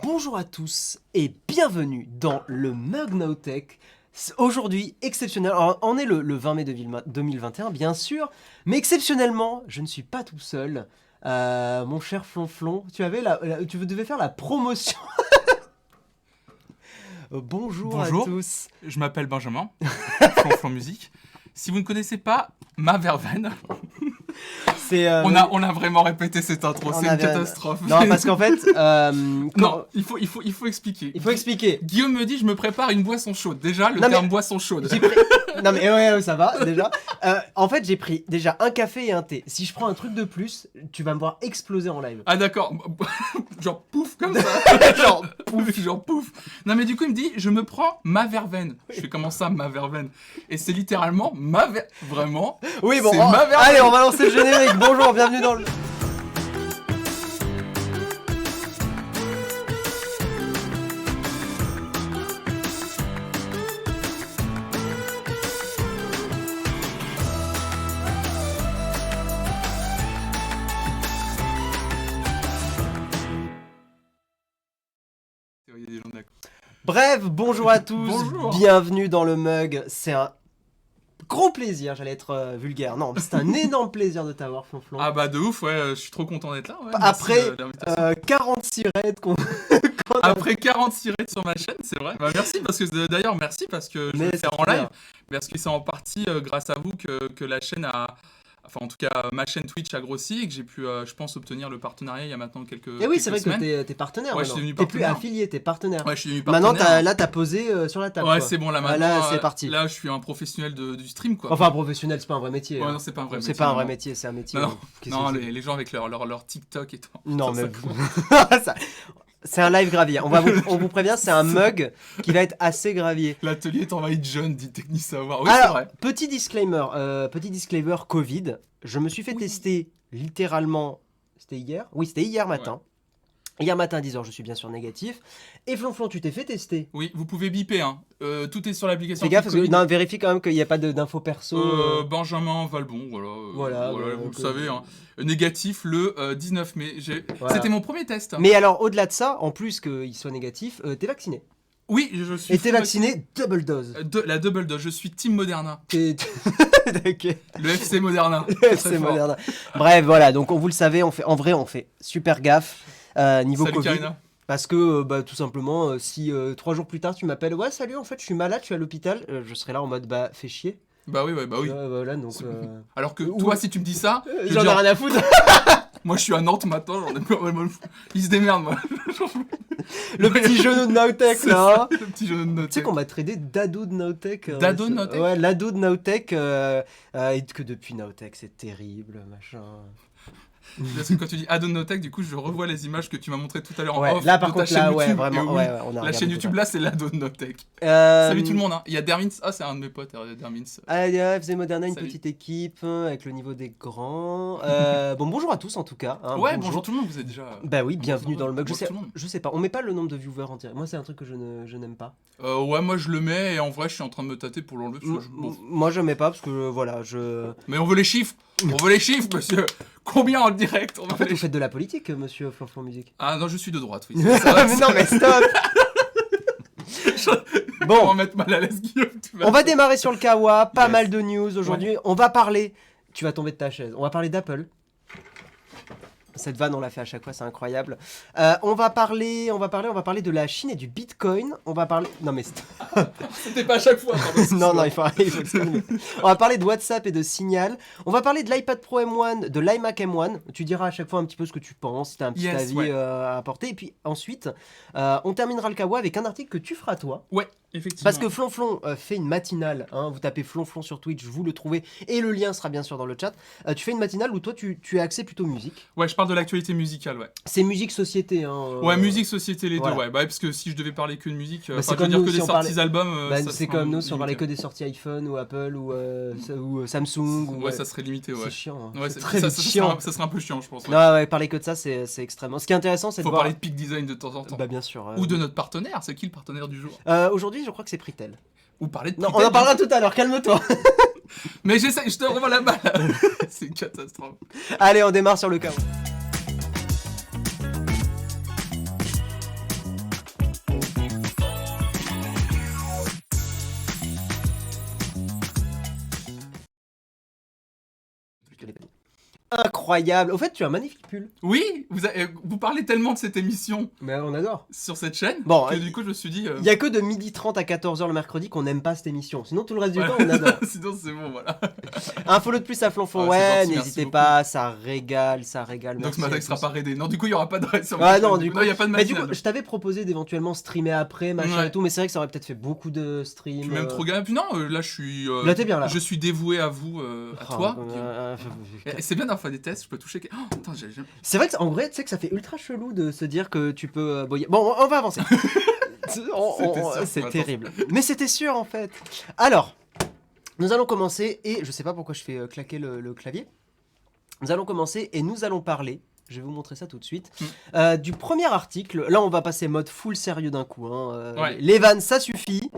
Bonjour à tous et bienvenue dans le Mug No Tech. Aujourd'hui, exceptionnel, alors, on est le 20 mai 2021 bien sûr, mais exceptionnellement, je ne suis pas tout seul. Mon cher Flonflon, tu devais faire la promotion. Bonjour à tous. Je m'appelle Benjamin, Flonflon Musique. Si vous ne connaissez pas ma verveine, on a vraiment répété cette intro, c'est une catastrophe. Non, parce qu'en fait... Non, il faut expliquer. Il faut expliquer. Guillaume me dit, je me prépare une boisson chaude. Déjà, le terme boisson chaude. Non mais ouais, ça va, déjà. En fait, j'ai pris déjà un café et un thé. Si je prends un truc de plus, tu vas me voir exploser en live. Ah d'accord, genre pouf comme ça. genre pouf. Non mais du coup, il me dit, je me prends ma verveine. Je fais comment ça, ma verveine? Et c'est littéralement vraiment. Oui, bon, ma verveine. Allez, on va lancer le générique. Bonjour, bienvenue dans le... Bref, bonjour à tous, Bonjour. Bienvenue dans le Mug, c'est un gros plaisir, j'allais être vulgaire, non, c'est un énorme plaisir de t'avoir Flonflon. Ah bah de ouf, ouais, je suis trop content d'être là. Ouais, après 46 raids Après 46 raids sur ma chaîne, c'est vrai. Bah, merci parce que je vais le faire en live, parce que c'est en partie grâce à vous que la chaîne a... Enfin, en tout cas, ma chaîne Twitch a grossi et que j'ai pu, je pense, obtenir le partenariat il y a maintenant quelques semaines. Et oui, c'est vrai que t'es partenaire. Ouais, je suis devenu partenaire. T'es plus partenaire. affilié, t'es partenaire. Ouais, je suis devenu partenaire. Maintenant, t'as posé sur la table. Ouais, quoi. c'est bon, là, maintenant. Là, c'est parti. Là, je suis un professionnel du stream, quoi. Enfin, un professionnel, c'est pas un vrai métier. Ouais, hein. non, c'est pas un vrai métier. C'est pas un vrai métier, c'est un métier. Non, les gens avec leur TikTok et tout. Non, mais. C'est un live gravier. On vous prévient, c'est un mug qui va être assez gravier. L'atelier est envahi de jeunes, dit Technique Savoir. Oui, alors, c'est vrai. petit disclaimer Covid. Je me suis fait tester littéralement. C'était hier? Oui, c'était hier matin. Ouais. Hier matin à 10h, je suis bien sûr négatif. Et Flonflon, tu t'es fait tester? Oui, vous pouvez biper, hein. Tout est sur l'application. Fais gaffe, parce que, non, vérifie quand même qu'il n'y a pas d'infos perso. Benjamin Valbon, voilà, vous le savez. Hein. Négatif le 19 mai. Voilà. C'était mon premier test. Mais alors, au-delà de ça, en plus qu'il soit négatif, t'es vacciné. Oui, je suis. Et t'es vacciné double dose. La double dose, je suis team Moderna. Okay. Le FC Moderna. Le FC Moderna. Bref, voilà, donc vous le savez, on fait super gaffe niveau Salut Covid. Karina. Parce que, tout simplement, si 3 jours plus tard tu m'appelles, ouais, salut, en fait, je suis malade, je suis à l'hôpital, je serai là en mode, fais chier. Bah oui. Voilà, donc. Alors que toi, si tu me dis ça, j'en ai rien à foutre. Moi, je suis à Nantes maintenant, j'en ai plus. Il se démerde, moi. Le petit genou de Nowtech, là. Le petit genou de Nowtech. Tu sais qu'on m'a tradé Dado de Nowtech. Dado de Nowtech. Ouais, Lado de Nowtech. Et que depuis Nowtech, c'est terrible, machin. Parce que quand tu dis Ado de Nowtech, du coup, je revois les images que tu m'as montrées tout à l'heure en off. Là, par contre, là, YouTube, ouais, vraiment. oui, on a la chaîne YouTube, là, c'est l'Ado de Nowtech. Salut tout le monde, hein. Il y a Dermins. Ah, c'est un de mes potes, Dermins. FZ Moderna, une petite équipe avec le niveau des grands. Bonjour à tous en tout cas. Hein, ouais, bonjour tout le monde, vous êtes déjà. Bah oui, bienvenue dans le mug. Je sais pas, on met pas le nombre de viewers en direct. Moi, c'est un truc que je n'aime pas. Ouais, moi je le mets et en vrai, je suis en train de me tâter pour l'enlever. Moi, je mets pas parce que voilà, Mais on veut les chiffres. On veut les chiffres, monsieur. Combien en direct? En fait, vous faites de la politique, monsieur Flonflon Musique. Ah non, je suis de droite, oui. Mais non, mais stop. Bon, on va mettre mal à l'aise, Guillaume. On va démarrer sur le Kawa, pas mal de news aujourd'hui. Ouais. On va parler, tu vas tomber de ta chaise, on va parler d'Apple. Cette vanne, on l'a fait à chaque fois, c'est incroyable. On va parler de la Chine et du Bitcoin. On va parler... Non mais... C'était pas à chaque fois. Non, il faut le calmer. On va parler de WhatsApp et de Signal. On va parler de l'iPad Pro M1, de l'iMac M1. Tu diras à chaque fois un petit peu ce que tu penses, si tu as un petit avis à apporter. Et puis ensuite, on terminera le Kawa avec un article que tu feras toi. Ouais. Effectivement. Parce que Flonflon fait une matinale, hein, vous tapez Flonflon sur Twitch, vous le trouvez, et le lien sera bien sûr dans le chat. Tu fais une matinale où toi tu as accès plutôt musique. Ouais, je parle de l'actualité musicale, ouais. C'est musique société, hein. Ouais, musique société, les deux, ouais. Bah, parce que si je devais parler que de musique, c'est comme nous, que des sorties albums. C'est comme nous, si on parlait que des sorties iPhone ou Apple ou Samsung. Ouais, ça serait limité, ouais. C'est chiant. Ouais, c'est très chiant. Ça serait un peu chiant, je pense. Non, ouais, parler que de ça, c'est extrêmement. Ce qui est intéressant, c'est de voir. Faut parler de Peak Design de temps en temps. Bah, bien sûr. Ou de notre partenaire, c'est qui le partenaire du jour? Aujourd'hui, je crois que c'est Pritel. Ou parler de Non, on en parlera tout à l'heure, calme-toi. Mais j'essaie, je te revois la balle. C'est une catastrophe. Allez, on démarre sur le Kawa. incroyable. Au fait, tu as un magnifique pull. Oui, vous parlez tellement de cette émission Mais on adore. sur cette chaîne Bon, que du coup je me suis dit... Il y a que de 12h30 à 14h le mercredi qu'on n'aime pas cette émission. Sinon, tout le reste du voilà. temps, on adore. Sinon c'est bon, voilà. Un follow de plus à Flonflon, Ah, c'est ouais, gentil, merci n'hésitez beaucoup. pas, ça régale, ça régale. Donc merci ce matin à il sera tous. pas raidé. Non, du coup il y aura pas de raid sur Ah ma non, chaîne. du coup, Non, il y a pas de mais du matinale. coup, je t'avais proposé d'éventuellement streamer après, machin Ouais. et tout, mais c'est vrai que ça aurait peut-être fait beaucoup de streams. Puis même trop gars. Puis non, là je suis... Là, t'es bien, là. Je suis dévoué à vous, à toi. Et c'est bien d'avoir fait des tests, je peux toucher... Oh, putain, C'est vrai que en vrai, tu sais que ça fait ultra chelou de se dire que tu peux. Bon, on va avancer. C'est terrible. Mais c'était sûr en fait. Alors, nous allons commencer et je sais pas pourquoi je fais claquer le clavier. Nous allons commencer et nous allons parler. Je vais vous montrer ça tout de suite. Du premier article. Là, on va passer mode full sérieux d'un coup. Hein. Ouais. Les vannes, ça suffit.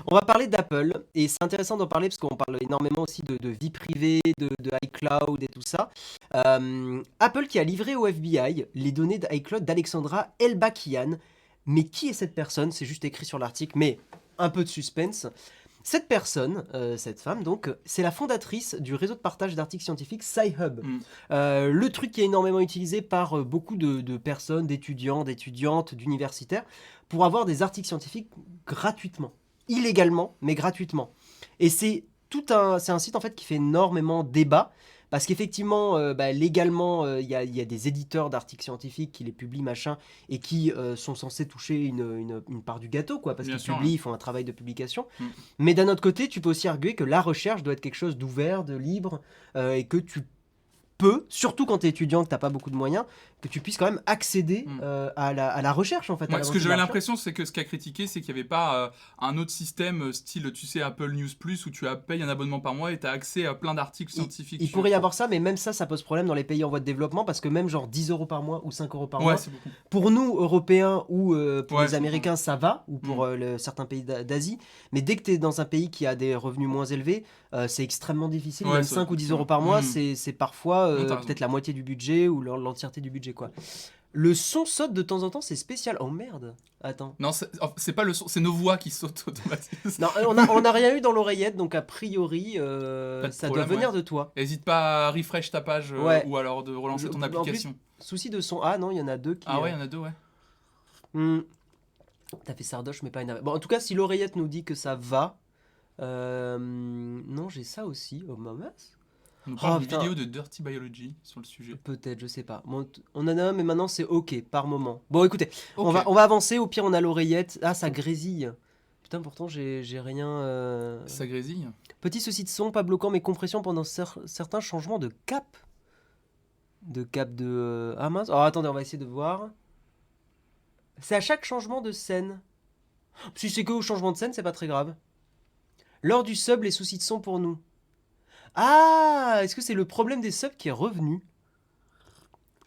On va parler d'Apple et c'est intéressant d'en parler parce qu'on parle énormément aussi de vie privée, de iCloud et tout ça. Apple qui a livré au FBI les données d'iCloud d'Alexandra Elbakian. Mais qui est cette personne? C'est juste écrit sur l'article, mais un peu de suspense. Cette personne, cette femme donc, c'est la fondatrice du réseau de partage d'articles scientifiques Sci-Hub. Le truc qui est énormément utilisé par beaucoup de personnes, d'étudiants, d'étudiantes, d'universitaires, pour avoir des articles scientifiques gratuitement. Illégalement, mais gratuitement. Et c'est un site en fait qui fait énormément débat, parce qu'effectivement, légalement, il y a des éditeurs d'articles scientifiques qui les publient, machin, et qui sont censés toucher une part du gâteau, quoi, parce Bien qu'ils sûr, publient, ouais. ils font un travail de publication. Mais d'un autre côté, tu peux aussi arguer que la recherche doit être quelque chose d'ouvert, de libre, et que tu peux, surtout quand tu es étudiant, que tu n'as pas beaucoup de moyens, que tu puisses quand même accéder à la recherche, en fait. Ouais, ce que j'avais l'impression, c'est que ce qu'a critiqué, c'est qu'il n'y avait pas un autre système style, tu sais, Apple News Plus, où tu payes un abonnement par mois et tu as accès à plein d'articles scientifiques. Il pourrait y avoir ça, mais même ça pose problème dans les pays en voie de développement, parce que même genre 10 € par mois ou 5 € par mois, c'est beaucoup. pour nous, Européens, ou pour Ouais, les c'est Américains, ça va, ou pour certains pays d'Asie, mais dès que tu es dans un pays qui a des revenus moins élevés, c'est extrêmement difficile, Ouais, même ça 5 ou 10 € par mois, c'est parfois peut-être la moitié du budget, ou l'entièreté du budget, quoi. Le son saute de temps en temps, c'est spécial. Oh merde, attends. Non, c'est pas le son, c'est nos voix qui sautent automatiquement. Non, on a rien eu dans l'oreillette, donc a priori, ça doit venir de toi. N'hésite pas à refresh ta page ou alors de relancer ton application. En plus, souci de son. Ah non, il y en a deux qui. Ah ouais, il y en a deux, ouais. T'as fait sardoche, mais pas énervé. Bon, en tout cas, si l'oreillette nous dit que ça va. Non, j'ai ça aussi. Oh, mince. On nous parle d'une vidéo de Dirty Biology sur le sujet. Peut-être, je sais pas. Bon, on en a un, mais maintenant c'est ok, par moment. Bon, écoutez, on va avancer. Au pire, on a l'oreillette. Ah, ça grésille. Putain, pourtant, j'ai rien. Ça grésille. Petit souci de son, pas bloquant, mais compression pendant certains changements de cap. Ah mince. Oh, attendez, on va essayer de voir. C'est à chaque changement de scène. Si c'est que au changement de scène, c'est pas très grave. Lors du sub, les soucis de son pour nous. Ah, est-ce que c'est le problème des subs qui est revenu?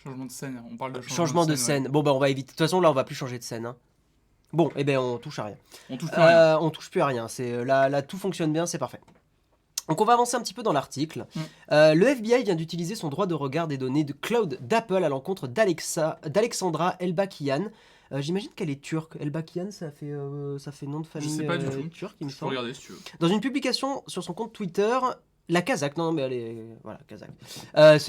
Changement de scène, on parle de changement de scène. Ouais. Bon, bah on va éviter. De toute façon, là, on va plus changer de scène. Hein. Bon, eh ben, on touche à rien. On touche plus à rien. On touche plus à rien. Là, tout fonctionne bien, c'est parfait. Donc, on va avancer un petit peu dans l'article. Le FBI vient d'utiliser son droit de regard des données de cloud d'Apple à l'encontre d'Alexandra Elbakian. J'imagine qu'elle est turque. Elbakian, ça fait nom de famille. Je sais pas du tout. Turc, il me Je peux semble. regarder si tu veux. Dans une publication sur son compte Twitter, la Kazakh, non mais elle est... Voilà, Kazakh.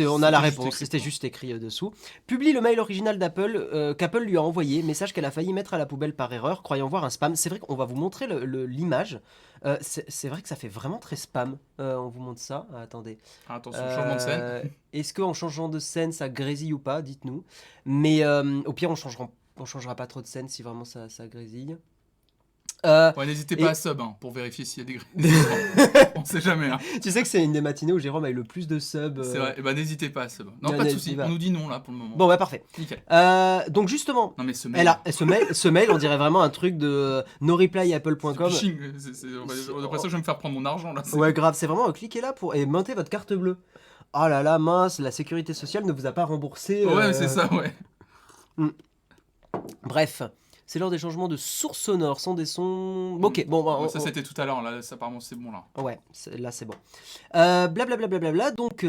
On a la réponse, c'était juste écrit dessous. Publie le mail original d'Apple qu'Apple lui a envoyé, message qu'elle a failli mettre à la poubelle par erreur, croyant voir un spam. C'est vrai qu'on va vous montrer l'image. C'est vrai que ça fait vraiment très spam. On vous montre ça. Ah, attendez. Attention, changement de scène. Est-ce qu'en changeant de scène, ça grésille ou pas? Dites-nous. Mais au pire, on changera pas trop de scène si vraiment ça grésille. Ouais, n'hésitez pas à sub pour vérifier s'il y a des grésillements. On sait jamais. Hein. Tu sais que c'est une des matinées où Jérôme a eu le plus de subs. C'est vrai, et bah n'hésitez pas à sub. Non, pas de soucis, on nous dit non là pour le moment. Bon, bah parfait. Nickel. Donc justement, non, mais ce mail, ce mail, on dirait vraiment un truc de noreplyapple.com. Après ça, je vais me faire prendre mon argent là. Ouais, grave, c'est vraiment cliquez là et montez votre carte bleue. Oh là là, mince, la sécurité sociale ne vous a pas remboursé. Ouais, c'est ça, ouais. Bref. C'est lors des changements de source sonore, sans des sons... Ok, bon... Bah, ça, c'était tout à l'heure, là, apparemment, c'est bon, là. Ouais, là, c'est bon. Blablabla, donc,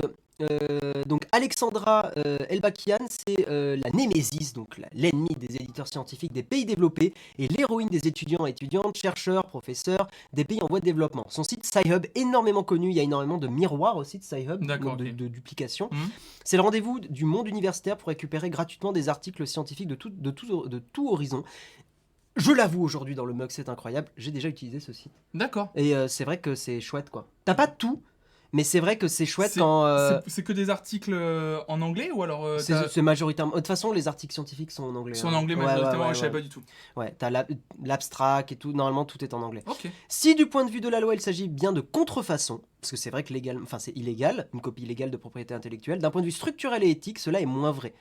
Donc Alexandra Elbakian, c'est la némésis, donc l'ennemi des éditeurs scientifiques des pays développés et l'héroïne des étudiants et étudiantes, chercheurs, professeurs des pays en voie de développement. Son site Sci-Hub, énormément connu, il y a énormément de miroirs aussi de Sci-Hub, D'accord, donc ok. de duplication. Mhm. C'est le rendez-vous du monde universitaire pour récupérer gratuitement des articles scientifiques de tout horizon. Je l'avoue aujourd'hui dans le mug, c'est incroyable, j'ai déjà utilisé ce site. D'accord. Et c'est vrai que c'est chouette quoi. T'as pas tout, mais c'est vrai que c'est chouette C'est quand... c'est que des articles en anglais ou alors c'est majoritairement... De toute façon, les articles scientifiques sont en anglais. sont en hein. anglais Ouais, majoritairement, ouais, je savais ouais. pas du tout. Ouais, t'as l'abstract et tout, normalement tout est en anglais. Ok. Si du point de vue de la loi, il s'agit bien de contrefaçon, parce que c'est vrai que c'est illégal, une copie illégale de propriété intellectuelle, d'un point de vue structurel et éthique, cela est moins vrai.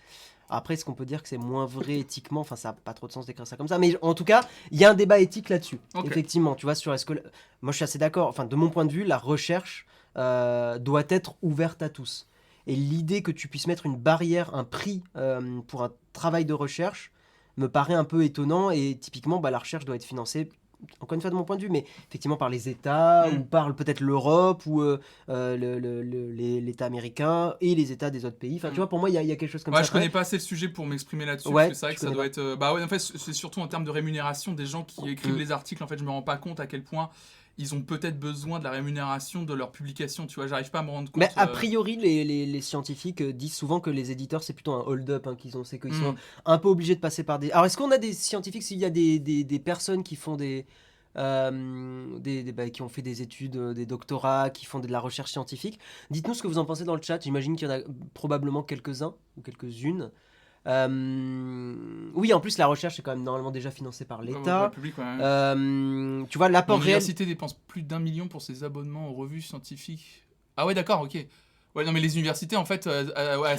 Après, est-ce qu'on peut dire que c'est moins vrai éthiquement? Enfin, ça n'a pas trop de sens d'écrire ça comme ça. Mais en tout cas, il y a un débat éthique là-dessus. Ok. Effectivement, tu vois, sur est-ce que... Moi, je suis assez d'accord. Enfin, de mon point de vue, la recherche doit être ouverte à tous. Et l'idée que tu puisses mettre une barrière, un prix pour un travail de recherche me paraît un peu étonnant. Et typiquement, la recherche doit être financée, encore une fois de mon point de vue, mais effectivement par les États, ou par peut-être l'Europe, ou l'État américain, et les États des autres pays. Enfin, tu vois, pour moi, il y a quelque chose comme ça. Je connais pas assez le sujet pour m'exprimer là-dessus, Ouais, parce que c'est vrai que ça doit être... en fait, c'est surtout en termes de rémunération des gens qui écrivent les articles. En fait, je me rends pas compte à quel point ils ont peut-être besoin de la rémunération de leur publication, tu vois, j'arrive pas à me rendre compte. Mais a priori, les scientifiques disent souvent que les éditeurs, c'est plutôt un hold-up qu'ils ont, c'est qu'ils sont un peu obligés de passer par des... Alors, est-ce qu'on a des scientifiques, s'il y a des personnes qui font qui ont fait des études, des doctorats, qui font de la recherche scientifique, dites-nous ce que vous en pensez dans le chat, j'imagine qu'il y en a probablement quelques-uns, ou quelques-unes. Oui, en plus, la recherche est quand même normalement déjà financée par l'État. Public, ouais. Tu vois, l'apport réel... L'université dépense plus d'1 million pour ses abonnements aux revues scientifiques. Ah ouais, d'accord, ok. Ouais, non, mais les universités, en fait,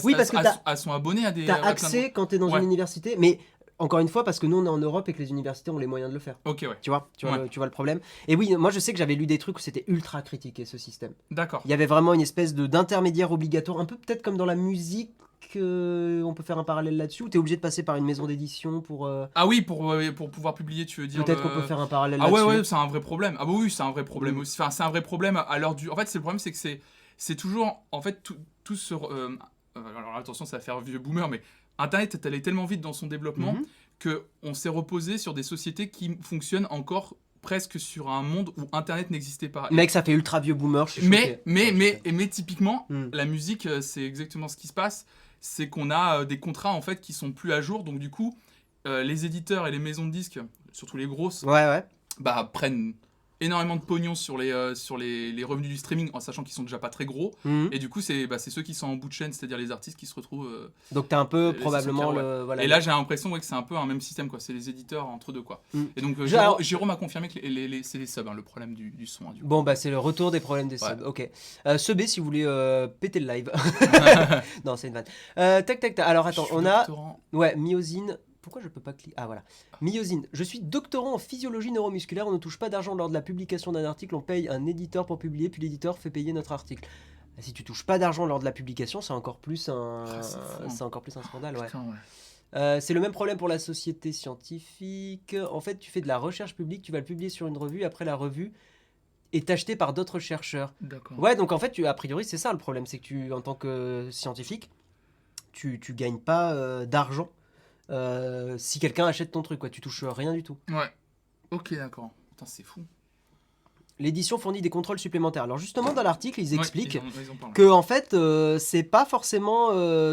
oui, parce que elles sont abonnées à des... T'as accès quand t'es dans une université, mais encore une fois, parce que nous, on est en Europe et que les universités ont les moyens de le faire. Ok, ouais. Tu vois le problème. Et oui, moi, je sais que j'avais lu des trucs où c'était ultra critiqué, ce système. D'accord. Il y avait vraiment une espèce d'intermédiaire obligatoire, un peu peut-être comme dans la musique. On peut faire un parallèle là-dessus, où t'es obligé de passer par une maison d'édition pour... Ah oui, pour pouvoir publier, tu veux dire... Peut-être qu'on peut faire un parallèle là-dessus. Ah ouais, c'est un vrai problème. Ah bah oui, c'est un vrai problème aussi. Enfin, c'est un vrai problème à l'heure du... En fait, le problème, c'est que c'est toujours... En fait, tout se... alors attention, ça va faire vieux boomer, mais Internet est allé tellement vite dans son développement qu'on s'est reposé sur des sociétés qui fonctionnent encore presque sur un monde où Internet n'existait pas. Mec, ça fait ultra vieux boomer, je suis choqué. Mais typiquement, la musique, c'est exactement ce qui se passe. C'est qu'on a des contrats en fait qui sont plus à jour, donc du coup les éditeurs et les maisons de disques, surtout les grosses, prennent énormément de pognon sur les revenus du streaming, en sachant qu'ils sont déjà pas très gros, et du coup c'est ceux qui sont en bout de chaîne, c'est-à-dire les artistes qui se retrouvent... donc t'as un peu probablement le... Voilà, et là j'ai l'impression que c'est un peu un même système, quoi. C'est les éditeurs entre deux, quoi. Et donc Jérôme a confirmé que c'est les subs, le problème du son. Du coup. Bon c'est le retour des problèmes des subs, ok. Sebé, si vous voulez péter le live. Non, c'est une vanne. Tac, alors attends, on a... Ouais, Myosine... Pourquoi je peux pas cliquer? Ah voilà. Myosine. Je suis doctorant en physiologie neuromusculaire. On ne touche pas d'argent lors de la publication d'un article. On paye un éditeur pour publier, puis l'éditeur fait payer notre article. Si tu touches pas d'argent lors de la publication, c'est encore plus un scandale. Ouais. Putain, ouais. C'est le même problème pour la société scientifique. En fait, tu fais de la recherche publique, tu vas le publier sur une revue. Après, la revue est achetée par d'autres chercheurs. D'accord. Ouais, donc en fait, a priori, c'est ça le problème. C'est que en tant que scientifique, tu gagnes pas d'argent. Si quelqu'un achète ton truc, quoi, tu touches rien du tout. Ouais. Ok, d'accord. Putain, c'est fou. L'édition fournit des contrôles supplémentaires. Alors justement, dans l'article, ils expliquent ils que en fait, c'est pas forcément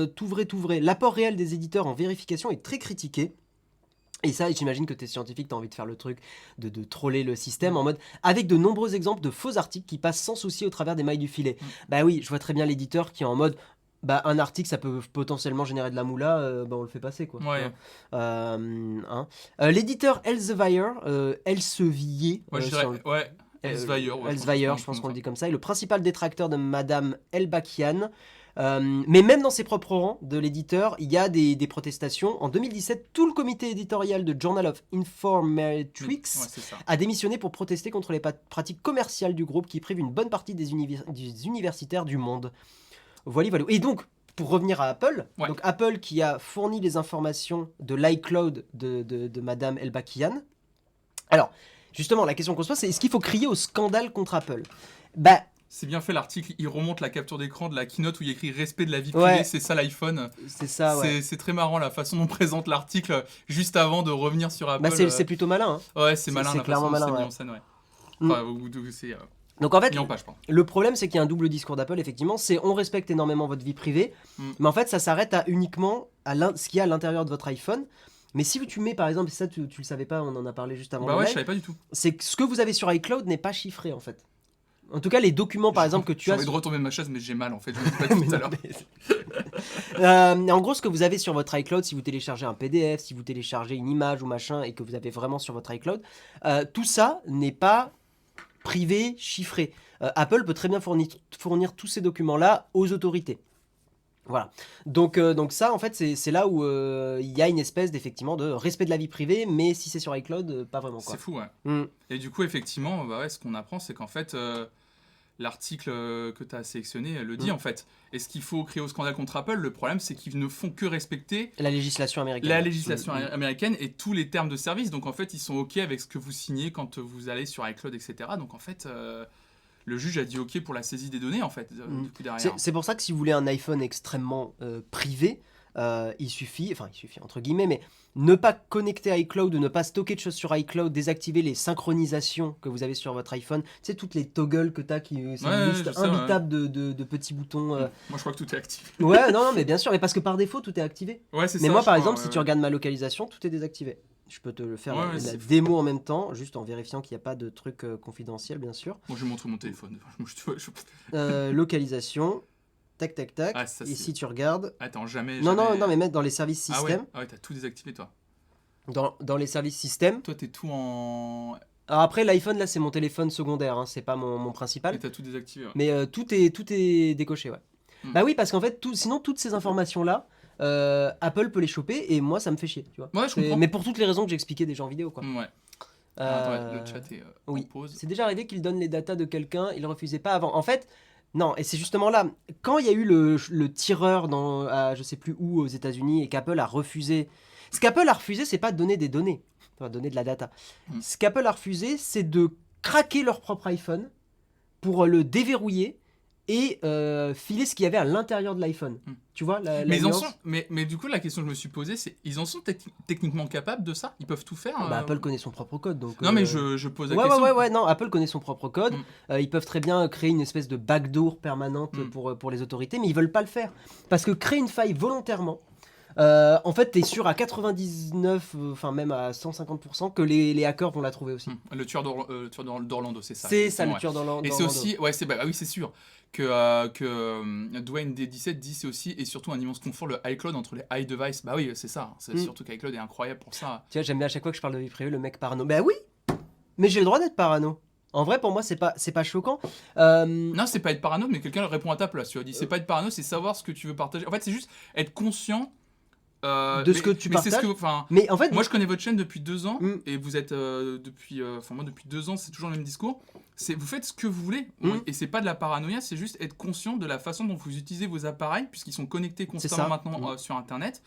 tout vrai. L'apport réel des éditeurs en vérification est très critiqué. Et ça, j'imagine que t'es scientifique, t'as envie de faire le truc, de troller le système en mode... Avec de nombreux exemples de faux articles qui passent sans souci au travers des mailles du filet. Bah oui, je vois très bien l'éditeur qui est en mode... un article, ça peut potentiellement générer de la moula, on le fait passer, quoi. Ouais. L'éditeur Elsevier, Ouais, je dirais... Ouais. Elsevier, je pense qu'on le dit comme ça, est le principal détracteur de Madame Elbakian. Mais même dans ses propres rangs de l'éditeur, il y a des protestations. En 2017, tout le comité éditorial de Journal of Informatics a démissionné pour protester contre les pratiques commerciales du groupe qui privent une bonne partie des universitaires du monde. Voilà. Et donc, pour revenir à Apple, donc Apple qui a fourni les informations de l'iCloud de Madame Elbakian. Alors, justement, la question qu'on se pose, c'est est-ce qu'il faut crier au scandale contre Apple? C'est bien fait l'article, il remonte la capture d'écran de la keynote où il y a écrit respect de la vie privée, c'est ça l'iPhone. C'est ça, ouais. C'est très marrant la façon dont on présente l'article juste avant de revenir sur Apple. Bah c'est plutôt malin. Hein. Ouais, c'est malin c'est la clairement façon dont malin, c'est mis en scène, ouais. Enfin, c'est donc en fait, mis en page, pardon. le problème c'est qu'il y a un double discours d'Apple, effectivement, c'est on respecte énormément votre vie privée, mais en fait ça s'arrête à uniquement à ce qu'il y a à l'intérieur de votre iPhone. Mais si tu mets par exemple, ça tu le savais pas, on en a parlé juste avant. Bah ouais, je savais pas du tout. C'est que ce que vous avez sur iCloud n'est pas chiffré en fait. En tout cas, les documents par exemple que tu as. J'ai envie de retomber de ma chaise, mais j'ai mal en fait, je ne sais pas tout à l'heure. En gros, ce que vous avez sur votre iCloud, si vous téléchargez un PDF, si vous téléchargez une image ou machin et que vous avez vraiment sur votre iCloud, tout ça n'est pas privé, chiffré. Apple peut très bien fournir tous ces documents-là aux autorités. Voilà. Donc ça, en fait, c'est là où il y a une espèce d'effectivement de respect de la vie privée, mais si c'est sur iCloud, pas vraiment. C'est fou, ouais. Et du coup, effectivement, ce qu'on apprend, c'est qu'en fait, l'article que tu as sélectionné le dit, en fait. Et ce qu'il faut créer au scandale contre Apple, le problème, c'est qu'ils ne font que respecter la législation américaine. La législation américaine et tous les termes de service. Donc, en fait, ils sont OK avec ce que vous signez quand vous allez sur iCloud, etc. Donc, en fait... le juge a dit OK pour la saisie des données, en fait, du coup, derrière. C'est pour ça que si vous voulez un iPhone extrêmement privé, il suffit, entre guillemets, mais ne pas connecter iCloud ou ne pas stocker de choses sur iCloud, désactiver les synchronisations que vous avez sur votre iPhone, tu sais, toutes les toggles que tu as, c'est une liste imbitable de petits boutons. Moi, je crois que tout est activé. Ouais, non, mais bien sûr, mais parce que par défaut, tout est activé. Ouais, c'est mais ça, moi, par exemple, si tu regardes ma localisation, tout est désactivé. Je peux te le faire la démo en même temps, juste en vérifiant qu'il n'y a pas de truc confidentiel, bien sûr. Moi, je vais montrer mon téléphone. Localisation, tac, tac, tac. Ah, ça, et si tu regardes... Attends, jamais... Non, mais mettre dans les services système. Ah ouais, t'as tout désactivé, toi. Dans les services système. Toi, t'es tout en... Alors après, l'iPhone, là, c'est mon téléphone secondaire, hein, c'est pas mon principal. Et t'as tout désactivé, ouais. Mais tout est décoché, ouais. Bah oui, parce qu'en fait, sinon, toutes ces informations-là... Apple peut les choper et moi ça me fait chier, tu vois. Ouais, je comprends. Mais pour toutes les raisons que j'expliquais déjà en vidéo, quoi. Ouais. Attends, le chat est en pause. C'est déjà arrivé qu'il donne les datas de quelqu'un, il refusait pas avant. En fait, non, et c'est justement là, quand il y a eu le tireur à je sais plus où aux États-Unis et qu'Apple a refusé. Ce qu'Apple a refusé, c'est pas de donner des données, enfin donner de la data. Ce qu'Apple a refusé, c'est de craquer leur propre iPhone pour le déverrouiller et filer ce qu'il y avait à l'intérieur de l'iPhone. Tu vois mais du coup, la question que je me suis posée, c'est ils en sont techniquement capables de ça? Ils peuvent tout faire? Apple connaît son propre code. Donc, non, mais je pose la question. Ouais, non, Apple connaît son propre code. Ils peuvent très bien créer une espèce de backdoor permanente pour les autorités, mais ils veulent pas le faire. Parce que créer une faille volontairement, en fait, t'es sûr à 99, enfin même à 150% que les hackers vont la trouver aussi. Le tueur d'Orlando, c'est ça. C'est ça, le tueur d'Orlando. Et c'est aussi, oui, c'est sûr que Dwayne D17 dit c'est aussi et surtout un immense confort le iCloud entre les iDevice. Bah oui, c'est ça. C'est surtout qu'iCloud est incroyable pour ça. Tu vois, j'aime bien à chaque fois que je parle de vie privée, le mec parano. Bah oui, mais j'ai le droit d'être parano. En vrai, pour moi, c'est pas choquant. Non, c'est pas être parano, mais quelqu'un répond à ta place. Tu as dit, c'est pas être parano, c'est savoir ce que tu veux partager. En fait, c'est juste être conscient de ce que tu partages. Mais en fait, moi, je connais votre chaîne depuis 2 ans et vous êtes moi depuis 2 ans, c'est toujours le même discours. Vous faites ce que vous voulez et c'est pas de la paranoïa, c'est juste être conscient de la façon dont vous utilisez vos appareils puisqu'ils sont connectés constamment maintenant sur Internet.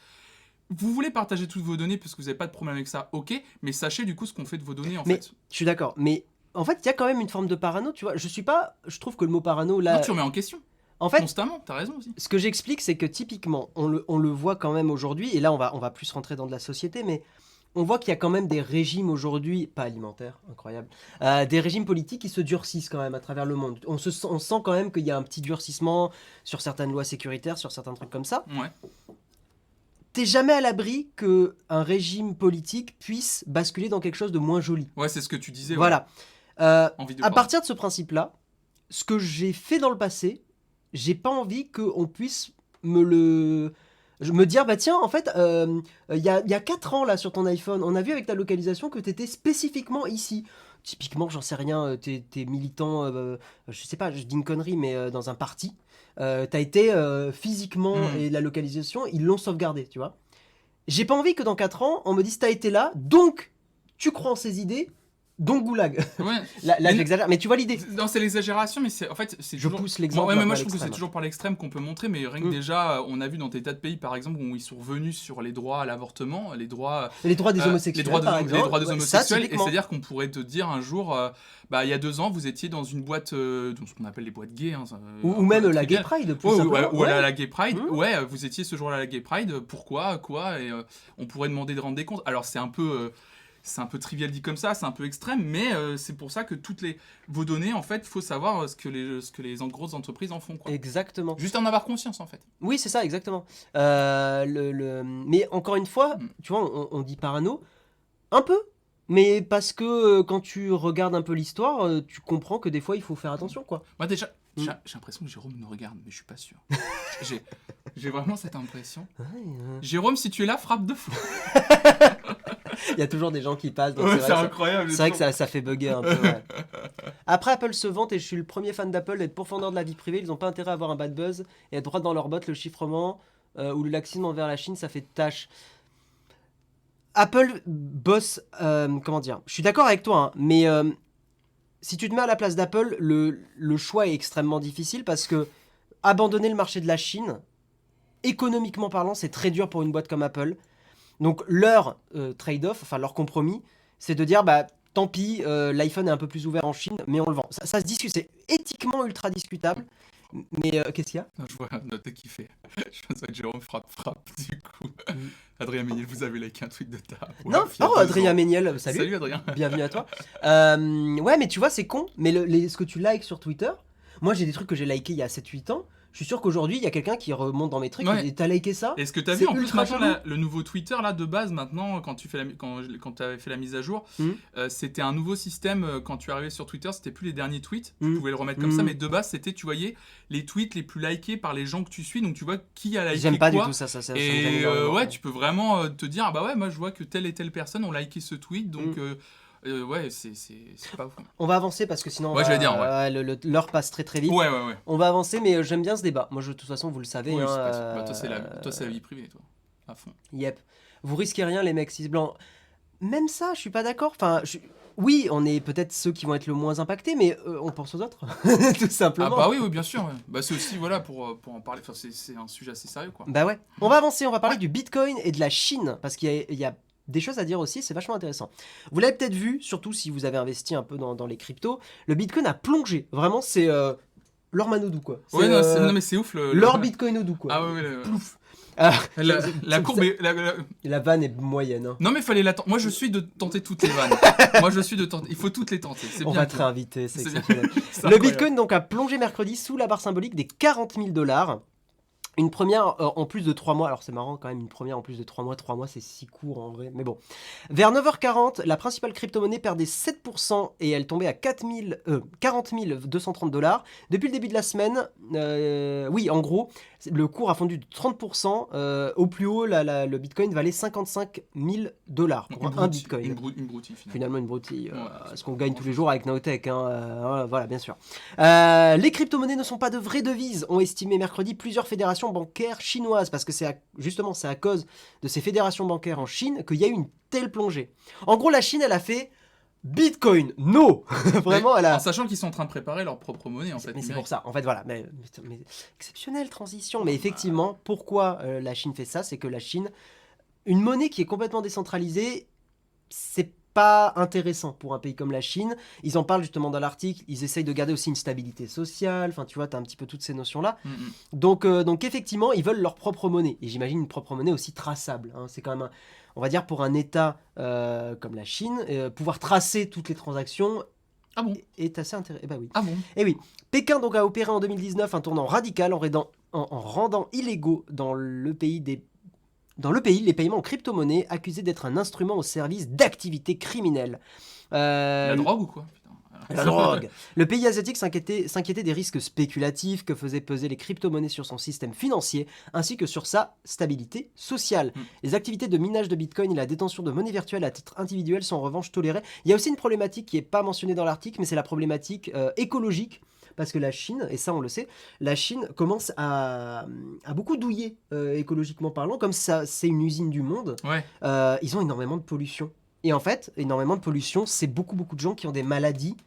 Vous voulez partager toutes vos données parce que vous n'avez pas de problème avec ça, ok, mais sachez du coup ce qu'on fait de vos données en fait. Je suis d'accord, mais en fait, il y a quand même une forme de parano, tu vois. Je trouve que le mot parano là. Non, tu remets en question. En fait, constamment, t'as raison aussi. Ce que j'explique, c'est que typiquement, on le voit quand même aujourd'hui, et là on va plus rentrer dans de la société, mais on voit qu'il y a quand même des régimes aujourd'hui, pas alimentaires, incroyable, des régimes politiques qui se durcissent quand même à travers le monde. On sent quand même qu'il y a un petit durcissement sur certaines lois sécuritaires, sur certains trucs comme ça. Ouais. T'es jamais à l'abri qu'un régime politique puisse basculer dans quelque chose de moins joli. Ouais, c'est ce que tu disais. Voilà. À partir de ce principe-là, ce que j'ai fait dans le passé, j'ai pas envie qu'on puisse me dire, bah tiens, en fait, il y a 4 ans, là, sur ton iPhone, on a vu avec ta localisation que t'étais spécifiquement ici. Typiquement, j'en sais rien, t'es militant, je sais pas, je dis une connerie, mais dans un parti. T'as été physiquement, et la localisation, ils l'ont sauvegardé, tu vois. J'ai pas envie que dans 4 ans, on me dise, t'as été là, donc tu crois en ces idées, Donc Goulag. Ouais. Là Mais- j'exagère, mais tu vois l'idée. Non, c'est l'exagération, mais en fait, c'est Je toujours. pousse l'exemple. Ouais, mais un moi peu je à trouve que c'est l'extrême. toujours par l'extrême qu'on peut montrer, mais rien que déjà, on a vu dans des tas de pays, par exemple, où ils sont revenus sur les droits à l'avortement, les droits Les droits des les homosexuels, droits, par les exemple. droits des Ouais, homosexuels, ça, et typiquement. c'est-à-dire qu'on pourrait te dire un jour, bah, il y a 2 ans, vous étiez dans une boîte, dans ce qu'on appelle les boîtes gays. Hein, Ou même la Gay Pride, plus simplement. Ou à la Gay Pride. Mmh. Ouais, vous étiez ce jour-là à la Gay Pride, pourquoi, quoi, et on pourrait demander de rendre des comptes. Alors c'est un peu trivial dit comme ça, c'est un peu extrême, mais c'est pour ça que vos données, en fait, faut savoir ce que les grosses entreprises en font, quoi. Exactement. Juste en avoir conscience, en fait. Oui, c'est ça, exactement. Mais encore une fois, tu vois, on dit parano, un peu, mais parce que quand tu regardes un peu l'histoire, tu comprends que des fois, il faut faire attention, quoi. Moi, déjà, j'ai l'impression que Jérôme nous regarde, mais je suis pas sûr. J'ai vraiment cette impression. Jérôme, si tu es là, frappe 2 fois. Il y a toujours des gens qui passent, donc Ouais, c'est c'est vrai, incroyable. c'est vrai que ça fait bugger un peu. Ouais. Après, Apple se vante, et je suis le premier fan d'Apple, d'être pourfendeur de la vie privée. Ils n'ont pas intérêt à avoir un bad buzz et être droit dans leurs bottes. Le chiffrement ou le laxisme envers la Chine, ça fait tâche. Apple bosse, comment dire, je suis d'accord avec toi, hein, mais si tu te mets à la place d'Apple, le choix est extrêmement difficile parce que abandonner le marché de la Chine, économiquement parlant, c'est très dur pour une boîte comme Apple. Donc leur trade-off, enfin leur compromis, c'est de dire bah tant pis, l'iPhone est un peu plus ouvert en Chine, mais on le vend. Ça se discute, c'est éthiquement ultra discutable. Mais qu'est-ce qu'il y a? Non, je vois un note qui fait. Je pense que Jérôme frappe, du coup. Adrien Méniel, vous avez liké un tweet de ta. Non, oh Adrien Méniel, salut. Salut Adrien. Bienvenue à toi. Ouais, mais tu vois, c'est con. Mais ce que tu likes sur Twitter, moi j'ai des trucs que j'ai likés il y a 7-8 ans. Je suis sûr qu'aujourd'hui, il y a quelqu'un qui remonte dans mes trucs et t'as liké ça. Est-ce que t'as vu en plus maintenant le nouveau Twitter là de base maintenant quand tu avais fait la mise à jour, c'était un nouveau système quand tu arrivais sur Twitter, c'était plus les derniers tweets, tu pouvais le remettre comme ça, mais de base c'était tu voyais les tweets les plus likés par les gens que tu suis, donc tu vois qui a liké. J'aime pas quoi, du tout ça. Et ouais, tu peux vraiment te dire ah bah ouais, moi je vois que telle et telle personne ont liké ce tweet, donc ouais, c'est pas fou. On va avancer parce que sinon j'allais dire, l'heure passe très très vite. Ouais. On va avancer, mais j'aime bien ce débat. Moi, de toute façon, vous le savez. Oui, hein, toi, c'est la vie privée, toi, à fond. Yep. Vous risquez rien, les mecs cis blancs. Même ça, je suis pas d'accord. Enfin, oui, on est peut-être ceux qui vont être le moins impactés, mais on pense aux autres, tout simplement. Ah bah oui, bien sûr. Ouais. Bah c'est aussi voilà pour en parler. Enfin, c'est un sujet assez sérieux, quoi. Bah ouais. On va avancer. On va parler du Bitcoin et de la Chine parce qu'il y a des choses à dire aussi, c'est vachement intéressant. Vous l'avez peut-être vu, surtout si vous avez investi un peu dans les cryptos, le Bitcoin a plongé. Vraiment, c'est l'or Manodou, quoi. Ouais, non, mais c'est ouf. L'or Bitcoin Odou, quoi. Ah ouais, Plouf. La courbe est... La vanne est moyenne. Hein. Non, mais fallait la tenter. Moi, je suis de tenter toutes les vannes. Il faut toutes les tenter. On va te réinviter, c'est exceptionnel. Le Bitcoin donc a plongé mercredi sous la barre symbolique des 40 000 $. Une première en plus de 3 mois, alors c'est marrant quand même, une première en plus de 3 mois c'est si court en vrai, mais bon. Vers 9h40, la principale crypto-monnaie perdait 7% et elle tombait à 40 230 $. Depuis le début de la semaine, oui en gros, le cours a fondu de 30%, au plus haut le Bitcoin valait 55 000 $ pour un Bitcoin. Une broutille finalement. Une broutille, ouais, ce qu'on gagne tous les jours avec Nowtech, hein, voilà bien sûr. Les crypto-monnaies ne sont pas de vraies devises, ont estimé mercredi plusieurs fédérations bancaires chinoises, parce que c'est à cause de ces fédérations bancaires en Chine qu'il y a eu une telle plongée. En gros, la Chine, elle a fait Bitcoin, no. Vraiment, elle a... En sachant qu'ils sont en train de préparer leur propre monnaie, en fait. Mais c'est pour ça, en fait, voilà. Mais exceptionnelle transition. Mais effectivement, pourquoi la Chine fait ça? C'est que la Chine, une monnaie qui est complètement décentralisée, c'est pas intéressant pour un pays comme la Chine. Ils en parlent justement dans l'article. Ils essayent de garder aussi une stabilité sociale. Enfin, tu vois, tu as un petit peu toutes ces notions-là. Donc effectivement, ils veulent leur propre monnaie. Et j'imagine une propre monnaie aussi traçable. Hein. C'est quand même, on va dire, pour un État comme la Chine, pouvoir tracer toutes les transactions est assez intéressant. Bah oui. Ah bon? Et oui. Pékin donc a opéré en 2019 un tournant radical en rendant illégaux dans le pays les paiements en crypto-monnaie accusés d'être un instrument au service d'activités criminelles. La drogue ou quoi? La drogue. Le pays asiatique s'inquiétait des risques spéculatifs que faisaient peser les crypto-monnaies sur son système financier, ainsi que sur sa stabilité sociale. Les activités de minage de Bitcoin et la détention de monnaie virtuelle à titre individuel sont en revanche tolérées. Il y a aussi une problématique qui n'est pas mentionnée dans l'article, mais c'est la problématique écologique. Parce que la Chine, et ça on le sait, la Chine commence à beaucoup douiller écologiquement parlant, comme ça c'est une usine du monde, ils ont énormément de pollution. Et en fait, énormément de pollution, c'est beaucoup de gens qui ont des maladies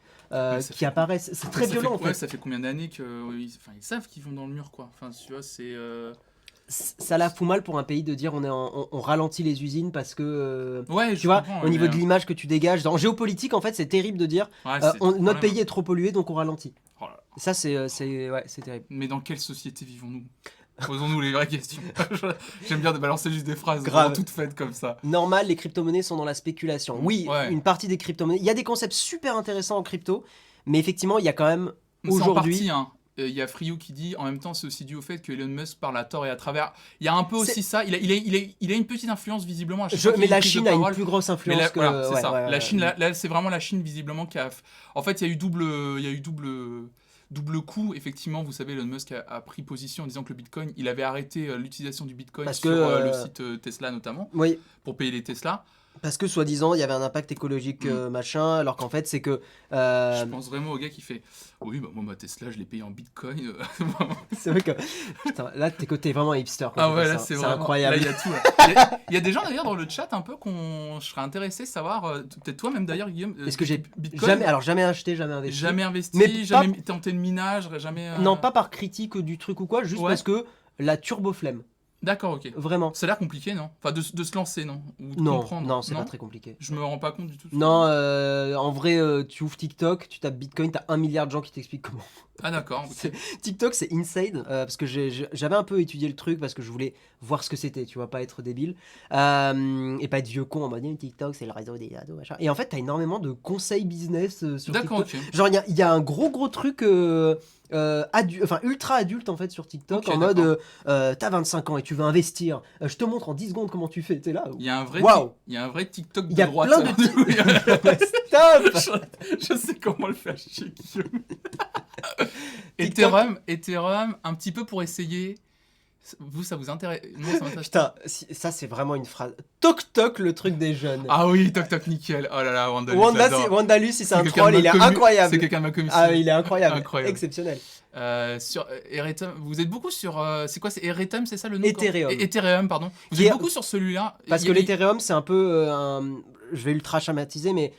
qui apparaissent. C'est très violent en fait. Ouais, ça fait combien d'années qu'ils savent qu'ils vont dans le mur, quoi. Enfin, tu vois, c'est. Ça la fout mal pour un pays de dire on ralentit les usines parce que Ouais, tu vois comprends, au niveau de l'image que tu dégages en géopolitique en fait c'est terrible de dire ouais, notre pays est trop pollué donc on ralentit. Oh là là. Ça c'est terrible. Mais dans quelle société vivons-nous? Posons-nous les vraies questions. J'aime bien de balancer juste des phrases Grave. toutes faites comme ça. Normal, les crypto-monnaies sont dans la spéculation. Oui, Ouais. une partie des crypto-monnaies. Il y a des concepts super intéressants en crypto, mais effectivement, il y a quand même C'est en aujourd'hui. partie, hein. Il y a Friou qui dit en même temps c'est aussi dû au fait que Elon Musk parle à tort et à travers. Il y a un peu aussi ça. Il a une petite influence visiblement. À chaque fois qu'il Mais la une prise de Chine a une parole. plus grosse Mais influence que. voilà, c'est ouais, ça. ouais, La ouais, Chine, ouais. là, c'est vraiment la Chine visiblement qui a. En fait, il y a eu double coup. Effectivement, vous savez, Elon Musk a pris position en disant que le Bitcoin, il avait arrêté l'utilisation du Bitcoin Parce sur que, le site Tesla notamment Oui, pour payer les Tesla. parce que soi-disant, il y avait un impact écologique machin, alors qu'en fait, c'est que. Je pense vraiment au gars qui fait oui, bah moi ma Tesla, je l'ai payé en Bitcoin. C'est vrai que. Putain, là, t'es vraiment hipster. Quand Ah tu ouais, fais là ça. c'est C'est vraiment. incroyable. Là il y a tout. Là. Il y a des gens d'ailleurs dans le chat un peu je serais intéressé de savoir, peut-être toi même d'ailleurs Guillaume. Est-ce que j'ai Bitcoin jamais acheté, jamais investi. jamais investi, Mais jamais tenté de minage, jamais. Non, pas par critique du truc ou quoi, juste Ouais. parce que la turbo-flemme. D'accord, ok. Vraiment. Ça a l'air compliqué, non? Enfin, de se lancer, non? Ou de Non, comprendre. non, c'est pas très compliqué. Je me rends pas compte du tout. Non, en vrai, tu ouvres TikTok, tu tapes Bitcoin, t'as 1 milliard de gens qui t'expliquent comment. Ah d'accord. Ok. TikTok, c'est insane, parce que j'avais un peu étudié le truc, parce que je voulais voir ce que c'était, tu vois, pas être débile, et pas être vieux con en mode TikTok, c'est le réseau des ados, machin. Et en fait, t'as énormément de conseils business sur D'accord, TikTok. ok. Genre, il y a un gros truc ultra adulte en fait sur TikTok, Ok, en mode t'as 25 ans et tu veux investir, je te montre en 10 secondes comment tu fais, t'es là. Il y a un vrai, Waouh. il y a un vrai TikTok Il de y a droite. plein de Stop. Je sais comment le faire chier, Guillaume. TikTok. Ethereum, un petit peu pour essayer. Vous, ça vous intéresse? Moi, ça m'intéresse. Putain, ça c'est vraiment une phrase. Toc toc, le truc des jeunes. Ah oui, toc toc nickel. Oh là là, Wandalus. Wandalus, si c'est un quelqu'un troll, de il est ma commu- incroyable. C'est quelqu'un de ma commission. Ah, il est incroyable. Incroyable. Exceptionnel. Sur Ethereum, vous êtes beaucoup sur. C'est quoi? C'est Ethereum, c'est ça le nom? Ethereum. Ethereum, pardon. Vous Qui êtes est- beaucoup sur celui-là. Parce que l'Ethereum, c'est un peu je vais ultra schématiser, mais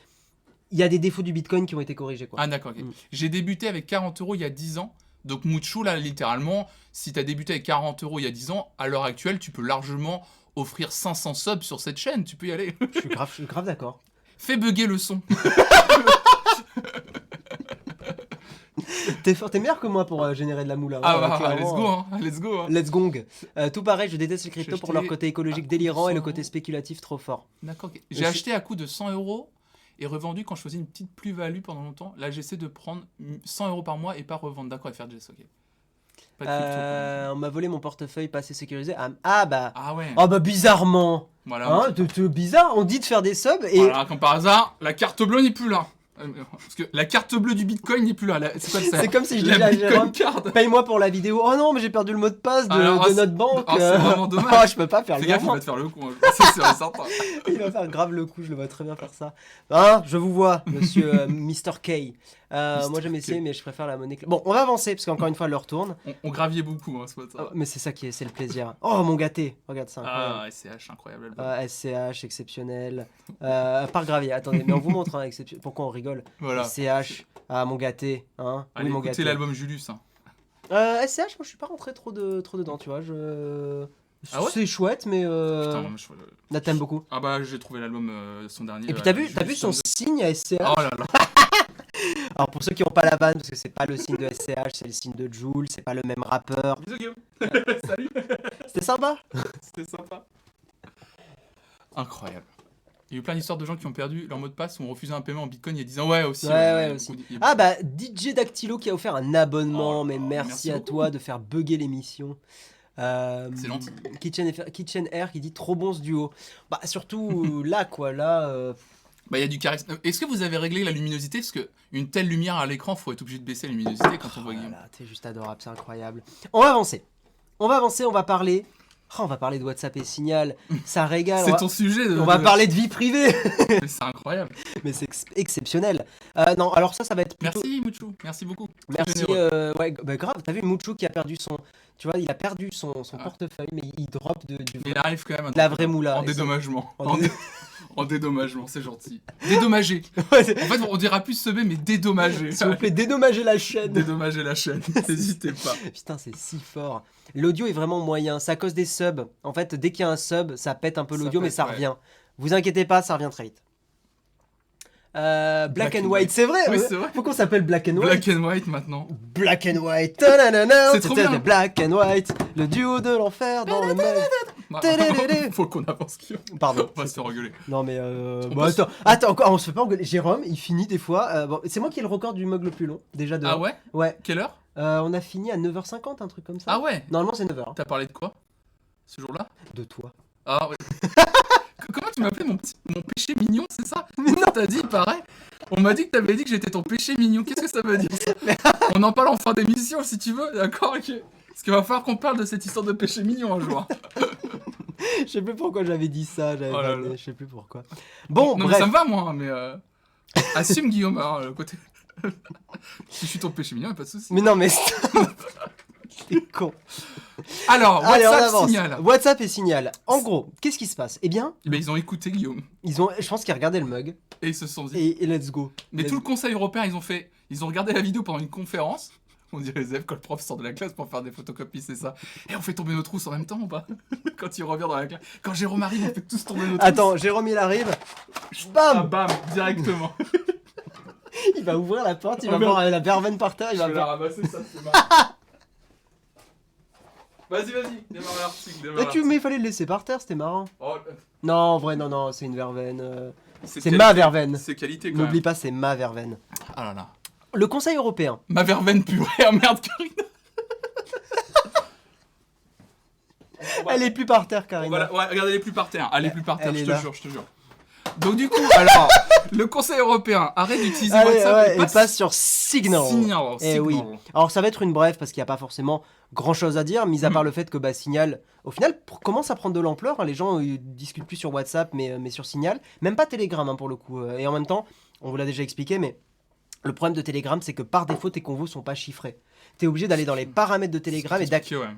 il y a des défauts du Bitcoin qui ont été corrigés, quoi. Ah d'accord, ok. Mm. J'ai débuté avec 40 € il y a 10 ans. Donc Mouchou, là, littéralement, si tu as débuté avec 40 € il y a 10 ans, à l'heure actuelle, tu peux largement offrir 500 subs sur cette chaîne. Tu peux y aller. Je suis grave d'accord. Fais bugger le son. T'es meilleur que moi pour générer de la moula. Ah hein, bah, clairement. let's go, hein. Let's go. Hein. Let's gong. Tout pareil, je déteste les cryptos J'ai pour leur acheté côté écologique à délirant et le 100 côté €. spéculatif trop fort. D'accord, ok. Je J'ai suis- acheté à coût de 100 € et revendu quand je faisais une petite plus-value pendant longtemps. Là, j'essaie de prendre 100 € par mois et pas revendre. D'accord, et faire Jess, ok. Pas de crypto, quand même. On m'a volé mon portefeuille pas assez sécurisé. Ah bah. Ah ouais. Oh bah bizarrement. Voilà. Hein, bizarre, on dit de faire des subs et. Voilà, comme par hasard, la carte bleue n'est plus là. Parce que la carte bleue du Bitcoin n'est plus là. C'est quoi ça? C'est comme si je La disais à Bitcoin Jérôme, card. paye-moi pour la vidéo. Oh non, mais j'ai perdu le mot de passe de, Alors, de notre banque. c'est vraiment dommage. Oh, je peux pas faire Fais le gaffe, il virement. va te faire le con. C'est sûr et certain. Il va faire grave le coup, je le vois très bien faire ça. Hein, je vous vois, monsieur Mr. K. Moi j'aime essayer, mais je préfère la monnaie. Bon, on va avancer, parce qu'encore une fois, elle leur tourne. On graviait beaucoup, hein, ce matin. Oh, mais c'est ça qui est, c'est le plaisir. Oh, mon gâté. Regarde ça. Incroyable. Ah, SCH, incroyable album. SCH, exceptionnel. Par gravier, attendez, mais on vous montre, hein, pourquoi on rigole. Voilà. SCH, mon gâté. Hein. Allez, mon écoutez gâté. l'album Julius. Hein. SCH, moi je suis pas rentré trop dedans, tu vois. Ah ouais C'est chouette, mais. Putain, moi, Là, t'aimes beaucoup. Ah bah, j'ai trouvé l'album, son dernier. Et puis t'as vu Julius son Songs. signe à SCH. Oh là là. Alors pour ceux qui n'ont pas la vanne, parce que c'est pas le signe de SCH, c'est le signe de Jul, c'est pas le même rappeur. Bisous, Guillaume. Salut. C'était sympa. C'était sympa. Incroyable. Il y a eu plein d'histoires de gens qui ont perdu leur mot de passe ou ont refusé un paiement en Bitcoin il y a 10 ans. Ouais, aussi. Ouais, il y a aussi. beaucoup de- Ah bah DJ Dactylo qui a offert un abonnement, Oh là mais là, merci merci à beaucoup. toi de faire bugger l'émission. C'est gentil. Kitchen Air qui dit trop bon ce duo. Bah surtout là quoi, là. Bah, il y a du charisme. Est-ce que vous avez réglé la luminosité? Parce que une telle lumière à l'écran, faut être obligé de baisser la luminosité quand on voit Guillaume. Voilà, t'es juste adorable, c'est incroyable. On va avancer, on va parler. Oh, on va parler de WhatsApp et Signal, ça régale. C'est ton sujet. On va parler de vie privée. Mais c'est incroyable. Mais c'est exceptionnel. Non, alors ça va être plutôt... Merci Mouchou. Merci beaucoup. Très Merci, généreux. ouais, bah grave, t'as vu Mouchou qui a perdu Tu vois, il a perdu son portefeuille, mais il drop Mais il arrive quand même de la vraie moula. en Et dédommagement. en En dédommagement, c'est gentil. Dédommagé. Ouais, En fait, on dira plus semer, mais dédommagé. s'il vous plaît, dédommagez la chaîne. Dédommagez la chaîne, n'hésitez pas. Putain, c'est si fort. L'audio est vraiment moyen. C'est à cause des subs. En fait, dès qu'il y a un sub, ça pète un peu Ça l'audio, mais pète, ça ouais. revient. Vous inquiétez pas, ça revient très vite. Black Black and and White, White. c'est vrai. Oui, c'est vrai. Faut qu'on s'appelle Black and White. Black and White maintenant. Black and White. Ta-na-na-na. C'est trop C'était bien. Black and White, le duo de l'enfer dans le mug. Faut qu'on avance, Guillaume. Pardon. On va se faire engueuler. Non mais On bon, passe- attends, encore, on se fait pas engueuler. Jérôme, il finit des fois. Bon, c'est moi qui ai le record du mug le plus long, déjà de. Ah ouais? Ouais. Quelle heure? On a fini à 9h50, un truc comme ça. Ah ouais? Normalement c'est 9h. T'as parlé de quoi ce jour-là? De toi. Ah ouais. Comment tu m'appelais mon péché mignon, c'est ça? Mais non, t'as dit, pareil. On m'a dit que t'avais dit que j'étais ton péché mignon. Qu'est-ce que ça veut dire ça? On en parle en fin d'émission si tu veux, d'accord? Ok. Parce qu'il va falloir qu'on parle de cette histoire de péché mignon un jour. Je sais plus pourquoi j'avais dit ça, Oh là là. je sais plus pourquoi. Bon, Non, mais bref. ça me va, moi, mais. Assume, Guillaume, alors, le côté. Si je suis ton péché mignon, y'a pas de soucis. Mais non, mais c'est con. Alors, Allez, on WhatsApp avance. signal. WhatsApp et signal. En gros, qu'est-ce qui se passe? Eh bien, Eh ben, ils ont écouté Guillaume je pense qu'ils regardaient le mug et ils se sont dit. et let's go. Mais tout le Conseil européen, ils ont regardé la vidéo pendant une conférence. On dirait les élèves quand le prof sort de la classe pour faire des photocopies, c'est ça. Et on fait tomber nos trousses en même temps ou pas? Quand il revient dans la classe. Quand Jérôme arrive, on fait tous tomber nos trousses. Attends, Jérôme il arrive. Ah, Bam, bam, directement. il va ouvrir la porte, il Oh, va merde. voir la verveine par terre, il Je va vais la voir. ramasser, ça c'est marrant. Vas-y, démarre l'article, démarre Mais l'article. mais il fallait le laisser par terre, c'était marrant. Oh, Non, en vrai, non, c'est une verveine. C'est qualité- ma verveine. C'est qualité quand N'oublie même. pas, c'est ma verveine. Ah là là. Le Conseil européen. Ma verveine purée, ah merde, Karina. Elle est plus par terre, Karina. Voilà, ouais, regardez, elle est plus par terre. Elle est plus par terre, Elle je est te là. jure, je te jure. Donc du coup, alors, le Conseil européen arrête d'utiliser Allez, WhatsApp ouais, et et passe passe sur Signal. Signal. Eh oui. Alors ça va être une brève parce qu'il n'y a pas forcément grand chose à dire, mis à part le fait que Signal, au final, commence à prendre de l'ampleur. Hein. Les gens discutent plus sur WhatsApp, mais sur Signal. Même pas Telegram hein, pour le coup. Et en même temps, on vous l'a déjà expliqué, mais le problème de Telegram, c'est que par défaut, tes convos sont pas chiffrés. T'es obligé d'aller dans les paramètres de Telegram et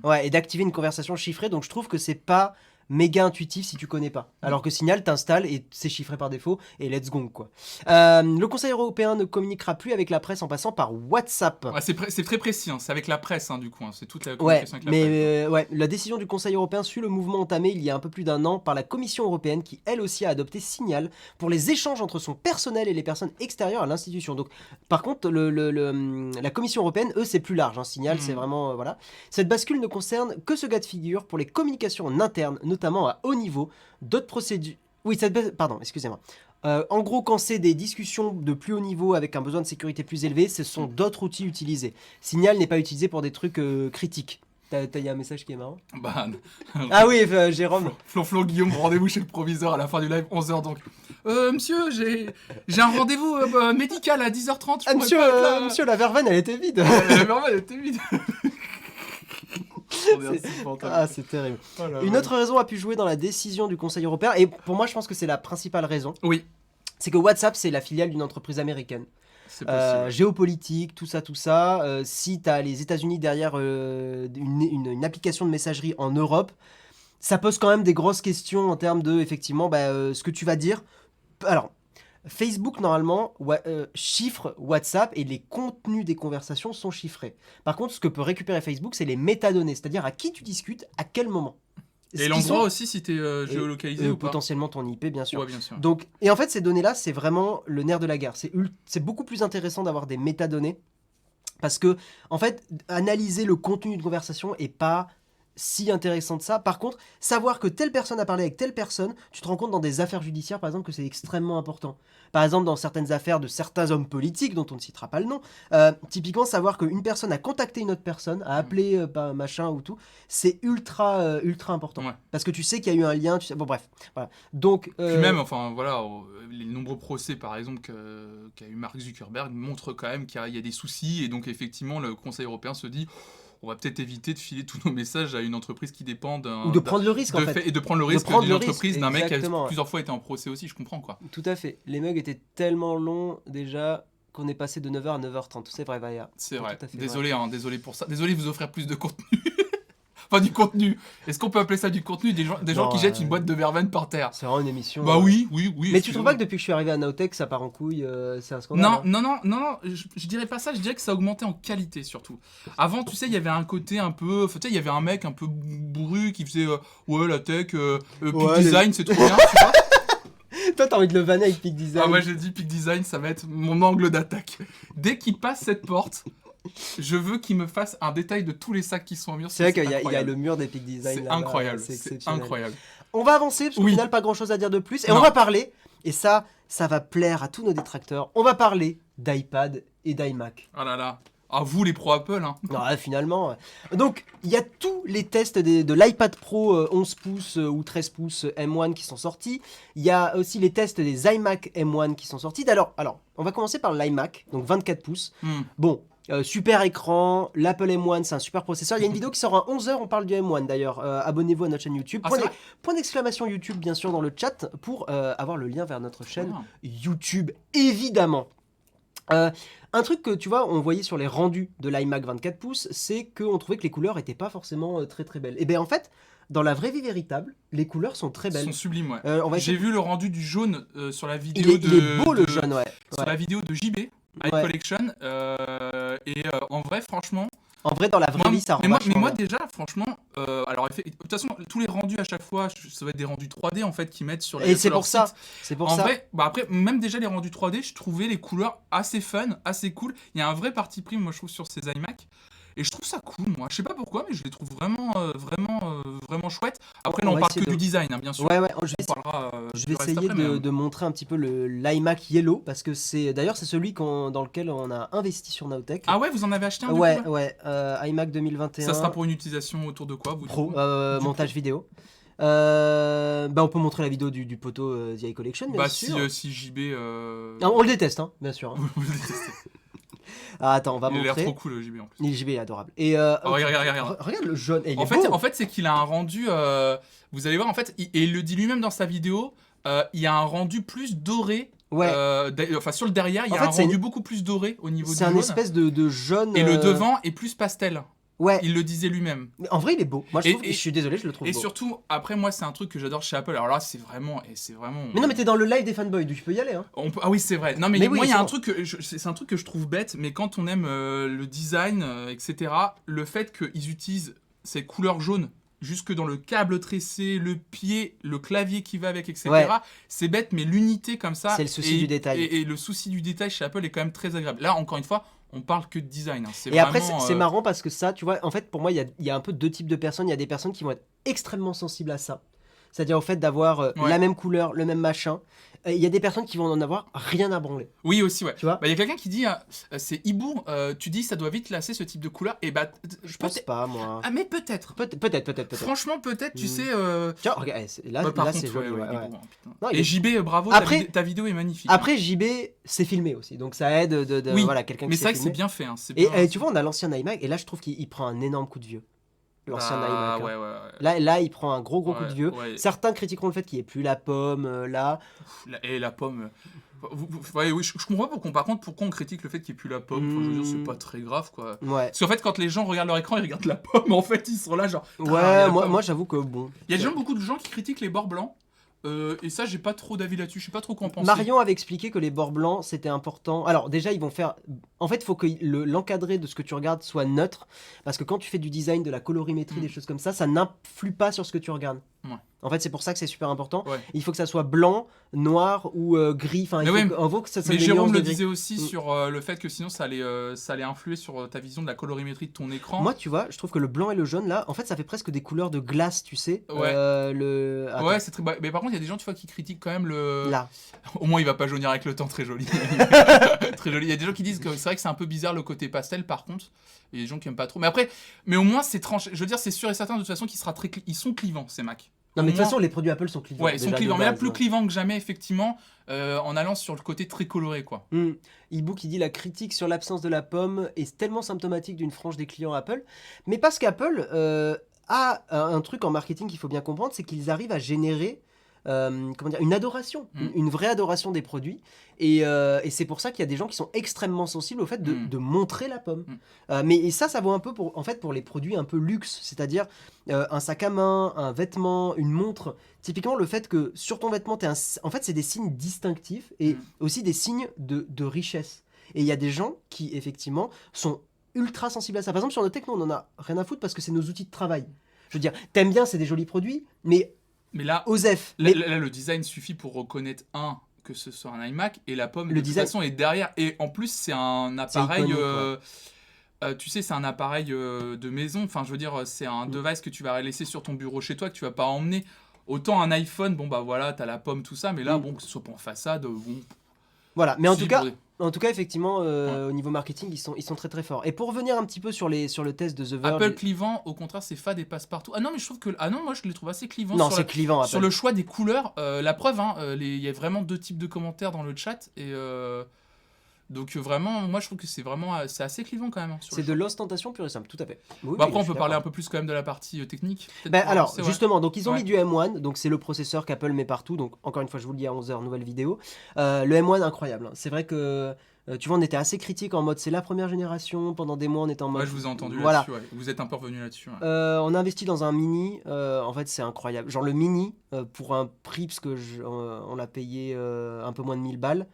ouais. d'activer une conversation chiffrée. Donc je trouve que c'est pas méga intuitif si tu connais pas. Alors que Signal t'installes et c'est chiffré par défaut et let's go quoi. Le Conseil européen ne communiquera plus avec la presse en passant par WhatsApp. Ouais, c'est très précis, hein. C'est avec la presse hein, du coup, hein. C'est toute la Ouais, communication avec la presse. mais ouais, la décision du Conseil européen suit le mouvement entamé il y a un peu plus d'un an par la Commission européenne qui elle aussi a adopté Signal pour les échanges entre son personnel et les personnes extérieures à l'institution. Donc par contre la Commission européenne eux c'est plus large, hein. Signal c'est vraiment voilà. Cette bascule ne concerne que ce cas de figure pour les communications en interne, notamment à haut niveau. D'autres procédures... Oui, pardon, excusez-moi. En gros, quand c'est des discussions de plus haut niveau avec un besoin de sécurité plus élevé, ce sont d'autres outils utilisés. Signal n'est pas utilisé pour des trucs critiques. Il y a un message qui est marrant. Bah, Ah oui, Jérôme. Flonflon Guillaume, rendez-vous chez le proviseur à la fin du live, 11h donc. Monsieur, j'ai un rendez-vous médical à 10h30. Ah, monsieur, la verveine, elle était vide. La verveine, elle était vide. Ah, c'est terrible. Oh là Une là. autre raison a pu jouer dans la décision du Conseil européen, et pour moi, je pense que c'est la principale raison. Oui, C'est que WhatsApp, c'est la filiale d'une entreprise américaine. c'est possible. Géopolitique, tout ça. Si tu as les États-Unis derrière une application de messagerie en Europe, ça pose quand même des grosses questions en termes de, effectivement, ce que tu vas dire. Alors, Facebook, normalement, chiffre WhatsApp et les contenus des conversations sont chiffrés. Par contre, ce que peut récupérer Facebook, c'est les métadonnées, c'est-à-dire à qui tu discutes, à quel moment. Et l'endroit aussi si t'es géolocalisé ou pas. Potentiellement ton IP, bien sûr. Ouais, bien sûr. Donc, et en fait, ces données-là, c'est vraiment le nerf de la guerre. C'est beaucoup plus intéressant d'avoir des métadonnées parce que, en fait, analyser le contenu de conversation est pas si intéressant de ça. Par contre, savoir que telle personne a parlé avec telle personne, tu te rends compte dans des affaires judiciaires, par exemple, que c'est extrêmement important. Par exemple, dans certaines affaires de certains hommes politiques, dont on ne citera pas le nom, typiquement, savoir qu'une personne a contacté une autre personne, a appelé machin ou tout, c'est ultra important. Ouais. Parce que tu sais qu'il y a eu un lien, tu sais... Bon, bref. Voilà. Donc, Puis même, enfin voilà, les nombreux procès par exemple qu'a eu Mark Zuckerberg montrent quand même qu'il y a des soucis et donc effectivement le Conseil européen se dit on va peut-être éviter de filer tous nos messages à une entreprise qui dépend d'un... ou de prendre le risque, en fait. Et de prendre le risque prendre d'une le risque, entreprise, d'un mec qui a exactement, ouais. plusieurs fois été en procès aussi, je comprends quoi. Tout à fait. Les mugs étaient tellement longs déjà qu'on est passé de 9h à 9h30. C'est vrai, Vaya. C'est vrai. Tout à fait Désolé, hein, désolé pour ça. Désolé de vous offrir plus de contenu. Enfin, du contenu. Est-ce qu'on peut appeler ça du contenu? Des gens qui jettent une boîte de verveine par terre. C'est vraiment une émission. Bah oui. Mais tu trouves pas que depuis que je suis arrivé à Nowtech, ça part en couille, c'est un scandale? Non, je dirais pas ça, je dirais que ça a augmenté en qualité surtout. Avant, tu sais, il y avait un côté un peu. Tu sais, il y avait un mec un peu bourru qui faisait ouais, la tech, Peak Design, c'est trop bien, tu vois. Toi, t'as envie de le vanner avec Peak Design. Ah, moi j'ai dit Peak Design, ça va être mon angle d'attaque. Dès qu'il passe cette porte, je veux qu'il me fasse un détail de tous les sacs qui sont au mur. C'est vrai qu'il y a le mur des Peak Design. C'est incroyable, c'est incroyable. On va avancer, parce qu'au final, pas grand chose à dire de plus. Et on va parler, et ça va plaire à tous nos détracteurs, on va parler d'iPad et d'iMac. Oh là là. Ah, vous les pro Apple, hein. Ouais, finalement. Donc, il y a tous les tests de l'iPad Pro 11 pouces ou 13 pouces M1 qui sont sortis. Il y a aussi les tests des iMac M1 qui sont sortis. Alors, on va commencer par l'iMac, donc 24 pouces. Bon, super écran, l'Apple M1, c'est un super processeur. Il y a une vidéo qui sort à 11h, on parle du M1 d'ailleurs. Abonnez-vous à notre chaîne YouTube. Point d'exclamation YouTube, bien sûr, dans le chat pour avoir le lien vers notre chaîne YouTube, évidemment. Un truc que tu vois, on voyait sur les rendus de l'iMac 24 pouces, c'est qu'on trouvait que les couleurs n'étaient pas forcément très très belles. Et bien en fait, dans la vraie vie véritable, les couleurs sont très belles. Ils sont sublimes, ouais. J'ai vu le rendu du jaune sur la vidéo il est beau le jaune, ouais. Sur la vidéo de JB, iCollection. En vrai, franchement. En vrai, dans la vraie vie, ça rend mais moi déjà, franchement, alors de toute façon, tous les rendus à chaque fois, ça va être des rendus 3D en fait qu'ils mettent sur les. Et c'est pour ça. En vrai, bah après, même déjà les rendus 3D, je trouvais les couleurs assez fun, assez cool. Il y a un vrai parti pris, moi je trouve, sur ces iMac. Et je trouve ça cool, moi. Je sais pas pourquoi, mais je les trouve vraiment chouettes. Après, là, on parle que du design, hein, bien sûr. Ouais, je vais essayer de montrer un petit peu l'iMac Yellow, parce que c'est celui dans lequel on a investi sur Nowtech. Ah ouais, vous en avez acheté un? Ouais, iMac 2021. Ça sera pour une utilisation autour de quoi, vous? Pro, montage vidéo. On peut montrer la vidéo du poteau The iCollection, bien sûr. Si JB... On le déteste, hein, bien sûr. Vous le détestez. Ah, attends, on va montrer. Il a l'air trop cool, le JB, en plus. Le JB est adorable. Et regarde. Regarde le jaune. Et en fait, c'est qu'il a un rendu... vous allez voir, en fait, et il le dit lui-même dans sa vidéo, il y a un rendu plus doré. Ouais. Sur le derrière, il y a un rendu beaucoup plus doré au niveau du jaune. C'est un espèce de jaune... Et le devant est plus pastel. Ouais. Il le disait lui-même. En vrai, il est beau. Moi, je suis désolé, je le trouve beau. Et surtout, après, moi, c'est un truc que j'adore chez Apple. Alors là, c'est vraiment... Mais non, mais t'es dans le live des fanboys, tu peux y aller. Hein. Ah oui, c'est vrai. Non, mais moi, il y a un truc c'est un truc que je trouve bête, mais quand on aime le design, etc., le fait qu'ils utilisent ces couleurs jaunes jusque dans le câble tressé, le pied, le clavier qui va avec, etc., c'est bête, mais l'unité comme ça... C'est le souci du détail. Et le souci du détail chez Apple est quand même très agréable. Là, encore une fois... On parle que de design. Hein. Et après, c'est marrant parce que ça, tu vois, en fait, pour moi, il y a un peu deux types de personnes. Il y a des personnes qui vont être extrêmement sensibles à ça. C'est-à-dire au fait d'avoir la même couleur, le même machin. Il y a des personnes qui vont en avoir rien à branler. Oui, aussi, ouais. Tu vois, il y a quelqu'un qui dit, c'est Hibou, tu dis ça doit vite lasser ce type de couleur. Et je pense pas, moi. Ah, mais peut-être. Peut-être. Franchement, peut-être, tu sais. Tiens, regarde, là c'est joli. Non, et JB, bravo, ta vidéo est magnifique. Après, JB, c'est filmé aussi. Donc ça aide voilà, quelqu'un qui mais c'est vrai que c'est bien fait. Hein, et tu vois, on a l'ancien iMac, et là, je trouve qu'il prend un énorme coup de vieux. L'ancien iMac. Ouais. Là, il prend un gros coup de vieux. Ouais. Certains critiqueront le fait qu'il n'y ait plus la pomme là. Et la pomme. Oui, je comprends pas pourquoi on critique le fait qu'il n'y ait plus la pomme. Enfin, je veux dire, c'est pas très grave, quoi. Ouais. Parce qu'en fait, quand les gens regardent leur écran, ils regardent la pomme. En fait, ils sont là, genre. Ouais, moi j'avoue que bon. Il y a beaucoup de gens qui critiquent les bords blancs. Et ça, j'ai pas trop d'avis là-dessus. Je sais pas trop quoi en penser. Marion avait expliqué que les bords blancs c'était important. Alors déjà, ils vont faire. En fait, il faut que l'encadré de ce que tu regardes soit neutre, parce que quand tu fais du design, de la colorimétrie, des choses comme ça n'influe pas sur ce que tu regardes. Ouais. En fait, c'est pour ça que c'est super important. Ouais. Il faut que ça soit blanc, noir ou gris. Enfin, il faut que ça soit. Mais Jérôme le disait aussi sur le fait que sinon ça allait influer sur ta vision de la colorimétrie de ton écran. Moi, tu vois, je trouve que le blanc et le jaune là, en fait, ça fait presque des couleurs de glace, tu sais. Ouais. C'est très. Mais par contre, il y a des gens, tu vois, qui critiquent quand même le. Là. Au moins, il va pas jaunir avec le temps, très joli. Très joli. Il y a des gens qui disent que c'est vrai que c'est un peu bizarre le côté pastel, par contre. Il y a des gens qui aiment pas trop. Mais au moins, c'est tranché. Je veux dire, c'est sûr et certain de toute façon qu'ils ils sont clivants, ces Mac. Non, mais de toute façon, les produits Apple sont clivants. Ouais, ils sont clivants. Mais là, plus clivants que jamais, effectivement, en allant sur le côté très coloré, quoi. Hibou qui dit la critique sur l'absence de la pomme est tellement symptomatique d'une frange des clients Apple. Mais parce qu'Apple a un truc en marketing qu'il faut bien comprendre, c'est qu'ils arrivent à générer comment dire, une adoration, une vraie adoration des produits. Et c'est pour ça qu'il y a des gens qui sont extrêmement sensibles au fait de montrer la pomme. Mais ça vaut un peu pour les produits un peu luxe, c'est-à-dire un sac à main, un vêtement, une montre. Typiquement, le fait que sur ton vêtement, en fait, c'est des signes distinctifs et aussi des signes de richesse. Et il y a des gens qui, effectivement, sont ultra sensibles à ça. Par exemple, sur le techno, on en a rien à foutre parce que c'est nos outils de travail. Je veux dire, t'aimes bien, c'est des jolis produits, mais là, OSEF. Là, le design suffit pour reconnaître que ce soit un iMac et la pomme, de toute façon, est derrière. Et en plus, c'est un appareil... tu sais, c'est un appareil de maison. Enfin, je veux dire, c'est un device que tu vas laisser sur ton bureau chez toi, que tu vas pas emmener. Autant un iPhone, bon bah voilà, t'as la pomme, tout ça, mais là, bon, que ce soit pas en façade, bon... Voilà, mais en tout cas, effectivement, au niveau marketing, ils sont très très forts. Et pour revenir un petit peu sur le test de The Verge... Apple clivant, au contraire, c'est fade et passe partout. Ah non, mais je trouve que... Ah non, moi je les trouve assez clivants. Non, c'est clivant, Apple. Sur le choix des couleurs, la preuve, il y a vraiment 2 types de commentaires dans le chat, et... Donc vraiment, moi je trouve que c'est assez clivant quand même. C'est de l'ostentation pure et simple, tout à fait. Oui, après on peut parler un peu plus quand même de la partie technique. Alors justement, donc ils ont mis du M1, donc c'est le processeur qu'Apple met partout, donc encore une fois je vous le dis à 11h, nouvelle vidéo. Le M1 incroyable, c'est vrai que tu vois on était assez critique en mode c'est la première génération, pendant des mois on était en mode... Ouais, je vous ai entendu là-dessus, vous êtes un peu revenu là-dessus. On a investi dans un mini, en fait c'est incroyable. Genre le mini, pour un prix, parce que on l'a payé un peu moins de 1000 balles,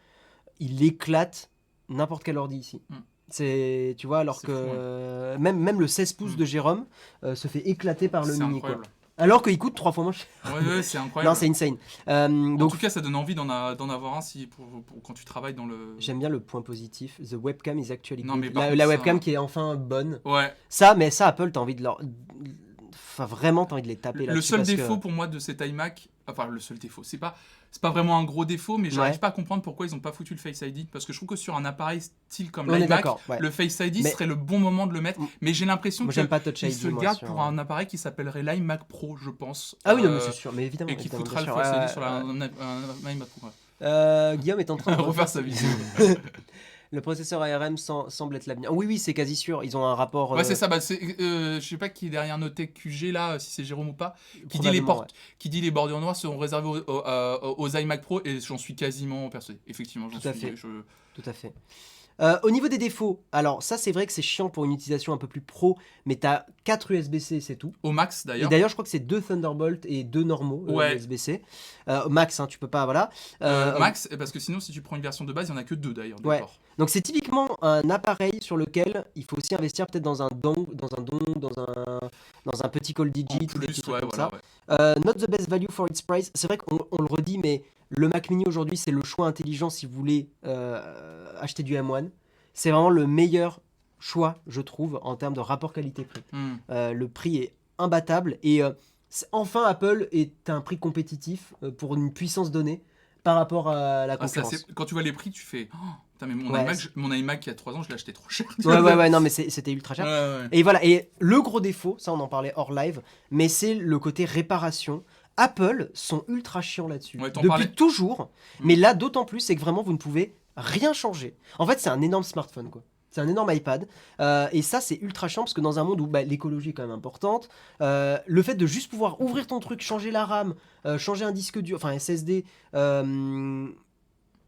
il éclate n'importe quel ordi ici. C'est, tu vois, alors que même le 16 pouces de Jérôme se fait éclater par le mini, quoi. Alors qu'il coûte 3 fois moins cher. Ouais, c'est incroyable. Non, c'est insane. En tout cas, ça donne envie d'en avoir un quand tu travailles dans le... J'aime bien le point positif. The webcam is actually non, good. La webcam qui est enfin bonne. Ouais. Ça, Apple, t'as envie de leur... Enfin, vraiment, t'as envie de les taper là-dessus. Le seul défaut pour moi de cet iMac... Enfin, le seul défaut, c'est pas vraiment un gros défaut, mais j'arrive pas à comprendre pourquoi ils ont pas foutu le Face ID, parce que je trouve que sur un appareil style comme l'iMac, le Face ID serait le bon moment de le mettre, mais j'ai l'impression qu'ils se gardent pour un appareil qui s'appellerait l'iMac Pro, je pense. Ah oui, non, mais c'est sûr, mais évidemment. Et qui foutra le Face ID sur un iMac Pro. Guillaume est en train de refaire sa vidéo. Le processeur ARM semble être l'avenir. Oui, c'est quasi sûr. Ils ont un rapport... Ouais, c'est ça. Je sais pas qui est derrière Notech QG, là, si c'est Jérôme ou pas, qui dit les bordures noires seront réservées aux iMac Pro, et j'en suis quasiment persuadé. Effectivement, Tout à fait. Au niveau des défauts, alors ça c'est vrai que c'est chiant pour une utilisation un peu plus pro, mais t'as 4 USB-C, c'est tout. Au max d'ailleurs. Et d'ailleurs je crois que c'est 2 Thunderbolt et 2 normaux USB-C. Max, tu peux pas, voilà. Max, parce que sinon si tu prends une version de base, il n'y en a que 2 d'ailleurs. Ouais. Donc c'est typiquement un appareil sur lequel il faut aussi investir peut-être dans un petit call digit ou des petits trucs comme ça. Not the best value for its price. C'est vrai qu'on le redit, mais le Mac Mini aujourd'hui c'est le choix intelligent si vous voulez acheter du M1. C'est vraiment le meilleur choix, je trouve, en termes de rapport qualité-prix. Le prix est imbattable et enfin Apple est à un prix compétitif pour une puissance donnée par rapport à la concurrence. Quand tu vois les prix, tu fais... Oh, mais mon iMac il y a 3 ans, je l'ai acheté trop cher. Ouais, non, mais c'était ultra cher. Ouais. Et voilà, et le gros défaut, ça on en parlait hors live, mais c'est le côté réparation. Apple sont ultra chiants là-dessus. Depuis toujours, mais là d'autant plus, c'est que vraiment vous ne pouvez rien changer. En fait, c'est un énorme smartphone, quoi. C'est un énorme iPad. Et ça, c'est ultra chiant parce que dans un monde où l'écologie est quand même importante, le fait de juste pouvoir ouvrir ton truc, changer la RAM, changer un disque dur, enfin SSD,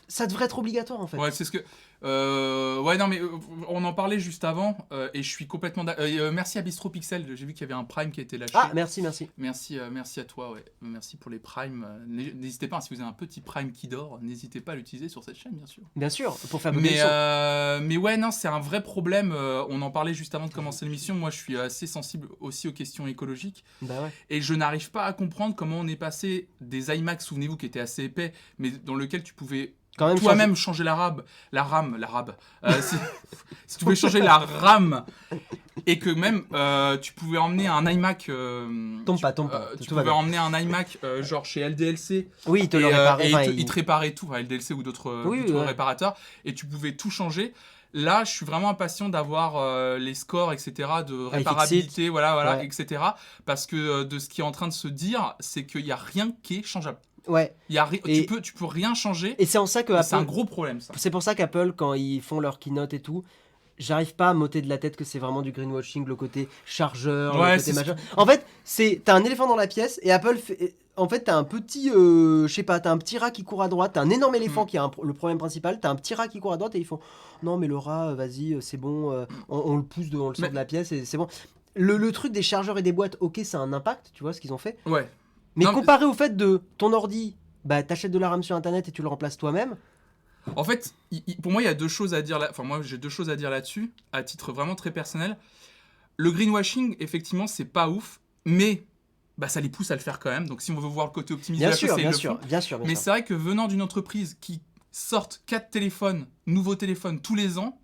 ça devrait être obligatoire en fait. Ouais, c'est ce que... ouais, non, mais on en parlait juste avant et je suis complètement... merci à Bistro Pixel, j'ai vu qu'il y avait un Prime qui a été lâché. Ah, merci. Merci à toi, ouais. Merci pour les Primes. N'hésitez pas, si vous avez un petit Prime qui dort, n'hésitez pas à l'utiliser sur cette chaîne, bien sûr. Bien sûr, pour faire mais ouais, non, c'est un vrai problème. On en parlait juste avant de commencer l'émission. Moi, je suis assez sensible aussi aux questions écologiques. Bah ouais. Et je n'arrive pas à comprendre comment on est passé des iMac, souvenez-vous, qui étaient assez épais, mais dans lequel tu pouvais... toi-même changer la RAM. Si tu pouvais changer la RAM et que même tu pouvais emmener un iMac. Tombe pas. Tu pouvais emmener un iMac genre chez LDLC. Oui, il te le réparait. Il te réparait tout, enfin LDLC ou d'autres réparateurs, et tu pouvais tout changer. Là, je suis vraiment impatient d'avoir les scores, etc., de réparabilité, etc. Parce que de ce qui est en train de se dire, c'est qu'il n'y a rien qui est changeable. Ouais. Tu peux rien changer. Et c'est en ça que c'est un gros problème, ça. C'est pour ça qu'Apple, quand ils font leur keynote et tout, j'arrive pas à m'ôter de la tête que c'est vraiment du greenwashing, le côté chargeur, Ouais, le côté machin. En fait, t'as un éléphant dans la pièce et Apple fait. En fait, t'as un petit, je sais pas, t'as un petit rat qui court à droite, t'as un énorme éléphant qui a le problème principal, t'as un petit rat qui court à droite et ils font non mais le rat, vas-y, c'est bon, on le pousse, on le sort de la pièce et c'est bon. Le truc des chargeurs et des boîtes, ok, ça a un impact, tu vois ce qu'ils ont fait. Ouais. Mais comparé au fait de ton ordi, bah t'achètes de la RAM sur internet et tu le remplaces toi-même. En fait, pour moi, il y a deux choses à dire là. Enfin, moi, j'ai deux choses à dire là-dessus, à titre vraiment très personnel. Le greenwashing, effectivement, c'est pas ouf, mais bah, ça les pousse à le faire quand même. Donc, si on veut voir le côté optimisé de la chose, ils le font. Bien sûr. Mais c'est vrai que venant d'une entreprise qui sortent 4 téléphones, nouveaux téléphones tous les ans,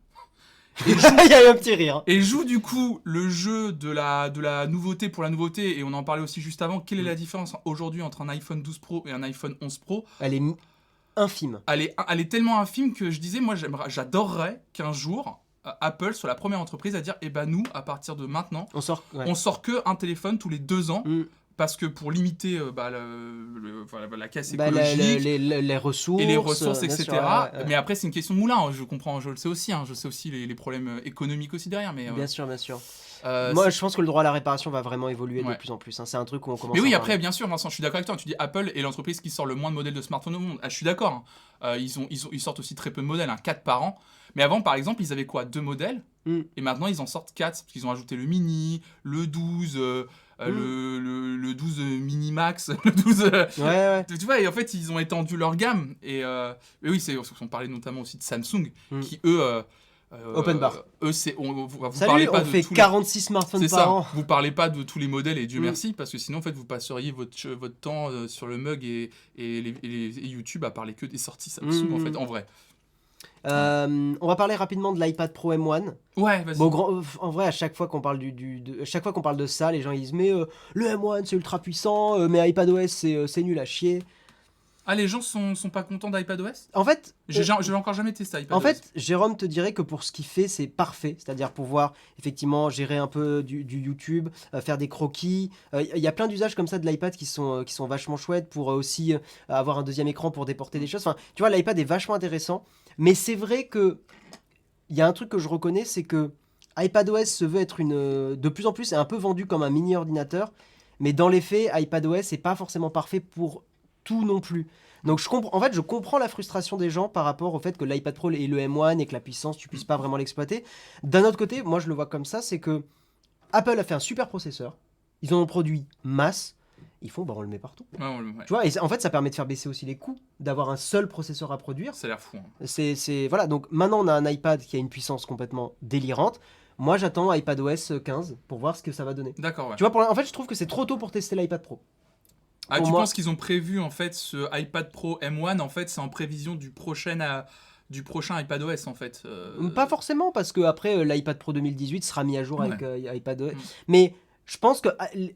il y a eu un petit rire. Et joue du coup le jeu de la nouveauté pour la nouveauté, et on en parlait aussi juste avant, quelle est la différence aujourd'hui entre un iPhone 12 Pro et un iPhone 11 Pro? Elle est infime. Elle est tellement infime que je disais, moi j'adorerais qu'un jour, Apple soit la première entreprise à dire, eh ben nous, à partir de maintenant, on sort que un téléphone tous les 2 ans. Parce que pour limiter la casse écologique, les ressources, et les ressources, etc. Sûr, ouais. Mais après, c'est une question de moulin. Je comprends, je le sais aussi. Je sais aussi les problèmes économiques aussi derrière. Mais, bien sûr. Moi, je pense que le droit à la réparation va vraiment évoluer de plus en plus. C'est un truc où on commence. Mais oui, après, bien sûr, Vincent, je suis d'accord avec toi. Tu dis Apple est l'entreprise qui sort le moins de modèles de smartphones au monde. Je suis d'accord. Ils sortent aussi très peu de modèles, 4 par an. Mais avant, par exemple, ils avaient quoi, 2 modèles. Et maintenant, ils en sortent 4 parce qu'ils ont ajouté le mini, le 12. Le 12 mini max, le 12. Tu vois, et en fait, ils ont étendu leur gamme. Et oui, on parlait notamment aussi de Samsung, qui eux. Open bar. Eux, vous Salut, parlez pas on fait 46 smartphones par an. Vous parlez pas de tous les modèles et Dieu merci, parce que sinon, en fait, vous passeriez votre temps sur le mug et YouTube à parler que des sorties Samsung, en fait, en vrai. On va parler rapidement de l'iPad Pro M1. Ouais, vas-y. Bon, en vrai, à chaque fois qu'on parle chaque fois qu'on parle de ça, les gens ils disent mais le M1 c'est ultra puissant, mais iPadOS c'est nul à chier. Ah, les gens sont pas contents d'iPadOS ? En fait, j'ai encore jamais testé iPadOS. En fait, Jérôme te dirait que pour ce qu'il fait, c'est parfait. C'est-à-dire pouvoir effectivement gérer un peu du YouTube, faire des croquis. Il y a plein d'usages comme ça de l'iPad qui sont vachement chouettes pour aussi avoir un deuxième écran pour déporter des choses. Enfin, tu vois, l'iPad est vachement intéressant. Mais c'est vrai que il y a un truc que je reconnais, c'est que iPadOS se veut être de plus en plus est un peu vendu comme un mini ordinateur. Mais dans les faits, iPadOS n'est pas forcément parfait pour tout non plus. Donc je comprends la frustration des gens par rapport au fait que l'iPad Pro est le M1 et que la puissance tu puisses pas vraiment l'exploiter. D'un autre côté, moi je le vois comme ça, c'est que Apple a fait un super processeur, ils en ont produit masse, ils font on le met partout. Ouais. Tu vois, et en fait ça permet de faire baisser aussi les coûts d'avoir un seul processeur à produire. Ça a l'air fou. Voilà, donc maintenant on a un iPad qui a une puissance complètement délirante. Moi j'attends iPadOS 15 pour voir ce que ça va donner. D'accord, ouais. Tu vois, en fait je trouve que c'est trop tôt pour tester l'iPad Pro. Ah, tu penses qu'ils ont prévu en fait ce iPad Pro M1, en fait c'est en prévision du prochain iPadOS en fait Pas forcément, parce que après l'iPad Pro 2018 sera mis à jour avec iPadOS. Mais je pense que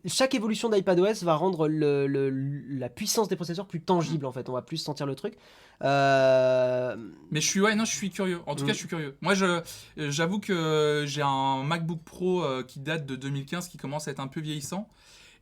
chaque évolution d'iPadOS va rendre la puissance des processeurs plus tangible en fait. On va plus sentir le truc. Mais je suis curieux. En tout cas, je suis curieux. Moi, j'avoue que j'ai un MacBook Pro qui date de 2015 qui commence à être un peu vieillissant.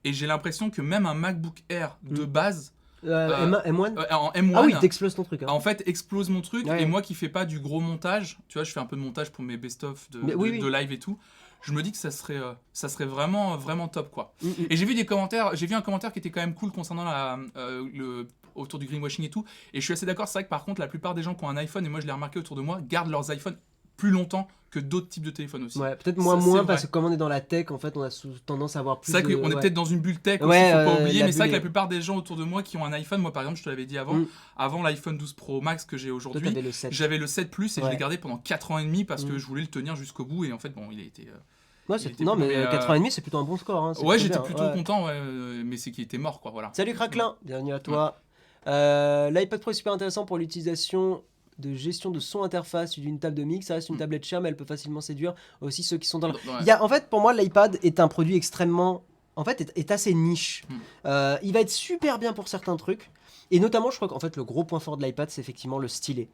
Et j'ai l'impression que même un MacBook Air de base M1 en M1, ah oui, t'exploses ton truc. En fait, explose mon truc. Ouais. Et moi qui fais pas du gros montage, tu vois, je fais un peu de montage pour mes best-of de live et tout. Je me dis que ça serait vraiment, vraiment top, quoi. Et j'ai vu un commentaire qui était quand même cool concernant autour du greenwashing et tout. Et je suis assez d'accord, c'est vrai que par contre, la plupart des gens qui ont un iPhone, et moi je l'ai remarqué autour de moi, gardent leurs iPhones plus longtemps que d'autres types de téléphones aussi. Ouais, peut-être moins parce que comme on est dans la tech, en fait, on a tendance à avoir plus. C'est vrai qu'on est peut-être dans une bulle tech aussi, faut pas oublier, mais c'est vrai que la plupart des gens autour de moi qui ont un iPhone, moi par exemple, je te l'avais dit avant l'iPhone 12 Pro Max que j'ai aujourd'hui, j'avais le 7 Plus et je l'ai gardé pendant 4 ans et demi parce que je voulais le tenir jusqu'au bout et en fait, bon, il a été. Non, mais 4 ans et demi, c'est plutôt un bon score. Hein, ouais, j'étais plutôt content, mais c'est qu'il était mort, quoi, voilà. Salut Craquelin, bienvenue à toi. L'iPad Pro est super intéressant pour l'utilisation de gestion de son interface d'une table de mix. Ça reste une tablette chat, mais elle peut facilement séduire aussi ceux qui sont dans le... En fait, pour moi, l'iPad est un produit extrêmement... En fait, est assez niche. Il va être super bien pour certains trucs. Et notamment, je crois qu'en fait, le gros point fort de l'iPad, c'est effectivement le stylet.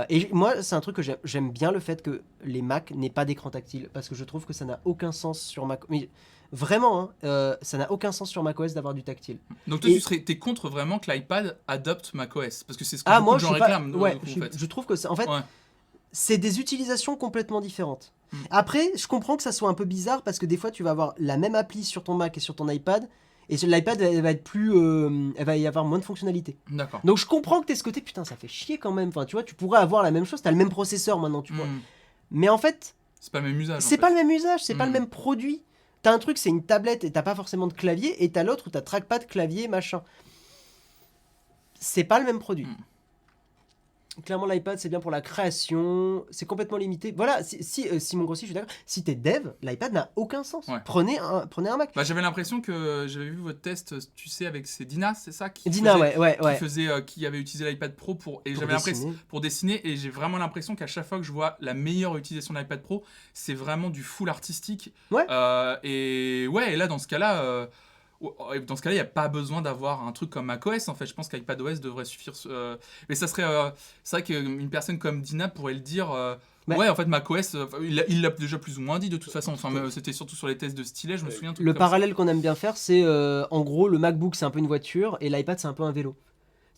Et moi, c'est un truc que j'aime bien, le fait que les Mac n'aient pas d'écran tactile. Parce que je trouve que ça n'a aucun sens sur Mac. Mais vraiment, ça n'a aucun sens sur macOS d'avoir du tactile. Donc toi, t'es contre vraiment que l'iPad adopte macOS? Parce que c'est ce que beaucoup de gens réclament. Je trouve que, en fait, c'est des utilisations complètement différentes. Après, je comprends que ça soit un peu bizarre parce que des fois, tu vas avoir la même appli sur ton Mac et sur ton iPad. Et sur l'iPad, elle va être plus, elle va y avoir moins de fonctionnalités. D'accord. Donc je comprends que t'aies ce côté, putain, ça fait chier quand même. Enfin, tu vois, tu pourrais avoir la même chose, t'as le même processeur maintenant, tu vois. Mais en fait, c'est pas le même usage. c'est pas le même usage, c'est pas le même produit. T'as un truc, c'est une tablette et t'as pas forcément de clavier, et t'as l'autre où t'as trackpad, clavier, machin. C'est pas le même produit. Clairement, l'iPad, c'est bien pour la création, c'est complètement limité. Voilà, Simon Grossi, je suis d'accord. Si t'es dev, l'iPad n'a aucun sens. Ouais. Prenez un Mac. Bah, j'avais l'impression que j'avais vu votre test, tu sais, avec c'est Dina, c'est ça Dina, qui avait utilisé l'iPad Pro pour dessiner, et j'ai vraiment l'impression qu'à chaque fois que je vois la meilleure utilisation de l'iPad Pro, c'est vraiment du full artistique. Ouais. Et là, dans ce cas-là, il n'y a pas besoin d'avoir un truc comme macOS. En fait, je pense qu'iPadOS devrait suffire. Mais ça serait, c'est vrai qu'une personne comme Dina pourrait le dire. Ouais, en fait, macOS, il l'a déjà plus ou moins dit de toute façon. Enfin, c'était surtout sur les tests de stylet, je me souviens. Le parallèle qu'on aime bien faire, c'est en gros, le MacBook, c'est un peu une voiture et l'iPad, c'est un peu un vélo.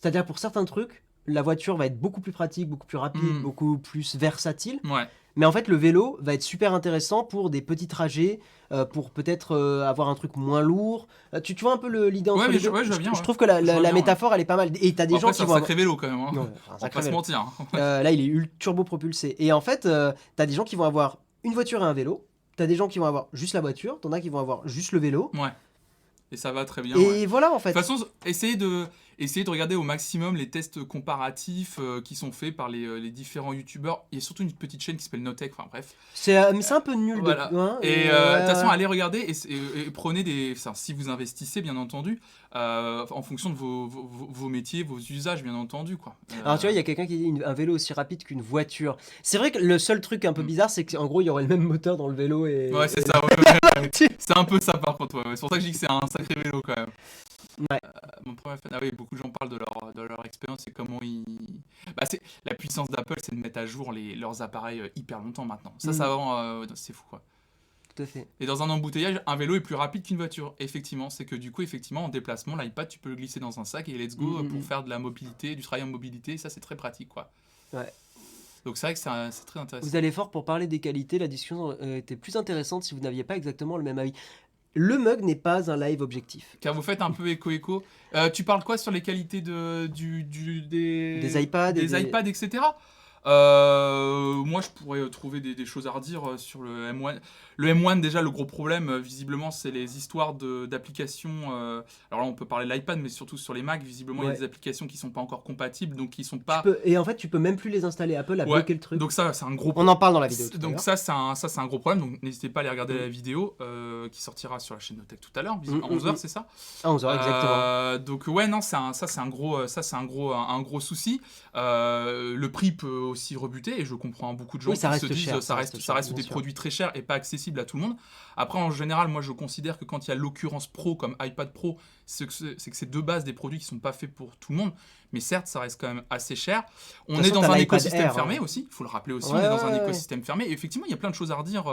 C'est-à-dire, pour certains trucs, la voiture va être beaucoup plus pratique, beaucoup plus rapide, beaucoup plus versatile. Ouais. Mais en fait, le vélo va être super intéressant pour des petits trajets, pour peut-être avoir un truc moins lourd. Tu vois un peu l'idée entre les deux. Ouais, je vois bien. Je trouve que la métaphore, elle est pas mal. Et t'as des gens qui vont. C'est un sacré vélo quand même. Hein. Non, on va pas se mentir. Là, il est turbo propulsé. Et en fait, t'as des gens qui vont avoir une voiture et un vélo. T'as des gens qui vont avoir juste la voiture. T'en as qui vont avoir juste le vélo. Ouais. Et ça va très bien. Et voilà, en fait. De toute façon, essayez de regarder au maximum les tests comparatifs qui sont faits par les différents youtubeurs. Il y a surtout une petite chaîne qui s'appelle Notech, enfin bref. C'est un peu nul. Voilà. Et de toute façon, allez regarder et prenez si vous investissez, bien entendu, en fonction de vos métiers, vos usages, bien entendu. Quoi. Alors tu vois, il y a quelqu'un qui dit un vélo aussi rapide qu'une voiture. C'est vrai que le seul truc un peu bizarre, c'est qu'en gros, il y aurait le même moteur dans le vélo. Ouais, c'est ça. C'est un peu ça, par contre. Ouais. C'est pour ça que je dis que c'est un sacré vélo, quand même. Ouais. Mon premier fan, beaucoup de gens parlent de leur expérience et comment ils. La puissance d'Apple, c'est de mettre à jour leurs appareils hyper longtemps maintenant. Ça vraiment, c'est fou, quoi. Tout à fait. Et dans un embouteillage, un vélo est plus rapide qu'une voiture. Effectivement, c'est que du coup, en déplacement, l'iPad, tu peux le glisser dans un sac et let's go pour faire de la mobilité, du travail en mobilité. Ça, c'est très pratique, quoi. Ouais. Donc c'est vrai que c'est très intéressant. Vous allez fort pour parler des qualités. La discussion était plus intéressante si vous n'aviez pas exactement le même avis. Le mug n'est pas un live objectif. Car vous faites un peu écho. Tu parles quoi sur les qualités des iPads, iPads, etc. Moi, je pourrais trouver des choses à redire sur le M1. Le M1, déjà, le gros problème, visiblement, c'est les histoires d'applications. Alors là, on peut parler de l'iPad, mais surtout sur les Mac, visiblement, il y a des applications qui ne sont pas encore compatibles, donc qui sont pas... Et en fait, tu peux même plus les installer. Apple a bloqué le truc. Donc ça, c'est un gros... On en parle dans la vidéo. Donc ça, c'est un gros problème. Donc n'hésitez pas à aller regarder la vidéo qui sortira sur la chaîne Notech tout à l'heure, à 11h, c'est ça? À 11h, exactement. Donc ouais, non, ça, c'est un gros souci. Le prix peut aussi rebuter, et je comprends beaucoup de gens qui se disent ça reste des produits très chers et pas accessibles à tout le monde. Après, en général, moi je considère que quand il y a l'occurrence pro comme iPad Pro, c'est que c'est de base des produits qui sont pas faits pour tout le monde. Mais certes, ça reste quand même assez cher. On est dans un écosystème fermé aussi, il faut le rappeler aussi, on est dans un écosystème fermé. Et effectivement, il y a plein de choses à redire.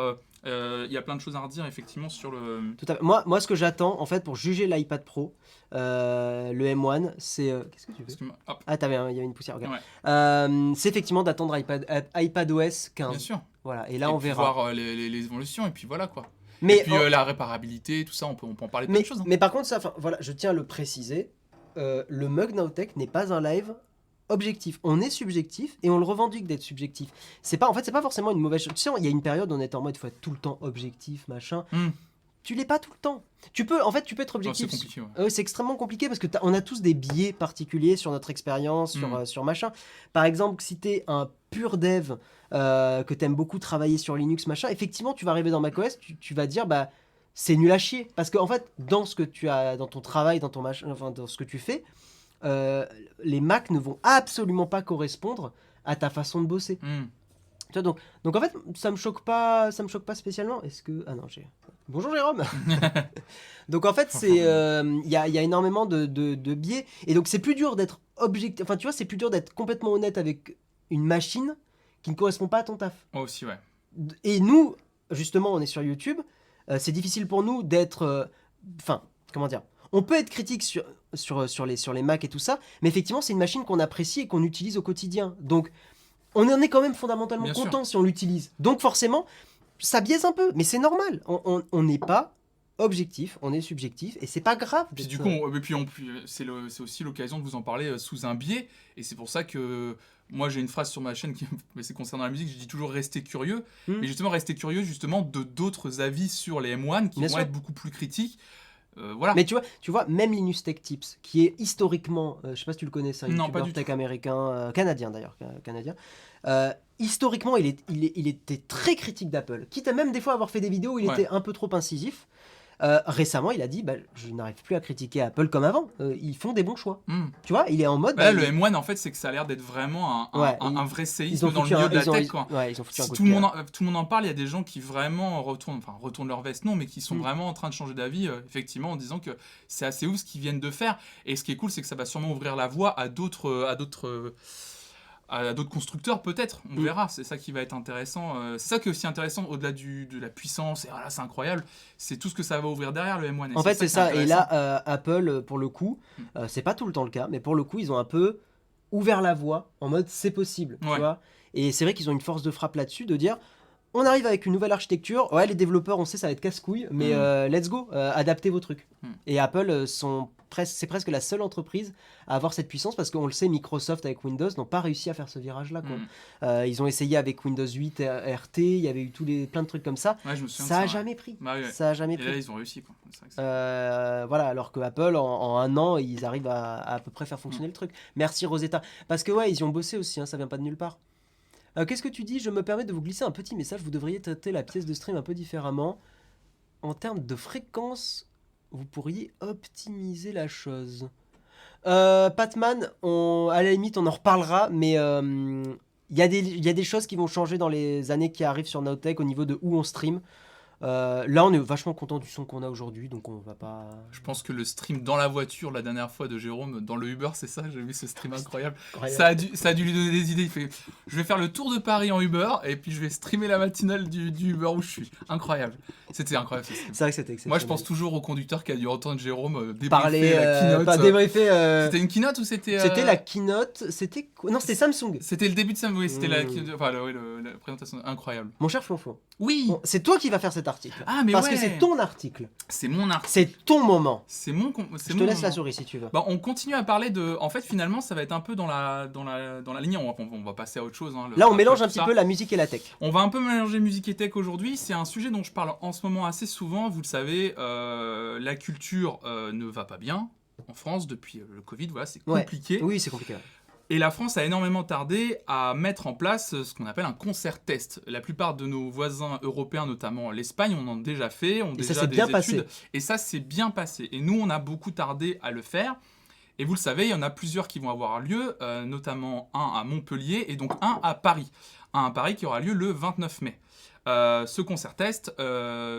Effectivement sur le... Tout à fait. Moi, ce que j'attends, en fait, pour juger l'iPad Pro, le M1, c'est... Qu'est-ce que tu veux? Ah, il y avait une poussière, okay. C'est effectivement d'attendre iPadOS 15. Bien sûr. Voilà, et là, on verra. Voir les évolutions, et puis voilà, quoi. Et puis la réparabilité, tout ça, on peut en parler de plein de choses. Mais par contre, voilà, je tiens à le préciser, le Mug Now Tech n'est pas un live objectif. On est subjectif et on le revendique d'être subjectif. C'est pas forcément une mauvaise chose. Tu sais, il y a une période où on était en mode il faut être tout le temps objectif, machin. Tu l'es pas tout le temps. Tu peux être objectif. C'est compliqué, ouais. C'est extrêmement compliqué parce que on a tous des biais particuliers sur notre expérience, sur machin. Par exemple, si t'es un pur dev, que t'aimes beaucoup travailler sur Linux, machin, effectivement, tu vas arriver dans macOS, tu vas dire, bah, c'est nul à chier. Parce qu'en fait, dans ce que tu as, dans ton travail, dans ton machin, enfin, dans ce que tu fais, les Mac ne vont absolument pas correspondre à ta façon de bosser. Tu vois, donc en fait, ça me choque pas spécialement. Est-ce que... Ah non, Bonjour Jérôme. Donc en fait, il y a énormément de biais. Et donc c'est plus dur d'être objectif. Enfin, tu vois, c'est plus dur d'être complètement honnête avec une machine qui ne correspond pas à ton taf. Moi aussi, ouais. Et nous, justement, on est sur YouTube. C'est difficile pour nous d'être... Enfin, comment dire ? On peut être critique sur les Mac et tout ça, mais effectivement, c'est une machine qu'on apprécie et qu'on utilise au quotidien. Donc, on en est quand même fondamentalement Bien sûr. content si on l'utilise. Donc forcément, ça biaise un peu, mais c'est normal. On n'est pas objectif, on est subjectif, et c'est pas grave. Puis d'être du ça. coup, c'est aussi l'occasion de vous en parler sous un biais, et c'est pour ça que moi j'ai une phrase sur ma chaîne qui mais c'est concernant la musique, je dis toujours rester curieux, mais justement rester curieux justement de d'autres avis sur les M1 qui Bien vont sûr. être beaucoup plus critiques. Voilà. Mais tu vois, même Linus Tech Tips, qui est historiquement, je sais pas si tu le connais, c'est un Non, pas youtubeur du tech tout. américain, canadien d'ailleurs, canadien. Historiquement, il était très critique d'Apple, quitte à même des fois avoir fait des vidéos où il Ouais. était un peu trop incisif. Récemment, il a dit, je n'arrive plus à critiquer Apple comme avant. Ils font des bons choix. Hmm. Tu vois, il est en mode. Bah là, le M1 en fait, c'est que ça a l'air d'être vraiment Ouais, un vrai ils séisme ont dans le foutu milieu un, de la ils ont, tech, ils- quoi. ouais, ils ont foutu un Si coup tout de le pied, monde là. tout le monde en parle, il y a des gens qui vraiment retournent leur veste, non, mais qui sont Mm. vraiment en train de changer d'avis, effectivement, en disant que c'est assez ouf ce qu'ils viennent de faire. Et ce qui est cool, c'est que ça va sûrement ouvrir la voie à d'autres constructeurs, peut-être. On Mm. verra. C'est ça qui va être intéressant. C'est ça qui est aussi intéressant, au-delà de la puissance, et voilà, c'est incroyable. C'est tout ce que ça va ouvrir derrière le M1. Et En fait, c'est qui est ça. Et là, intéressant. Apple, pour le coup, c'est pas tout le temps le cas, mais pour le coup, ils ont un peu ouvert la voie en mode c'est possible, tu Ouais. vois. Et c'est vrai qu'ils ont une force de frappe là-dessus de dire on arrive avec une nouvelle architecture. Ouais, les développeurs, on sait, ça va être casse-couille, mais let's go, adaptez vos trucs. Et Apple c'est presque la seule entreprise à avoir cette puissance parce qu'on le sait, Microsoft avec Windows n'ont pas réussi à faire ce virage-là, quoi. Ils ont essayé avec Windows 8 RT, il y avait eu plein de trucs comme ça. Ouais, je me souviens de Ça a ouais. jamais pris. Bah ouais. Ça a jamais Et pris. là, ils ont réussi, quoi. C'est vrai que c'est- Voilà, alors que Apple, en un an, ils arrivent à peu près faire fonctionner le truc. Merci Rosetta. Parce que ouais, ils y ont bossé aussi, hein, ça vient pas de nulle part. Qu'est-ce que tu dis? Je me permets de vous glisser un petit message. Vous devriez traiter la pièce de stream un peu différemment. En termes de fréquence, vous pourriez optimiser la chose. Patman, à la limite, on en reparlera, mais il y a des choses qui vont changer dans les années qui arrivent sur Nowtech au niveau de où on stream. Là, on est vachement content du son qu'on a aujourd'hui, donc on va pas. Je pense que le stream dans la voiture la dernière fois de Jérôme dans le Uber, c'est ça, j'ai vu ce stream incroyable. Ça a dû lui donner des idées. Il fait je vais faire le tour de Paris en Uber et puis je vais streamer la matinale du Uber où je suis. Incroyable. C'était incroyable ce stream. C'est vrai que c'était exceptionnel. Moi je pense toujours au conducteur qui a dû entendre Jérôme débriefer parler, la keynote. pas débriefer. C'était une keynote ou c'était C'était la keynote, c'était quoi? Non, c'était Samsung. C'était le début de Samsung, oui, c'était la présentation incroyable. Mon cher Flonflon, Oui. bon, c'est toi qui vas faire cet article. Ah mais Parce ouais. que c'est ton article. C'est mon article. C'est ton moment. C'est mon. Je te laisse la souris si tu veux. Bah, on continue à parler de. En fait, finalement, ça va être un peu dans la lignée. On va passer à autre chose. Hein, Là, on mélange un tout petit ça. peu la musique et la tech. On va un peu mélanger musique et tech aujourd'hui. C'est un sujet dont je parle en ce moment assez souvent. Vous le savez, la culture ne va pas bien en France depuis le Covid. Voilà, c'est compliqué. Oui, c'est compliqué. Et la France a énormément tardé à mettre en place ce qu'on appelle un concert test. La plupart de nos voisins européens, notamment l'Espagne, en ont déjà fait, ont déjà ça s'est des bien études. passé. Et ça s'est bien passé. Et nous, on a beaucoup tardé à le faire. Et vous le savez, il y en a plusieurs qui vont avoir lieu, notamment un à Montpellier et donc un à Paris. Un à Paris qui aura lieu le 29 mai. Ce concert test,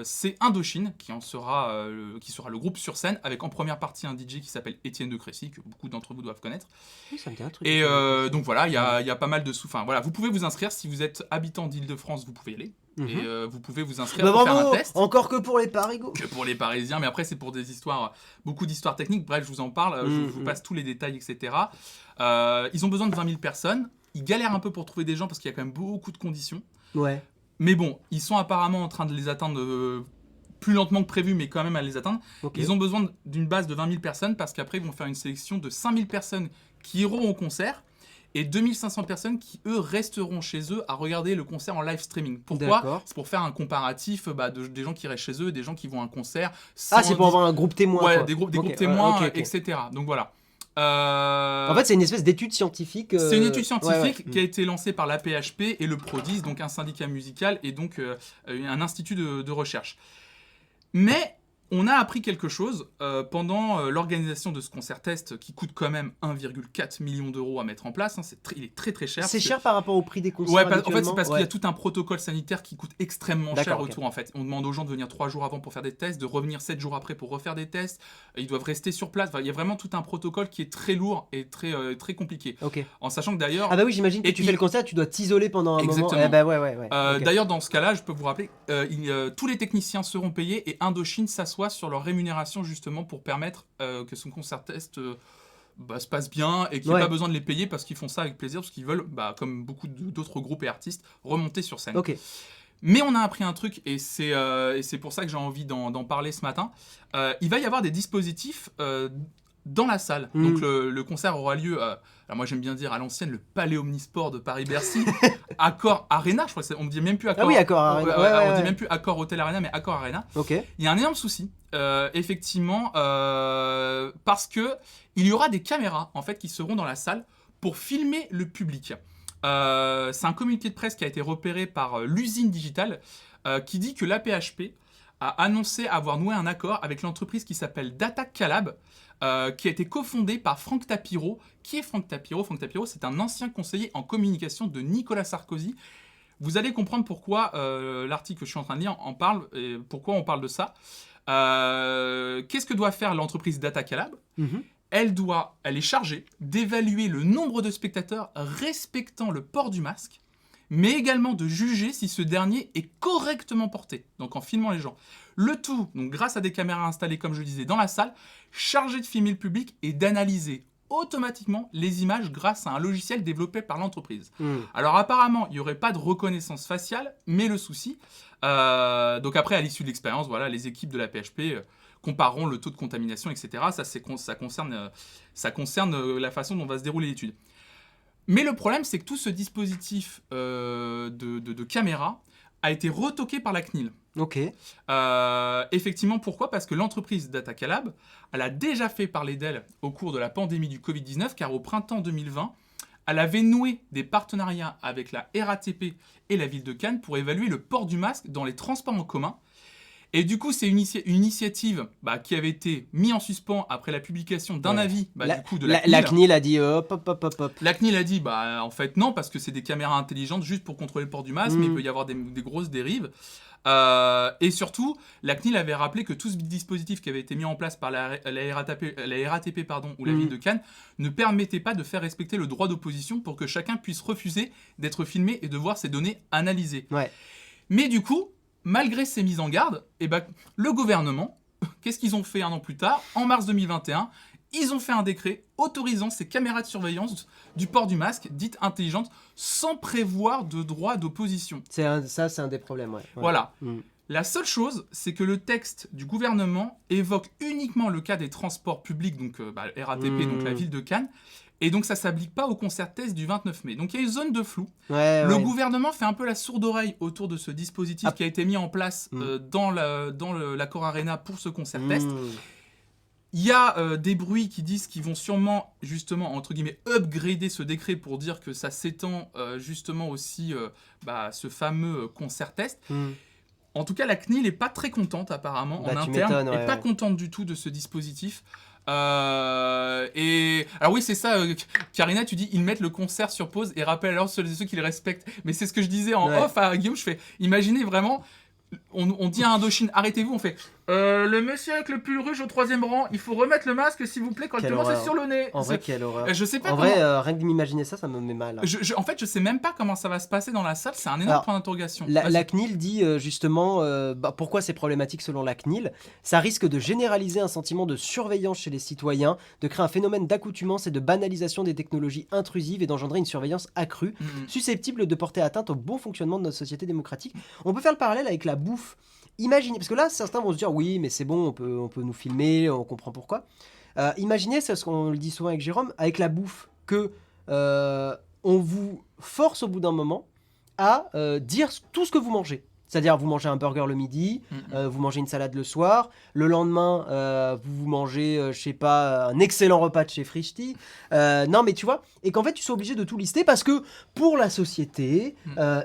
c'est Indochine qui sera le groupe sur scène, avec en première partie un DJ qui s'appelle Étienne de Crécy, que beaucoup d'entre vous doivent connaître. Oui, ça me dit un truc. Et donc voilà, il y a pas mal de sous. Enfin voilà, vous pouvez vous inscrire si vous êtes habitant d'Île-de-France, vous pouvez y aller. Et vous pouvez vous inscrire Bah, pour faire bravo, un test. encore que pour les parigots. Que pour les Parisiens, mais après c'est pour des histoires, beaucoup d'histoires techniques. Bref, je vous en parle, je vous passe tous les détails, etc. Ils ont besoin de 20 000 personnes. Ils galèrent un peu pour trouver des gens parce qu'il y a quand même beaucoup de conditions. Ouais. Mais bon, ils sont apparemment en train de les atteindre plus lentement que prévu, mais quand même à les atteindre. Okay. Ils ont besoin d'une base de 20 000 personnes parce qu'après, ils vont faire une sélection de 5 000 personnes qui iront au concert et 2 500 personnes qui, eux, resteront chez eux à regarder le concert en live streaming. Pourquoi ? C'est pour faire un comparatif des gens qui restent chez eux, des gens qui vont à un concert. Ah, c'est pour avoir un groupe témoin. Ouais, quoi. des groupes témoins, okay. etc. Donc voilà. En fait, c'est une espèce d'étude scientifique. C'est une étude scientifique qui a été lancée par la PHP et le Prodis, donc un syndicat musical et donc un institut de recherche. Mais on a appris quelque chose pendant l'organisation de ce concert test qui coûte quand même 1,4 million d'euros à mettre en place. Hein, il est très très cher. C'est cher par rapport au prix des concerts. Ouais, en fait, c'est parce qu'il y a tout un protocole sanitaire qui coûte extrêmement cher autour. Okay. En fait, on demande aux gens de venir 3 jours avant pour faire des tests, de revenir 7 jours après pour refaire des tests. Ils doivent rester sur place. Enfin, il y a vraiment tout un protocole qui est très lourd et très compliqué. Okay. En sachant que d'ailleurs. Ah bah oui, j'imagine que tu fais le concert, tu dois t'isoler pendant un moment. Eh bah ouais. Okay. D'ailleurs, dans ce cas-là, je peux vous rappeler, tous les techniciens seront payés et Indochine s'assoit sur leur rémunération justement pour permettre que son concert test se passe bien et qu'il n'y a pas besoin de les payer parce qu'ils font ça avec plaisir, parce qu'ils veulent, comme beaucoup d'autres groupes et artistes, remonter sur scène. Ok. Mais on a appris un truc, et c'est pour ça que j'ai envie d'en parler ce matin. Il va y avoir des dispositifs dans la salle. Donc le concert aura lieu, alors moi j'aime bien dire à l'ancienne, le Palais Omnisport de Paris-Bercy, Accor Arena, je crois qu'on ne dit même plus Accor. Ah oui, Accor Arena. On dit même plus Accor Hotel Arena, mais Accor Arena. Ok. Il y a un énorme souci, effectivement, parce que il y aura des caméras en fait qui seront dans la salle pour filmer le public. C'est un communiqué de presse qui a été repéré par l'usine digitale qui dit que l'AP-HP a annoncé avoir noué un accord avec l'entreprise qui s'appelle Data Calab, qui a été cofondée par Franck Tapiro. Qui est Franck Tapiro ? Franck Tapiro, c'est un ancien conseiller en communication de Nicolas Sarkozy. Vous allez comprendre pourquoi l'article que je suis en train de lire en parle, et pourquoi on parle de ça. Qu'est-ce que doit faire l'entreprise Data Calab ? Elle est chargée d'évaluer le nombre de spectateurs respectant le port du masque, mais également de juger si ce dernier est correctement porté, donc en filmant les gens. Le tout, donc grâce à des caméras installées, comme je le disais, dans la salle, chargées de filmer le public et d'analyser automatiquement les images grâce à un logiciel développé par l'entreprise. Alors apparemment, il n'y aurait pas de reconnaissance faciale, mais le souci... donc après, à l'issue de l'expérience, voilà, les équipes de la PHP... compareront le taux de contamination, etc. Ça concerne la façon dont va se dérouler l'étude. Mais le problème, c'est que tout ce dispositif de caméra a été retoqué par la CNIL. Ok. Effectivement, pourquoi ? Parce que l'entreprise Data Calab, elle a déjà fait parler d'elle au cours de la pandémie du Covid-19, car au printemps 2020, elle avait noué des partenariats avec la RATP et la ville de Cannes pour évaluer le port du masque dans les transports en commun. Et du coup, c'est une initiative qui avait été mise en suspens après la publication d'un avis de la CNIL. La CNIL a dit hop. La CNIL a dit en fait non, parce que c'est des caméras intelligentes juste pour contrôler le port du masque, mais il peut y avoir des grosses dérives. Et surtout, la CNIL avait rappelé que tout ce dispositif qui avait été mis en place par la RATP ou la ville de Cannes ne permettait pas de faire respecter le droit d'opposition pour que chacun puisse refuser d'être filmé et de voir ses données analysées. Ouais. Mais du coup, malgré ces mises en garde, le gouvernement, qu'est-ce qu'ils ont fait un an plus tard ? En mars 2021, ils ont fait un décret autorisant ces caméras de surveillance du port du masque, dites intelligentes, sans prévoir de droit d'opposition. C'est un des problèmes, ouais. Voilà. La seule chose, c'est que le texte du gouvernement évoque uniquement le cas des transports publics, donc RATP, donc la ville de Cannes, et donc ça ne s'applique pas au concert test du 29 mai. Donc il y a une zone de flou. Le gouvernement fait un peu la sourde oreille autour de ce dispositif qui a été mis en place dans l'Accor Arena pour ce concert test. Il y a des bruits qui disent qu'ils vont sûrement, justement, entre guillemets, upgrader ce décret pour dire que ça s'étend justement aussi ce fameux concert test. En tout cas, la CNIL n'est pas très contente apparemment en interne, n'est pas contente du tout de ce dispositif. Et alors oui, c'est ça, Karina, tu dis ils mettent le concert sur pause et rappellent alors ceux qui les respectent. Mais c'est ce que je disais en off à Guillaume. Je fais, imaginez vraiment, on dit à Indochine, arrêtez-vous, on fait le monsieur avec le pull rouge au 3e rang, il faut remettre le masque s'il vous plaît correctement, c'est sur le nez. En vrai, quelle horreur. Je sais pas en vrai, rien que d'imaginer ça me met mal. En fait, je sais même pas comment ça va se passer dans la salle, c'est un énorme point d'interrogation. La CNIL dit justement pourquoi c'est problématique selon la CNIL. Ça risque de généraliser un sentiment de surveillance chez les citoyens, de créer un phénomène d'accoutumance et de banalisation des technologies intrusives et d'engendrer une surveillance accrue, susceptible de porter atteinte au bon fonctionnement de notre société démocratique. On peut faire le parallèle avec la bouffe. Imaginez, parce que là, certains vont se dire oui, mais c'est bon, on peut nous filmer, on comprend pourquoi. Imaginez, c'est ce qu'on le dit souvent avec Jérôme, avec la bouffe, que on vous force au bout d'un moment à dire tout ce que vous mangez. C'est-à-dire, vous mangez un burger le midi, vous mangez une salade le soir, le lendemain, vous mangez, je sais pas, un excellent repas de chez Frischti. Non, mais tu vois, et qu'en fait, tu sois obligé de tout lister parce que pour la société,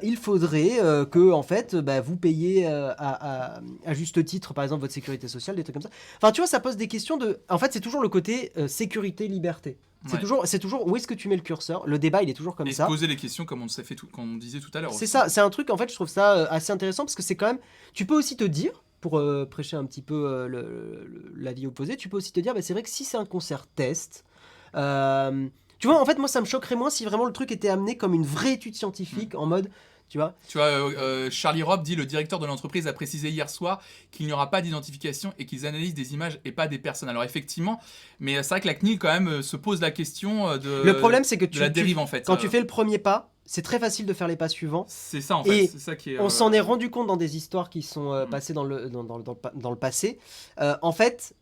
il faudrait que, en fait, vous payiez à juste titre, par exemple, votre sécurité sociale, des trucs comme ça. Enfin, tu vois, ça pose des questions de... En fait, c'est toujours le côté sécurité-liberté. C'est toujours où est-ce que tu mets le curseur. Le débat, il est toujours comme ça. Et poser les questions comme on disait tout à l'heure. C'est ça, c'est un truc, en fait, je trouve ça assez intéressant parce que c'est quand même... Tu peux aussi te dire, pour prêcher un petit peu l'avis opposé, tu peux aussi te dire, c'est vrai que si c'est un concert test... tu vois, en fait, moi, ça me choquerait moins si vraiment le truc était amené comme une vraie étude scientifique, en mode... Tu vois, Charlie Robb dit: le directeur de l'entreprise a précisé hier soir qu'il n'y aura pas d'identification et qu'ils analysent des images et pas des personnes. Alors effectivement, mais c'est vrai que la CNIL quand même se pose la question le problème, c'est que de la dérive en fait. quand tu fais le premier pas, c'est très facile de faire les pas suivants. C'est ça en fait, Et c'est ça qui est. on s'en est rendu compte dans des histoires qui sont passées dans le passé. En fait,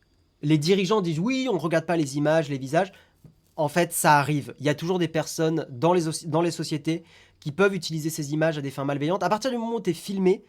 les dirigeants disent oui, on ne regarde pas les images, les visages. En fait, ça arrive. Il y a toujours des personnes dans les sociétés qui peuvent utiliser ces images à des fins malveillantes. À partir du moment où tu es filmé,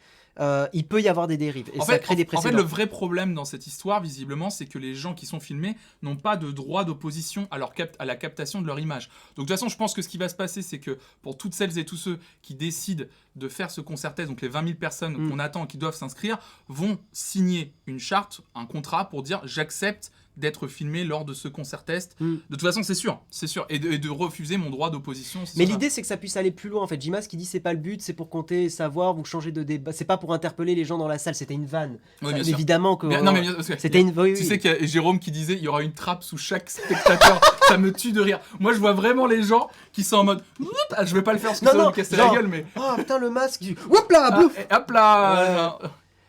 il peut y avoir des dérives. Et ça crée des précédents. En fait, le vrai problème dans cette histoire, visiblement, c'est que les gens qui sont filmés n'ont pas de droit d'opposition à la captation de leur image. Donc, de toute façon, je pense que ce qui va se passer, c'est que pour toutes celles et tous ceux qui décident de faire ce concert test, donc les 20 000 personnes qu'on attend qui doivent s'inscrire, vont signer une charte, un contrat pour dire: j'accepte d'être filmé lors de ce concert test. De toute façon, c'est sûr. Et de refuser mon droit d'opposition. Mais l'idée, c'est que ça puisse aller plus loin. En fait, Jimas qui dit c'est pas le but, c'est pour compter, savoir, vous changer de débat. C'est pas pour interpeller les gens dans la salle. C'était une vanne. Oui, bien sûr. Évidemment que. Non, mais parce que c'était une. Oui, tu sais qu'il y a Jérôme qui disait: il y aura une trappe sous chaque spectateur. Ça me tue de rire. Moi, je vois vraiment les gens qui sont en mode: ah, je vais pas le faire parce que ça va me casser la gueule, mais. Oh putain, le masque. Hop là, bouffe. Hop là.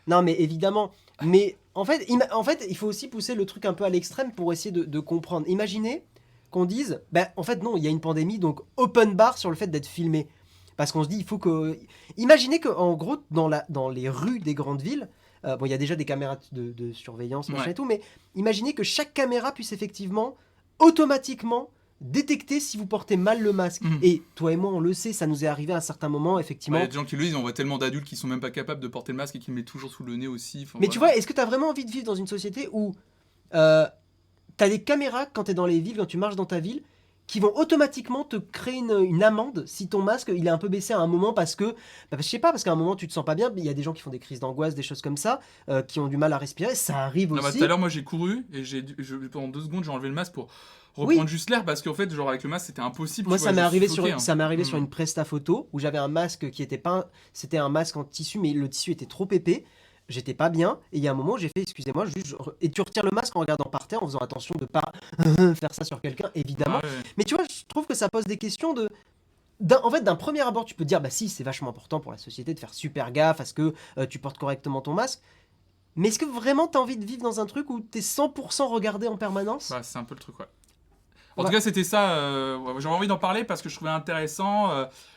Non, mais évidemment. Mais en fait, il faut aussi pousser le truc un peu à l'extrême pour essayer de comprendre. Imaginez qu'on dise, en fait non, il y a une pandémie, donc open bar sur le fait d'être filmé. Parce qu'on se dit, il faut que... Imaginez qu'en gros, dans les rues des grandes villes, il y a déjà des caméras de surveillance, machin et tout, mais imaginez que chaque caméra puisse effectivement, automatiquement, détecter si vous portez mal le masque. Et toi et moi, on le sait, ça nous est arrivé à un certain moment, effectivement. Il y a des gens qui le disent, on voit tellement d'adultes qui sont même pas capables de porter le masque et qui le mettent toujours sous le nez aussi. Mais tu vois, est-ce que tu as vraiment envie de vivre dans une société où t'as des caméras quand t'es dans les villes, quand tu marches dans ta ville, qui vont automatiquement te créer une amende si ton masque il est un peu baissé à un moment parce que, je sais pas, parce qu'à un moment tu te sens pas bien, il y a des gens qui font des crises d'angoisse, des choses comme ça, qui ont du mal à respirer, ça arrive aussi. Tout à l'heure, moi j'ai couru et pendant 2 secondes j'ai enlevé le masque pour reprendre juste l'air parce qu'en fait, genre avec le masque c'était impossible. Moi, ça m'est arrivé sur une presta photo où j'avais un masque qui était pas, c'était un masque en tissu, mais le tissu était trop épais. J'étais pas bien et il y a un moment j'ai fait excusez-moi et tu retires le masque en regardant par terre en faisant attention de pas faire ça sur quelqu'un évidemment. Mais tu vois, je trouve que ça pose des questions en fait, d'un premier abord, tu peux te dire, si, c'est vachement important pour la société de faire super gaffe à ce que tu portes correctement ton masque. Mais est-ce que vraiment tu as envie de vivre dans un truc où tu es 100% regardé en permanence ? C'est un peu le truc, ouais. En tout cas, c'était ça. J'avais envie d'en parler parce que je trouvais intéressant.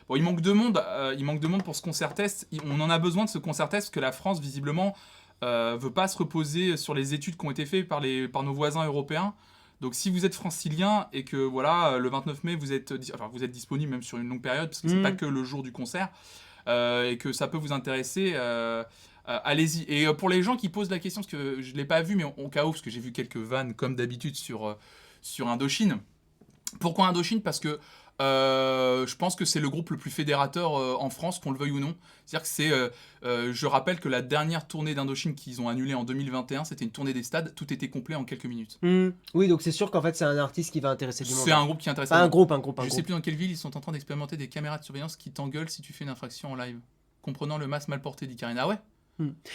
Il manque de monde. Il manque de monde pour ce concert test. On en a besoin de ce concert test parce que la France, visiblement, veut pas se reposer sur les études qui ont été faites par nos voisins européens. Donc, si vous êtes francilien et que le 29 mai, vous êtes disponible même sur une longue période parce que c'est pas que le jour du concert et que ça peut vous intéresser. Allez-y. Et pour les gens qui posent la question, parce que je l'ai pas vu, mais au cas où, parce que j'ai vu quelques vannes comme d'habitude sur Indochine. Pourquoi Indochine ? Parce que je pense que c'est le groupe le plus fédérateur en France, qu'on le veuille ou non. C'est-à-dire que je rappelle que la dernière tournée d'Indochine qu'ils ont annulée en 2021, c'était une tournée des stades, tout était complet en quelques minutes. Oui, donc c'est sûr qu'en fait c'est un artiste qui va intéresser du monde. C'est un groupe qui intéresse. Un groupe. Je sais plus dans quelle ville ils sont en train d'expérimenter des caméras de surveillance qui t'engueulent si tu fais une infraction en live. Comprenant le masque mal porté, dit Karina. Ah ouais.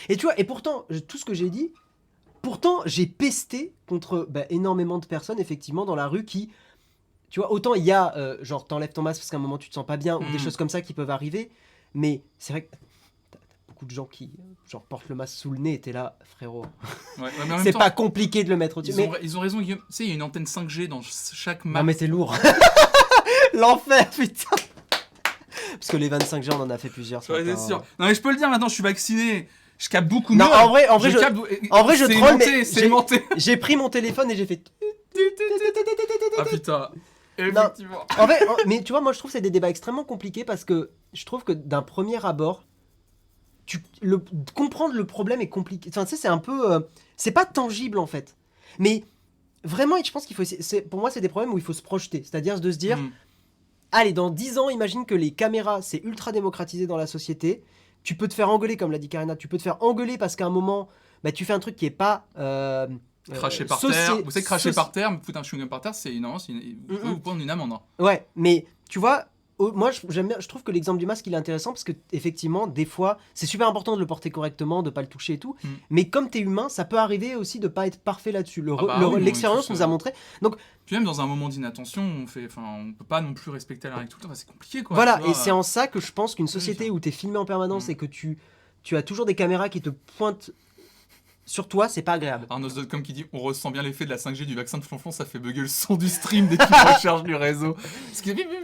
Et tu vois, et pourtant, tout ce que j'ai dit, j'ai pesté contre énormément de personnes, effectivement, dans la rue qui, tu vois, autant il y a, genre, t'enlèves ton masque parce qu'à un moment tu te sens pas bien, ou des choses comme ça qui peuvent arriver, mais c'est vrai que t'as beaucoup de gens qui, genre, portent le masque sous le nez et t'es là, frérot. C'est pas compliqué de le mettre au-dessus. Ils ont raison, Guillaume. Tu sais, il y a une antenne 5G dans chaque masque. Non, mais c'est lourd. L'enfer, putain. Parce que les 25G, on en a fait plusieurs. C'est sûr. Non, mais je peux le dire maintenant, je suis vacciné. Je capte beaucoup mieux. Non, en vrai, je troll, mais j'ai pris mon téléphone et j'ai fait. Ah putain. Effectivement. En fait, mais tu vois, moi je trouve que c'est des débats extrêmement compliqués parce que je trouve que d'un premier abord, comprendre le problème est compliqué. Enfin, tu sais, c'est un peu, c'est pas tangible en fait. Mais vraiment, je pense qu'il faut. Pour moi, c'est des problèmes où il faut se projeter, c'est-à-dire de se dire, allez, dans 10 ans, imagine que les caméras c'est ultra démocratisé dans la société. Tu peux te faire engueuler, comme l'a dit Karina, tu peux te faire engueuler parce qu'à un moment, tu fais un truc qui est pas... cracher par terre. Vous savez, cracher par terre, foutre un chewing-gum par terre, vous pouvez vous prendre une amende. Ouais, mais tu vois, moi, je trouve que l'exemple du masque, il est intéressant parce que effectivement, des fois, c'est super important de le porter correctement, de pas le toucher et tout. Mais comme t'es humain, ça peut arriver aussi de pas être parfait là-dessus. L'expérience nous a montré. Donc, puis même dans un moment d'inattention, on peut pas non plus respecter la règle tout le temps. C'est compliqué, quoi. Voilà, et c'est en ça que je pense qu'une société où t'es filmé en permanence et que tu as toujours des caméras qui te pointent sur toi, c'est pas agréable. Arnos.com qui dit on ressent bien l'effet de la 5G du vaccin de flonflon, ça fait bugger le son du stream dès qu'il recharge du réseau.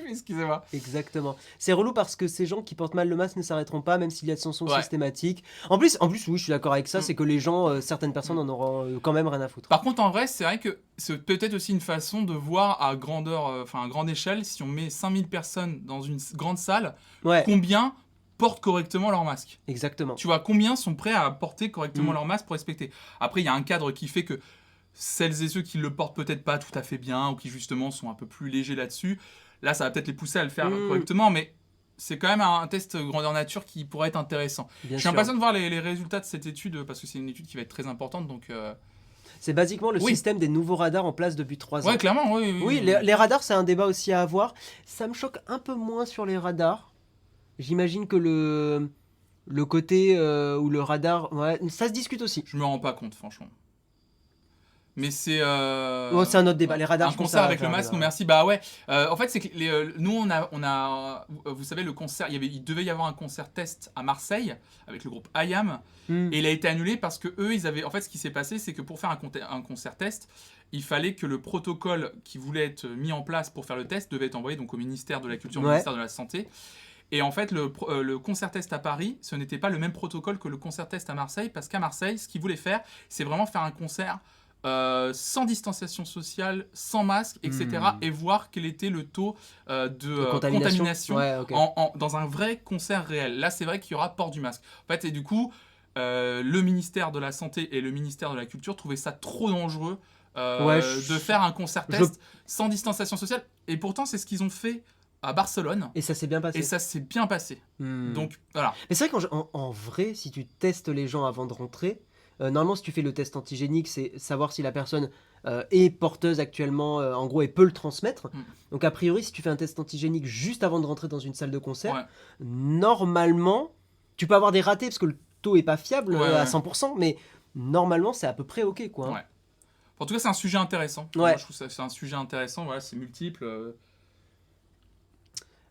Excusez-moi. Exactement. C'est relou parce que ces gens qui portent mal le masque ne s'arrêteront pas, même s'il y a de son systématique. En plus, oui, je suis d'accord avec ça, c'est que les gens, certaines personnes en auront quand même rien à foutre. Par contre, en vrai, c'est vrai que c'est peut-être aussi une façon de voir à grandeur, à grande échelle, si on met 5000 personnes dans une grande salle, combien portent correctement leur masque. Exactement. Tu vois, combien sont prêts à porter correctement leur masque pour respecter. Après, il y a un cadre qui fait que celles et ceux qui le portent peut-être pas tout à fait bien ou qui justement sont un peu plus légers là-dessus, là, ça va peut-être les pousser à le faire correctement, mais c'est quand même un test grandeur nature qui pourrait être intéressant. Je suis impatient de voir les résultats de cette étude parce que c'est une étude qui va être très importante, donc... C'est basiquement le système des nouveaux radars en place depuis 3 ans. Ouais, clairement, oui. Les radars, c'est un débat aussi à avoir. Ça me choque un peu moins sur les radars. J'imagine que le côté où le radar... Ouais, ça se discute aussi. Je me rends pas compte, franchement. Mais c'est... c'est un autre débat. Les radars, un concert avec le masque, non merci. Bah ouais. En fait, c'est que nous, on a... Vous savez, le concert... Il devait y avoir un concert test à Marseille avec le groupe IAM. Et il a été annulé parce que eux, ils avaient... En fait, ce qui s'est passé, c'est que pour faire un concert test, il fallait que le protocole qui voulait être mis en place pour faire le test devait être envoyé donc, au ministère de la Culture, au ministère de la Santé. Et en fait, le concert test à Paris, ce n'était pas le même protocole que le concert test à Marseille, parce qu'à Marseille, ce qu'ils voulaient faire, c'est vraiment faire un concert sans distanciation sociale, sans masque, etc. Et voir quel était le taux de contamination dans un vrai concert réel. Là, c'est vrai qu'il y aura port du masque. En fait, et du coup, le ministère de la Santé et le ministère de la Culture trouvaient ça trop dangereux de faire un concert test sans distanciation sociale. Et pourtant, c'est ce qu'ils ont fait à Barcelone. Et ça s'est bien passé. Donc, voilà. Mais c'est vrai qu'en vrai, si tu testes les gens avant de rentrer, normalement, si tu fais le test antigénique, c'est savoir si la personne est porteuse actuellement, en gros, et peut le transmettre. Donc, a priori, si tu fais un test antigénique juste avant de rentrer dans une salle de concert, normalement, tu peux avoir des ratés parce que le taux est pas fiable à 100%, mais normalement, c'est à peu près OK, quoi. Ouais. En tout cas, c'est un sujet intéressant. Moi, je trouve ça c'est un sujet intéressant. Voilà, c'est multiple.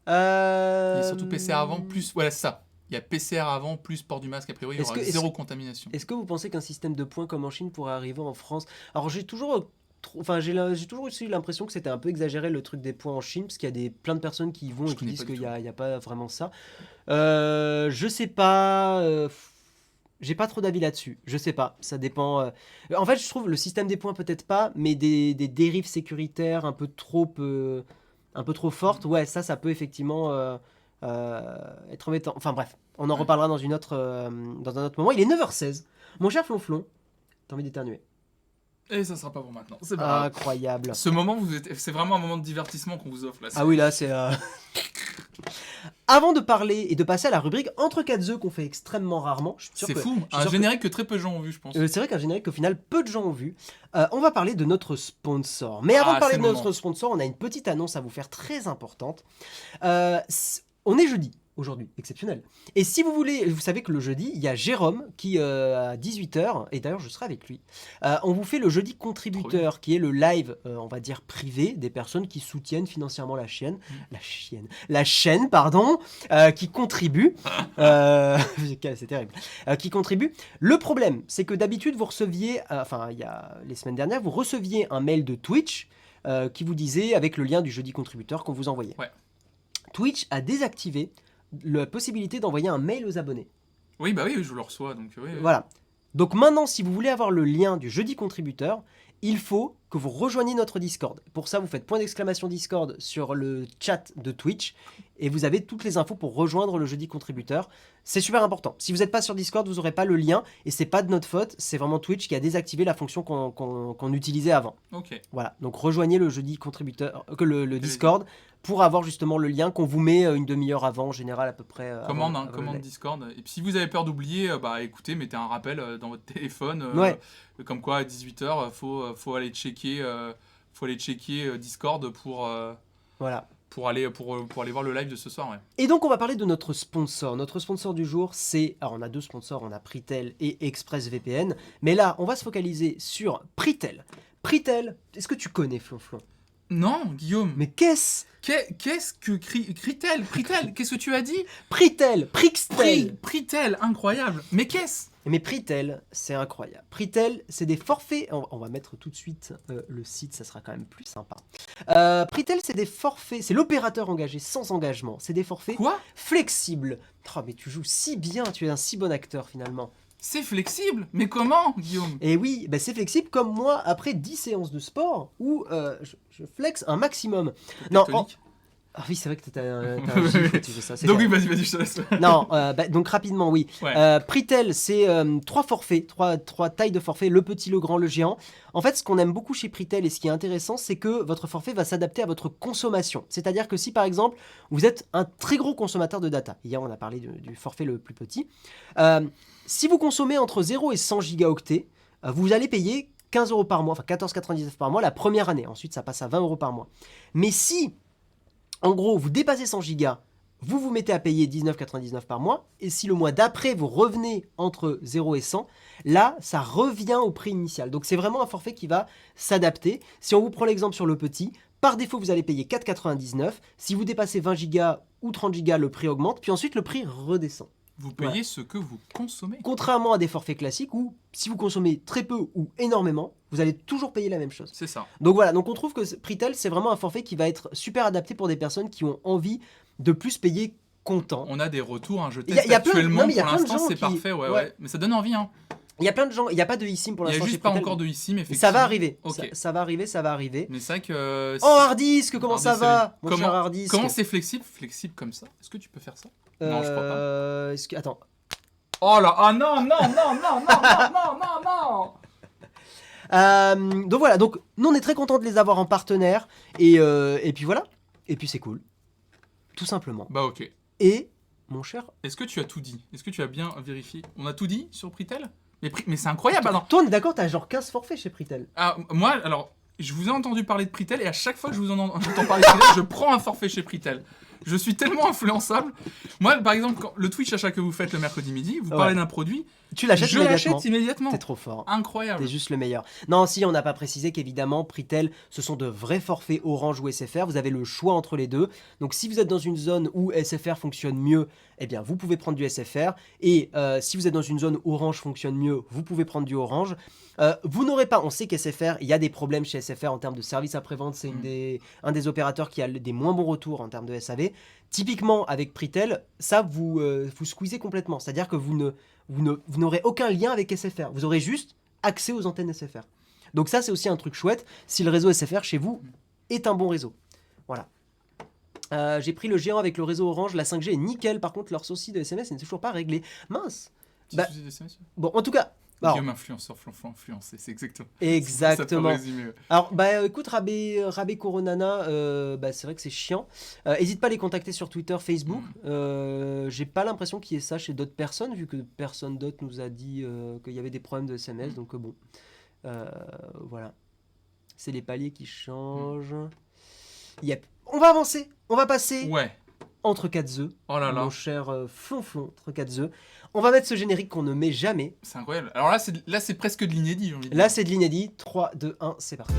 Il y a surtout PCR avant, plus... Voilà, c'est ça. Il y a PCR avant, plus port du masque. A priori, il y aura zéro contamination. Est-ce que vous pensez qu'un système de points comme en Chine pourrait arriver en France ? Alors, j'ai toujours aussi l'impression que c'était un peu exagéré le truc des points en Chine, parce qu'il y a plein de personnes qui y vont et qui disent qu'il n'y a pas vraiment ça. Je sais pas... j'ai pas trop d'avis là-dessus. Je sais pas. Ça dépend... En fait, je trouve le système des points peut-être pas, mais des dérives sécuritaires un peu trop fortes, ça peut effectivement... être embêtant. Enfin bref, on en reparlera dans un autre moment. Il est 9h16. Mon cher Flonflon, t'as envie d'éternuer? Et ça sera pas pour maintenant. C'est pas incroyable. Ce moment, c'est vraiment un moment de divertissement qu'on vous offre là. Ah oui, là c'est... Avant de parler et de passer à la rubrique Entre 4 œufs qu'on fait extrêmement rarement. C'est fou, un générique que très peu de gens ont vu, je pense. C'est vrai qu'un générique qu'au final peu de gens ont vu. On va parler de notre sponsor. Mais avant de parler de notre sponsor, on a une petite annonce à vous faire très importante. On est jeudi aujourd'hui, exceptionnel. Et si vous voulez, vous savez que le jeudi, il y a Jérôme qui, à 18h, et d'ailleurs je serai avec lui, on vous fait le jeudi contributeur, qui est le live, on va dire privé, des personnes qui soutiennent financièrement la chaîne, qui contribuent, c'est terrible, qui contribuent. Le problème, c'est que d'habitude, vous receviez, il y a les semaines dernières, vous receviez un mail de Twitch qui vous disait, avec le lien du jeudi contributeur qu'on vous envoyait. Ouais. Twitch a désactivé la possibilité d'envoyer un mail aux abonnés. Oui, bah oui, je le reçois. Donc, oui. Voilà. Donc maintenant, si vous voulez avoir le lien du jeudi contributeur, il faut que vous rejoigniez notre Discord. Pour ça, vous faites ! Discord sur le chat de Twitch et vous avez toutes les infos pour rejoindre le jeudi contributeur. C'est super important. Si vous n'êtes pas sur Discord, vous n'aurez pas le lien et c'est pas de notre faute, c'est vraiment Twitch qui a désactivé la fonction qu'on utilisait avant. Ok. Voilà, donc rejoignez le jeudi contributeur, le Discord pour avoir justement le lien qu'on vous met une demi-heure avant, en général à peu près. Commande Discord. Et puis si vous avez peur d'oublier, écoutez, mettez un rappel dans votre téléphone. Comme quoi à 18h, faut aller checker Discord pour pour aller voir le live de ce soir, ouais. Et donc, on va parler de notre sponsor. Notre sponsor du jour, c'est... Alors, on a deux sponsors, on a Pritel et ExpressVPN. Mais là, on va se focaliser sur Pritel. Pritel, est-ce que tu connais Flonflon? Non, Guillaume. Mais qu'est-ce Qu'est-ce que Pritel, qu'est-ce que tu as dit? Pritel, Prixtel. Pritel, incroyable. Mais qu'est-ce? Mais Pritel, c'est incroyable. Pritel, c'est des forfaits... On va mettre tout de suite le site, ça sera quand même plus sympa. Pritel, c'est des forfaits... C'est l'opérateur engagé sans engagement. C'est des forfaits Quoi? flexibles. Oh, mais tu joues si bien, tu es un si bon acteur finalement. C'est flexible? Mais comment, Guillaume? Et oui, bah c'est flexible comme moi après 10 séances de sport où je flex un maximum. Non, ah oui, c'est vrai que t'as un gif où tu fais ça. Donc oui, vas-y, je te laisse. Non, donc rapidement, oui. Ouais. Pritel, c'est 3 forfaits, 3 tailles de forfaits, le petit, le grand, le géant. En fait, ce qu'on aime beaucoup chez Pritel et ce qui est intéressant, c'est que votre forfait va s'adapter à votre consommation. C'est-à-dire que si, par exemple, vous êtes un très gros consommateur de data, hier on a parlé du forfait le plus petit, si vous consommez entre 0 et 100 gigaoctets, vous allez payer 15 € par mois, enfin 14,99 par mois la première année. Ensuite, ça passe à 20 € par mois. Mais si, en gros, vous dépassez 100 gigas, vous vous mettez à payer 19,99 par mois. Et si le mois d'après, vous revenez entre 0 et 100, là, ça revient au prix initial. Donc, c'est vraiment un forfait qui va s'adapter. Si on vous prend l'exemple sur le petit, par défaut, vous allez payer 4,99. Si vous dépassez 20 gigas ou 30 gigas, le prix augmente. Puis ensuite, le prix redescend. Vous payez ce que vous consommez. Contrairement à des forfaits classiques où, si vous consommez très peu ou énormément, vous allez toujours payer la même chose. C'est ça. Donc voilà, donc on trouve que Pritel, c'est vraiment un forfait qui va être super adapté pour des personnes qui ont envie de plus payer comptant. On a des retours, je teste actuellement, pour l'instant, c'est parfait, ouais. Mais ça donne envie, hein. Il y a plein de gens, il n'y a pas de eSIM pour l'instant. Il n'y a juste pas encore de eSIM, effectivement. Ça va arriver, okay. ça va arriver. Mais c'est vrai que... Oh, Harddisk, comment ça va, mon cher Harddisk? Comment c'est flexible comme ça? Est-ce que tu peux faire ça? Non, je crois pas. Attends. Oh là, ah non. Donc voilà, donc nous on est très contents de les avoir en partenaire et puis voilà, et puis c'est cool, tout simplement. Bah ok. Et mon cher, est-ce que tu as tout dit? Est-ce que tu as bien vérifié? On a tout dit sur Pritel? Mais c'est incroyable. Toi on est d'accord, t'as genre 15 forfaits chez Pritel. Ah moi alors, je vous ai entendu parler de Pritel et à chaque fois que je vous entends parler de Pritel, je prends un forfait chez Pritel. Je suis tellement influençable. Moi, par exemple, quand le Twitch achat que vous faites le mercredi midi, vous parlez d'un produit, tu l'achètes je l'achète immédiatement. T'es trop fort. Incroyable. T'es juste le meilleur. Non, si, on n'a pas précisé qu'évidemment, Pritel, ce sont de vrais forfaits Orange ou SFR. Vous avez le choix entre les deux. Donc, si vous êtes dans une zone où SFR fonctionne mieux, eh bien, vous pouvez prendre du SFR. Et si vous êtes dans une zone où Orange fonctionne mieux, vous pouvez prendre du Orange. Vous n'aurez pas, on sait qu'SFR, il y a des problèmes chez SFR en termes de service après-vente. C'est un des opérateurs qui a des moins bons retours en termes de SAV. Typiquement, avec Pritel, ça, vous squeezez complètement. C'est-à-dire que vous n'aurez aucun lien avec SFR. Vous aurez juste accès aux antennes SFR. Donc ça, c'est aussi un truc chouette si le réseau SFR chez vous est un bon réseau. Voilà. J'ai pris le géant avec le réseau Orange. La 5G est nickel. Par contre, leur souci de SMS n'est toujours pas réglé. Mince. Bon, en tout cas... Guillaume influenceur, influencé, c'est exactement. Exactement. Ça résumer, ouais. Alors, écoute, Rabé Coronana, c'est vrai que c'est chiant. N'hésite pas à les contacter sur Twitter, Facebook. J'ai pas l'impression qu'il y ait ça chez d'autres personnes, vu que personne d'autre nous a dit qu'il y avait des problèmes de SMS. Donc, bon. Voilà. C'est les paliers qui changent. Yep. On va avancer. On va passer. Ouais. Entre 4 œufs. Oh là là. Mon cher Flonflon, entre 4 œufs. On va mettre ce générique qu'on ne met jamais. C'est incroyable. Alors là, c'est presque de l'inédit, j'ai envie de dire. Là, c'est de l'inédit. 3, 2, 1, c'est parti.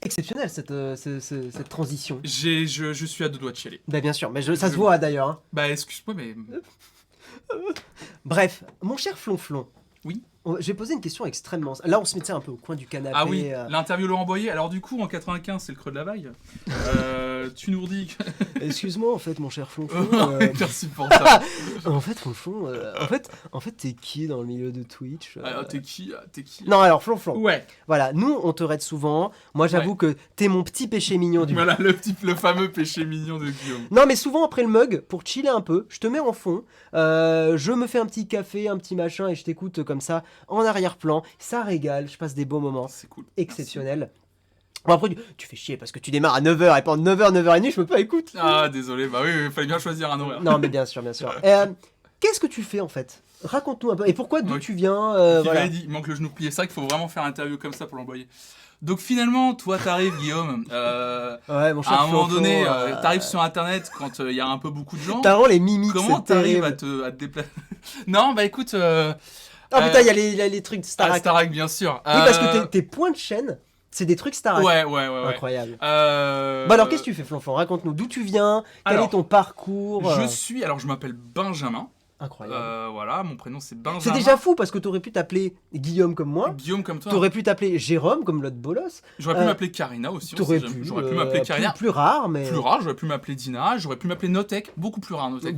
Exceptionnelle cette transition. Je suis à deux doigts de chialer. Bah bien sûr, mais ça se voit d'ailleurs. Hein. Bah excuse-moi, mais... Bref, mon cher Flonflon. Oui. Je vais poser une question extrêmement... Là, on se mettait un peu au coin du canapé. Ah oui, l'interview Laurent Boyer. Alors du coup, en 95, c'est le creux de la vague. Tu nous redis... Excuse-moi, en fait, mon cher Flonflon. Merci pour ça. En fait, Flonflon, en fait, t'es qui dans le milieu de Twitch T'es qui Non, alors, Flonflon. Ouais. Voilà, nous, on te raide souvent. Moi, j'avoue que t'es mon petit péché mignon du... Voilà, le fameux péché mignon de Guillaume. Non, mais souvent, après le mug, pour chiller un peu, je te mets en fond, je me fais un petit café, un petit machin, et je t'écoute comme ça, en arrière-plan. Ça régale, je passe des beaux moments. C'est cool. Exceptionnel. Bon, après, tu fais chier parce que tu démarres à 9h et pendant 9h, 9h30, je peux pas écouter. Ah, désolé, bah oui, il fallait bien choisir un horaire. Non, mais bien sûr, bien sûr. Qu'est-ce que tu fais en fait? Raconte-nous un peu. Et pourquoi, d'où Ouais. tu viens Voilà. Il manque le genou plié. C'est vrai qu'il faut vraiment faire un interview comme ça pour l'envoyer. Donc finalement, toi, t'arrives, Guillaume. Ouais, mon cher À un moment Flonflon, donné, t'arrives sur Internet quand il y a un peu beaucoup de gens. T'as vraiment les mimiques. Comment c'est t'arrives terrible. à te déplacer? Non, bah écoute. Ah putain, il y a les trucs Starac. Starac, bien sûr. Oui, parce que tes points de chaîne, c'est des trucs Starac. Ouais. Incroyable. Bah Bah alors, qu'est-ce que tu fais, Flonflon? Raconte-nous d'où tu viens, quel Alors, est ton parcours. Alors je m'appelle Benjamin. Incroyable. Voilà, mon prénom c'est Benjamin. C'est déjà fou parce que t'aurais pu t'appeler Guillaume comme moi. Guillaume comme toi. T'aurais pu t'appeler Jérôme comme l'autre bolos. J'aurais pu m'appeler Karina aussi. T'aurais pu. J'aurais pu m'appeler Karina. Plus rare, mais. Plus rare, j'aurais pu m'appeler Dina, j'aurais pu m'appeler Notek, beaucoup plus rare Notek.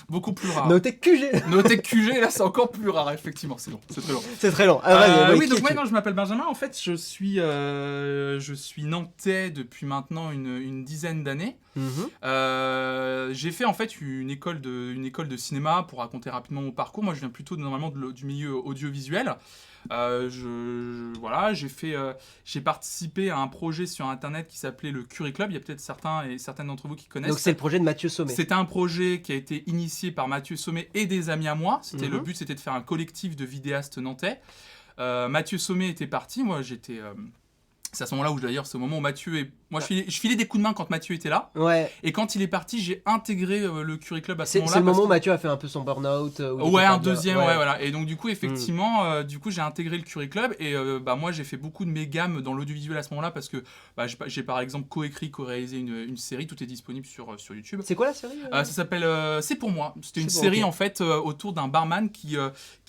Beaucoup plus rare. Notek QG. Notek QG, là c'est encore plus rare, effectivement, c'est long, c'est très long. C'est très long. Ah, vas-y, oui, qui donc es-tu non, je m'appelle Benjamin, en fait je suis nantais depuis maintenant une dizaine d'années. J'ai fait en fait une école de cinéma pour raconter rapidement mon parcours. Moi je viens plutôt normalement du milieu audiovisuel. Voilà, j'ai participé à un projet sur internet qui s'appelait le Curie Club. Il y a peut-être certains et certaines d'entre vous qui connaissent. Donc c'est le projet de Mathieu Sommet. C'était un projet qui a été initié par Mathieu Sommet et des amis à moi. Le but c'était de faire un collectif de vidéastes nantais. Mathieu Sommet était parti, moi j'étais... C'est à ce moment-là où d'ailleurs, c'est au moment où Mathieu est... Moi, je filais des coups de main quand Mathieu était là. Ouais. Et quand il est parti, j'ai intégré le Curie Club à ce moment-là. C'est le moment où Mathieu a fait un peu son burn-out. Ouais, un deuxième, ouais, voilà. Et donc, du coup, effectivement, j'ai intégré le Curie Club. Et moi, j'ai fait beaucoup de mes gammes dans l'audiovisuel à ce moment-là parce que j'ai par exemple coécrit, co-réalisé une série. Tout est disponible sur YouTube. C'est quoi la série Ça s'appelle C'est pour moi. C'était une série, en fait, autour d'un barman qui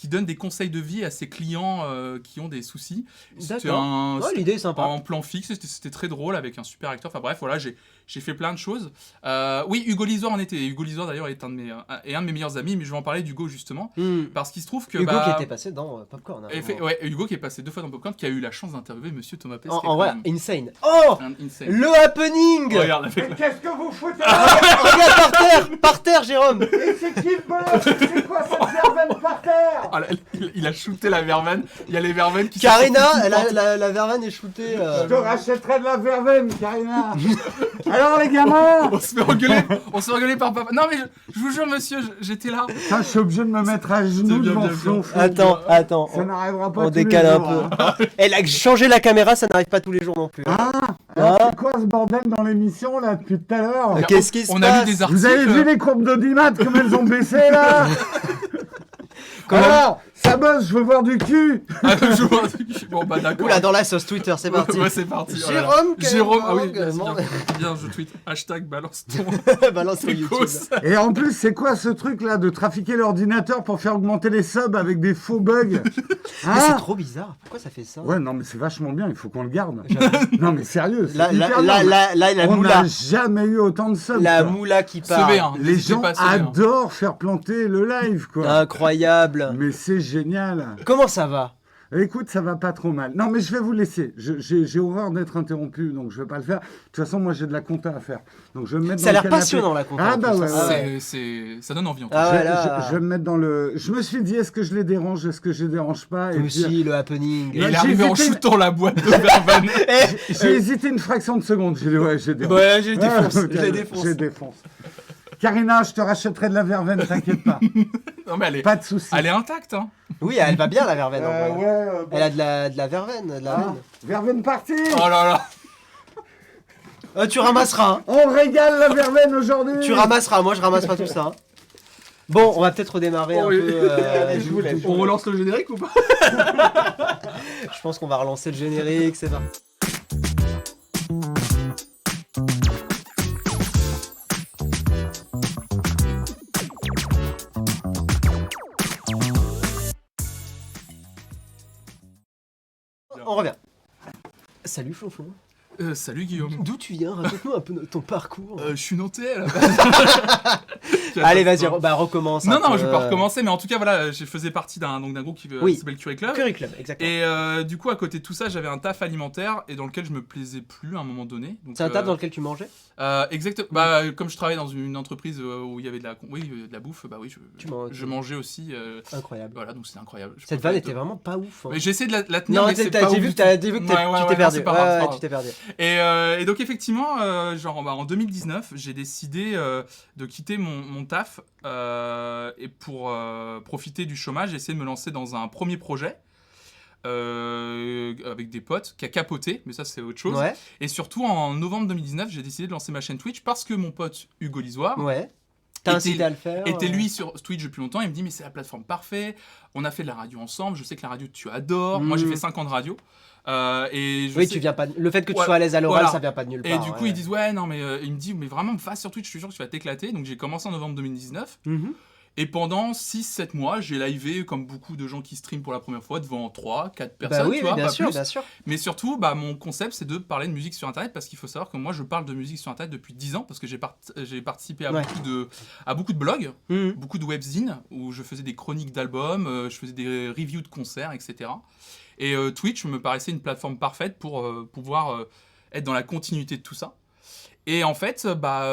donne des conseils de vie à ses clients qui ont des soucis. D'accord. L'idée est sympa. En plan fixe, c'était très drôle avec un super acteur. Enfin bref, voilà, j'ai fait plein de choses. Oui, Hugo Lisor en était. Hugo Lisor d'ailleurs est un de mes meilleurs amis, mais je vais en parler d'Hugo justement. Parce qu'il se trouve que. Hugo qui était passé dans Popcorn. Ouais, Hugo qui est passé 2 fois dans Popcorn, qui a eu la chance d'interviewer Monsieur Thomas Pesquet. En vrai, insane. Oh, insane. Le happening. Regarde, Mais qu'est-ce que vous foutez là? Regarde par terre, Jérôme. Et c'est qui le bolos? C'est quoi cette verveine par terre? Ah, il a shooté la verveine. Il y a les verveines qui Karina, la verveine est shootée. Je te rachèterai de la verveine, Karina. Alors les gamins, On se fait engueuler par papa. Non mais je vous jure monsieur, j'étais là. je suis obligé de me mettre à genoux bien, devant bien, bien. Flonflon. Attends. Ça n'arrivera pas On tous les décale un jours, peu. hein. Elle a changé la caméra, ça n'arrive pas tous les jours non plus. Alors, c'est quoi ce bordel dans l'émission là depuis tout à l'heure? Qu'est-ce qui se On passe? a lu des articles. Vous avez vu les courbes d'audimat comme elles ont baissé là? Alors, ça bosse, je veux voir du cul. Bon bah d'accord. Oula, dans la sauce Twitter, c'est parti. Ouais, c'est parti. Jérôme, Jérôme, ah oui, Jérôme, bien, je tweet. #, balance ton. balance sur YouTube. Cause. Et en plus, c'est quoi ce truc là de trafiquer l'ordinateur pour faire augmenter les subs avec des faux bugs? Mais Hein? c'est trop bizarre. Pourquoi ça fait ça? Ouais, non, mais c'est vachement bien, il faut qu'on le garde. Non, mais sérieux, c'est Là, hyper bien. la On moula. n'a jamais eu autant de subs. La quoi. moula qui Se part. hein. Les N'hésitez gens pas à se lever, hein. adorent faire planter le live, quoi. Incroyable. Mais c'est génial. Comment ça va? Écoute, ça va pas trop mal. Non, mais je vais vous laisser. J'ai horreur d'être interrompu, donc je vais pas le faire. De toute façon, moi, j'ai de la compta à faire. Donc je vais me mettre Ça a dans l'air le canapé. passionnant la compta. Ah bah ouais, Ah ouais. Ça donne envie en tout Ah cas. ouais, là. Je vais me mettre dans le... Je me suis dit, est-ce que je les dérange, est-ce que je les dérange pas? Et Mais puis, si, le happening. Et il est j'ai arrivé en hésité. shootant la boîte de verveine. j'ai hésité une fraction de seconde. J'ai dit, ouais, j'ai dérange. Ouais, je les défonce. Ah, Je les défonce. Je défonce. Karina, je te rachèterai de la verveine, t'inquiète pas. Non mais Pas de soucis. elle est intacte hein. Oui, elle va bien la verveine. en vrai. Bon. Elle a de la verveine. De la veine. Verveine partie. Oh là là. Tu ramasseras. Hein. On régale la verveine aujourd'hui. Tu ramasseras. Moi, je ramasserai tout ça. Hein. Bon, on va peut-être redémarrer un Oh, oui. peu. Je vous laisse. On relance le générique ou pas? Je pense qu'on va relancer le générique, c'est parti. On revient. Salut Flonflon. Salut Guillaume. D'où tu viens? Raconte-nous un peu ton parcours. Je suis nantais à la base. Allez, vas-y, recommence. Non, je vais pas recommencer, mais en tout cas, voilà, je faisais partie d'un groupe qui s'appelle Curry Club. Curry Club, exactement. Et du coup, à côté de tout ça, j'avais un taf alimentaire et dans lequel je me plaisais plus à un moment donné. C'est un taf dans lequel tu mangeais ? Exactement. Comme je travaillais dans une entreprise où il y avait de la bouffe, je mangeais aussi. Incroyable. Voilà, donc c'était incroyable. Cette vanne était vraiment pas ouf. Mais j'ai essayé de la tenir, non, mais c'est pas ouf. J'ai vu que tu t'es perdu. Tu t'es perdu. Et donc effectivement, en 2019, j'ai décidé de quitter mon taf et pour profiter du chômage, essayer de me lancer dans un premier projet. Avec des potes qui a capoté, mais ça c'est autre chose. Ouais. Et surtout en novembre 2019, j'ai décidé de lancer ma chaîne Twitch parce que mon pote Hugo Lisoire t'as incité à le faire. Était lui sur Twitch depuis longtemps. Il me dit mais c'est la plateforme parfaite. On a fait de la radio ensemble. Je sais que la radio tu adores. Moi j'ai fait 5 ans de radio. Tu viens pas. Le fait que tu sois à l'aise à l'oral, ça vient pas de nulle part. Et du coup ils disent il me dit mais vraiment va sur Twitch, je suis sûr que tu vas t'éclater. Donc j'ai commencé en novembre 2019. Et pendant 6-7 mois, j'ai livé comme beaucoup de gens qui streament pour la première fois devant 3-4 personnes, tu vois, bien pas sûr, plus. bien sûr. Mais surtout, mon concept, c'est de parler de musique sur Internet parce qu'il faut savoir que moi, je parle de musique sur Internet depuis 10 ans parce que j'ai participé à beaucoup de blogs, beaucoup de webzines où je faisais des chroniques d'albums, je faisais des reviews de concerts, etc. Et Twitch me paraissait une plateforme parfaite pour pouvoir être dans la continuité de tout ça. Et en fait,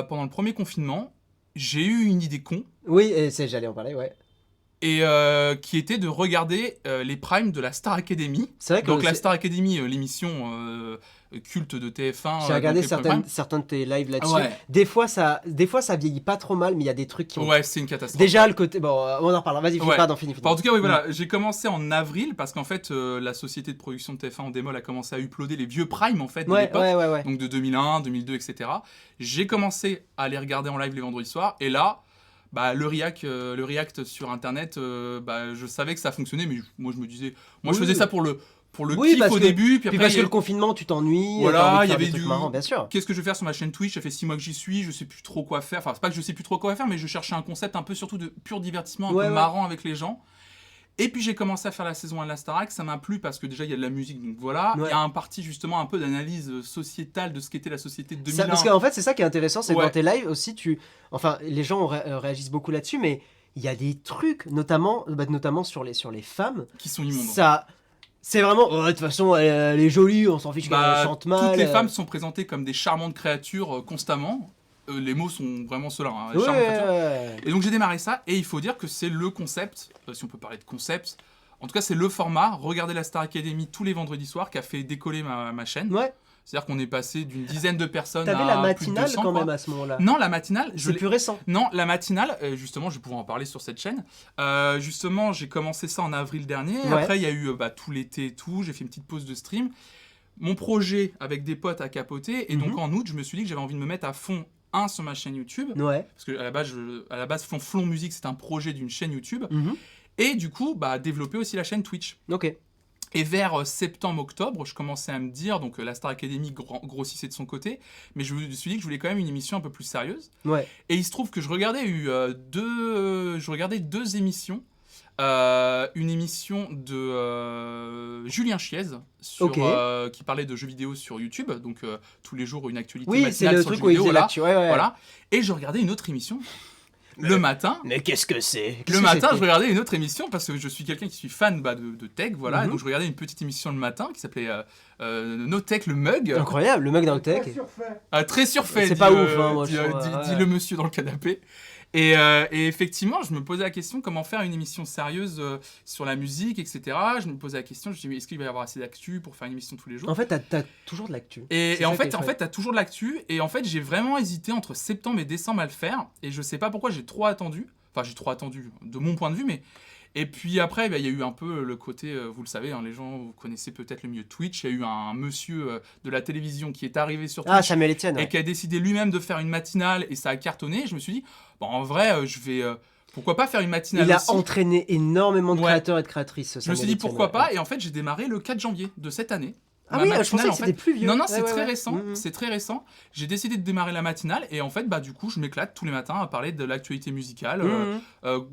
pendant le premier confinement, j'ai eu une idée con. Oui, j'allais en parler, ouais. Et qui était de regarder les primes de la Star Academy. C'est vrai que donc la Star Academy, l'émission culte de TF1. J'ai regardé certains de tes lives là-dessus. Ouais. Des fois, ça vieillit pas trop mal, mais il y a des trucs qui ont... Ouais, c'est une catastrophe. Déjà, le côté... Bon, on en reparlera. Vas-y, finis. En tout cas, oui, voilà. J'ai commencé en avril parce qu'en fait, la société de production de TF1 en démol a commencé à uploader les vieux primes, en fait, de l'époque. Ouais. Donc de 2001, 2002, etc. J'ai commencé à les regarder en live les vendredis soirs. Et là... le React sur Internet, je savais que ça fonctionnait, mais moi je me disais, je faisais ça pour le kiff au début, puis après parce que le confinement, tu t'ennuies. Voilà, il y avait des trucs marrants, bien sûr. Qu'est-ce que je vais faire sur ma chaîne Twitch ? Ça fait 6 mois que j'y suis, je sais plus trop quoi faire. Enfin, c'est pas que je sais plus trop quoi faire, mais je cherchais un concept un peu surtout de pur divertissement, un peu marrant avec les gens. Et puis j'ai commencé à faire la saison 1 de la Starac, ça m'a plu parce que déjà il y a de la musique, donc voilà. Il y a un parti justement un peu d'analyse sociétale de ce qu'était la société de 2001. Parce qu'en fait c'est ça qui est intéressant, c'est que dans tes lives aussi, les gens réagissent beaucoup là-dessus, mais il y a des trucs, notamment sur les femmes, qui sont immondes. Ça, c'est vraiment, de toute façon elle est jolie, on s'en fiche qu'elle chante mal. Toutes les femmes sont présentées comme des charmantes créatures constamment. Les mots sont vraiment ceux-là, charmantes créatures. Et donc j'ai démarré ça, et il faut dire que c'est le concept, si on peut parler de concept, en tout cas c'est le format, regardez la Star Academy tous les vendredis soirs, qui a fait décoller ma chaîne. Ouais. C'est-à-dire qu'on est passé d'une dizaine de personnes à plus de 200. T'avais la matinale quand même à ce moment-là. Non, la matinale... C'est plus récent. Non, la matinale, justement, je vais pouvoir en parler sur cette chaîne. Justement, j'ai commencé ça en avril dernier. Ouais. Après, il y a eu tout l'été et tout. J'ai fait une petite pause de stream. Mon projet avec des potes a capoté. Et donc, en août, je me suis dit que j'avais envie de me mettre à fond sur ma chaîne YouTube. Ouais. Parce qu'à la base, Flonflon Musique, c'est un projet d'une chaîne YouTube. Et du coup, développer aussi la chaîne Twitch. Ok. Et vers septembre-octobre, je commençais à me dire, donc la Star Academy grossissait de son côté, mais je me suis dit que je voulais quand même une émission un peu plus sérieuse. Ouais. Et il se trouve que je regardais deux émissions. Une émission de Julien Chiez qui parlait de jeux vidéo sur YouTube, donc tous les jours une actualité matinale sur le truc jeux vidéo, voilà. Et je regardais une autre émission le matin. Mais qu'est-ce que c'est ? Le matin, je regardais une autre émission parce que je suis quelqu'un qui suis fan de tech, voilà. Donc je regardais une petite émission le matin qui s'appelait No Tech, le mug. Incroyable, le mug No Tech. Très surfait. C'est pas ouf, moi dit le monsieur dans le canapé. Et effectivement, je me posais la question comment faire une émission sérieuse sur la musique, etc. Je me posais la question, je me disais, est-ce qu'il va y avoir assez d'actu pour faire une émission tous les jours ? En fait, t'as toujours de l'actu. Et en fait, t'as toujours de l'actu. Et en fait, j'ai vraiment hésité entre septembre et décembre à le faire. Et je sais pas pourquoi j'ai trop attendu. Enfin, j'ai trop attendu de mon point de vue, mais... Et puis après, il y a eu un peu le côté, vous le savez, les gens, vous connaissez peut-être le milieu Twitch, il y a eu un monsieur de la télévision qui est arrivé sur Twitch Samuel Etienne, et qui a décidé lui-même de faire une matinale et ça a cartonné. Je me suis dit, en vrai, je vais... pourquoi pas faire une matinale aussi ? Il a entraîné énormément de créateurs et de créatrices. Je me suis dit, pourquoi pas ? Et en fait, j'ai démarré le 4 janvier de cette année. Ah Ma oui, je matinale, pensais que en fait- c'était plus vieux. Non, non, Ouais, c'est ouais, très ouais. récent. Mhm. C'est très récent. J'ai décidé de démarrer la matinale et en fait, bah du coup, je m'éclate tous les matins à parler de l'actualité musicale, Mhm.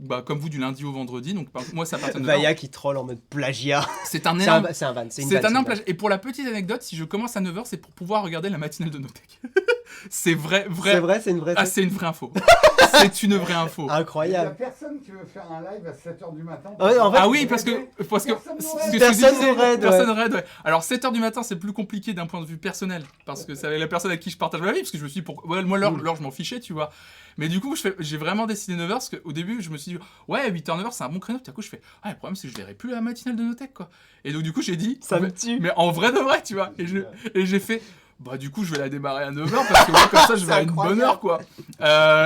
bah, comme vous du lundi au vendredi. Donc moi, ça partir de 9h. Vaya qui troll en mode plagiat. C'est un C'est énorme. un, c'est un van, c'est une C'est vanne, un c'est une énorme vanne. plagiat. Et pour la petite anecdote, si je commence à 9h, c'est pour pouvoir regarder la matinale de Notech. C'est vrai, vrai. C'est vrai, c'est une vraie. Ah, c'est une vraie info. C'est une vraie info. Il n'y a Incroyable. personne qui veut faire un live à 7h du matin. Ouais, en fait- Ah oui, parce que Personne ce que Personne je disais, nous raid, personne ouais. raid, ouais. Alors 7h du matin, c'est plus compliqué d'un point de vue personnel parce que c'est avec la personne avec qui je partage ma vie parce que je me suis dit, ouais, moi l'heure je m'en fichais, tu vois. Mais du coup, j'ai vraiment décidé 9h parce qu'au début, je me suis dit ouais, 8h 9h, c'est un bon créneau. Tout à coup, je fais le problème c'est que je verrai plus la matinale de Notech quoi. Et donc du coup, j'ai dit Ça me tue. mais en vrai de vrai, tu vois. Et j'ai fait bah du coup je vais la démarrer à 9h parce que moi comme ça je C'est vais à une bonne incroyable. heure quoi.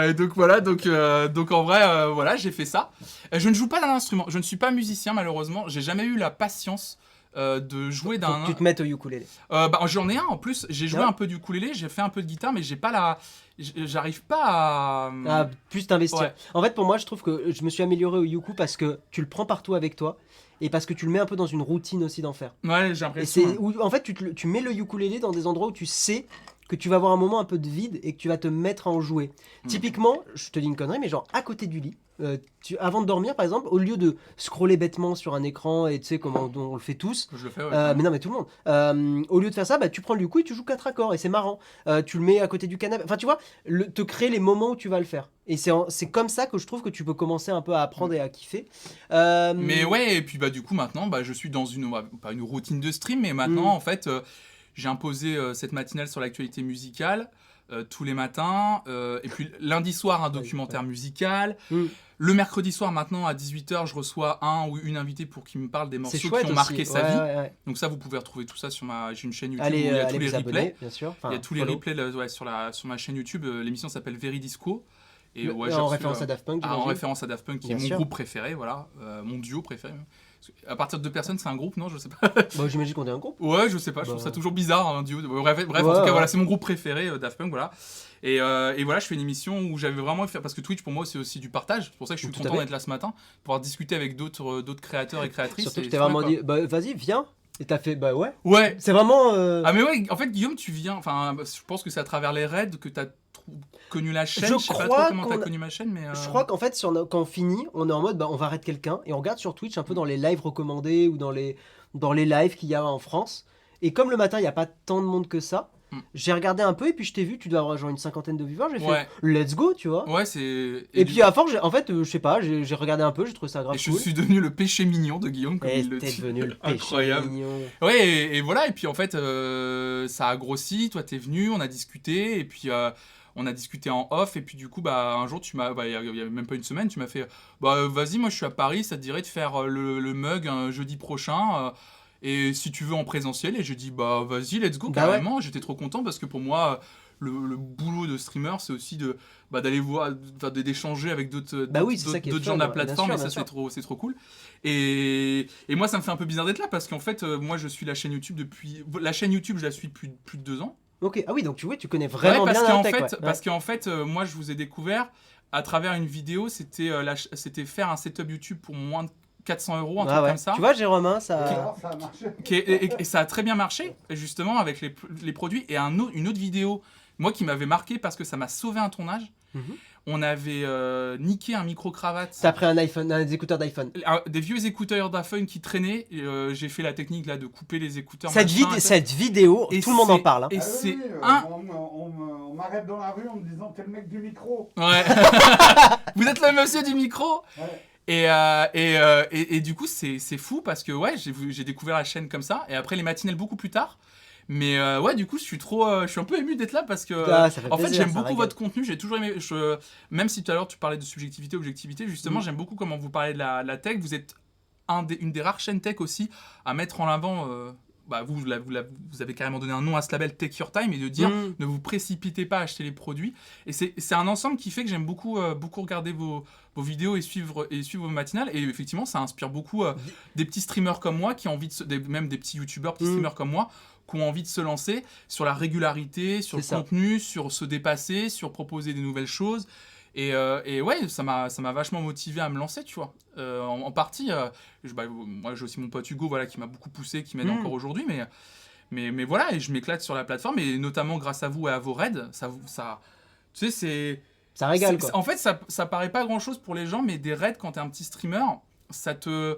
Et donc voilà, donc en vrai voilà, j'ai fait ça. Je ne joue pas d'un instrument, je ne suis pas musicien malheureusement, j'ai jamais eu la patience de jouer Faut d'un. que tu te mettes au ukulélé. Bah j'en ai un en plus, j'ai joué Ouais. un peu du ukulélé, j'ai fait un peu de guitare mais j'ai pas la j'arrive pas à Ah, plus t'investir. Ouais. En fait, pour moi, je trouve que je me suis amélioré au uku parce que tu le prends partout avec toi et parce que tu le mets un peu dans une routine aussi d'en faire. Ouais, j'ai Et l'impression. c'est où, en fait, tu mets le ukulélé dans des endroits où tu sais que tu vas avoir un moment un peu de vide et que tu vas te mettre à en jouer. Typiquement, je te dis une connerie, mais genre à côté du lit, avant de dormir par exemple, au lieu de scroller bêtement sur un écran et tu sais comment on le fait tous, Je le fais ouais. mais non mais tout le monde, au lieu de faire ça, bah, tu prends le uku et tu joues 4 accords et c'est marrant. Tu le mets à côté du canapé, enfin tu vois, te créer les moments où tu vas le faire. Et c'est comme ça que je trouve que tu peux commencer un peu à apprendre et à kiffer. Mais ouais, et puis bah du coup maintenant bah je suis dans une pas une routine de stream mais maintenant en fait j'ai imposé cette matinale sur l'actualité musicale tous les matins et puis lundi soir un documentaire musical. Mm. Le mercredi soir maintenant à 18h, je reçois un ou une invitée pour qui me parle des morceaux C'est qui chouette ont marqué aussi. sa Ouais, vie. ouais, ouais. Donc ça vous pouvez retrouver tout ça sur j'ai une chaîne YouTube Allez, où il y a allez tous les vous replays. abonner, bien sûr. Il y a tous les follow. replays ouais, sur ma chaîne YouTube. L'émission s'appelle Veridisco. Et Le- ouais, j'ai en reçu, référence à Daft Punk, en j'imagine. référence à Daft Punk, qui Bien est mon sûr. groupe préféré, voilà, mon duo préféré. À partir de 2 personnes, c'est un groupe, non? Je sais pas. Bah, j'imagine qu'on est un groupe. Ouais, je sais pas, je trouve Bah. ça toujours bizarre, un duo. Bref, en Ouais, tout cas, ouais. voilà, c'est mon groupe préféré, Daft Punk, voilà. Et voilà, je fais une émission où j'avais vraiment fait, parce que Twitch pour moi c'est aussi du partage, c'est pour ça que je suis Tout à content fait. d'être là ce matin, pouvoir discuter avec d'autres créateurs et créatrices. Surtout que et tu t'es c'est vraiment vrai, dit, bah vas-y, viens. Et t'as fait, bah ouais. quoi. Ouais. C'est vraiment. Ah mais ouais, en fait Guillaume, tu viens, enfin, je pense que c'est à travers les raids que t'as connu la chaîne. Je Je sais pas crois trop comment t'as qu'on a- connu ma chaîne, mais. Je crois qu'en fait, quand on finit, on est en mode, bah, on va arrêter quelqu'un et on regarde sur Twitch un peu dans les lives recommandés ou dans les lives qu'il y a en France. Et comme le matin, il n'y a pas tant de monde que ça, j'ai regardé un peu et puis je t'ai vu, tu dois avoir genre une cinquantaine de viewers. J'ai Ouais. fait, let's go, tu vois. Ouais, c'est. Et puis à force, en fait, je sais pas, j'ai regardé un peu, j'ai trouvé ça grave Et je cool. suis devenu le péché mignon de Guillaume, comme Et il le t'es dit. devenu le péché Incroyable. mignon. Ouais, et voilà, et puis en fait, ça a grossi, toi t'es venu, on a discuté, et puis on a discuté en off, et puis du coup, bah, un jour, il y a même pas une semaine, tu m'as fait, bah vas-y, moi je suis à Paris, ça te dirait de faire le mug un jeudi prochain, et si tu veux en présentiel, et j'ai dit, bah vas-y, let's go, Bah ouais. carrément, j'étais trop content, parce que pour moi, le boulot de streamer, c'est aussi d'aller voir, d'échanger avec d'autres Bah oui, c'est ça qui est d'autres fun, gens de la ouais, plateforme, bien et ça sûr. c'est trop cool. Et moi, ça me fait un peu bizarre d'être là parce qu'en fait, moi, je suis la chaîne YouTube depuis. La chaîne YouTube, je la suis depuis plus de 2 ans. Ok, ah oui, donc tu vois, tu connais vraiment Ouais, bien la tech. Ouais. parce qu'en fait, moi, je vous ai découvert à travers une vidéo. C'était faire un setup YouTube pour moins de 400 €, un truc Ah ouais. comme ça. Tu vois, Jérôme, hein, ça. Alors, ça a marché. Et ça a très bien marché, justement, avec les produits. Et une autre vidéo, moi, qui m'avait marqué parce que ça m'a sauvé un tournage. Mhm. On avait niqué un micro-cravate. T'as pris un iPhone, un écouteur d'iPhone. Des vieux écouteurs d'iPhone qui traînaient. J'ai fait la technique là de couper les écouteurs. Cette, machin, et cette vidéo, Et tout le monde en c'est- parle. Hein. Et Ah c'est oui, un. on m'arrête dans la rue en me disant t'es le mec du micro. Ouais. Vous êtes le monsieur du micro. Ouais. Et du coup, c'est fou parce que ouais, j'ai découvert la chaîne comme ça. Et après, les matinales beaucoup plus tard. Mais ouais, du coup, je suis un peu ému d'être là parce que Ah, ça fait en fait, plaisir, j'aime ça beaucoup régale. votre contenu. J'ai toujours aimé. Même si tout à l'heure tu parlais de subjectivité, objectivité, justement, j'aime beaucoup comment vous parlez de la tech. Vous êtes une des rares chaînes tech aussi à mettre en avant. Bah, vous avez carrément donné un nom à ce label Take Your Time et de dire Mm. ne vous précipitez pas à acheter les produits. Et c'est un ensemble qui fait que j'aime beaucoup regarder vos vidéos et suivre vos matinales. Et effectivement, ça inspire beaucoup des petits streamers comme moi qui ont envie même des petits youtubeurs, petits streamers comme moi, qui ont envie de se lancer sur la régularité, sur le C'est ça. contenu, sur se dépasser, sur proposer des nouvelles choses. Et ouais, ça m'a vachement motivé à me lancer, tu vois. En partie, moi j'ai aussi mon pote Hugo, voilà, qui m'a beaucoup poussé, qui m'aide encore aujourd'hui, Mais voilà, et je m'éclate sur la plateforme, et notamment grâce à vous et à vos raids, tu sais, Ça régale, quoi. En fait, ça paraît pas grand-chose pour les gens, mais des raids, quand t'es un petit streamer, ça te...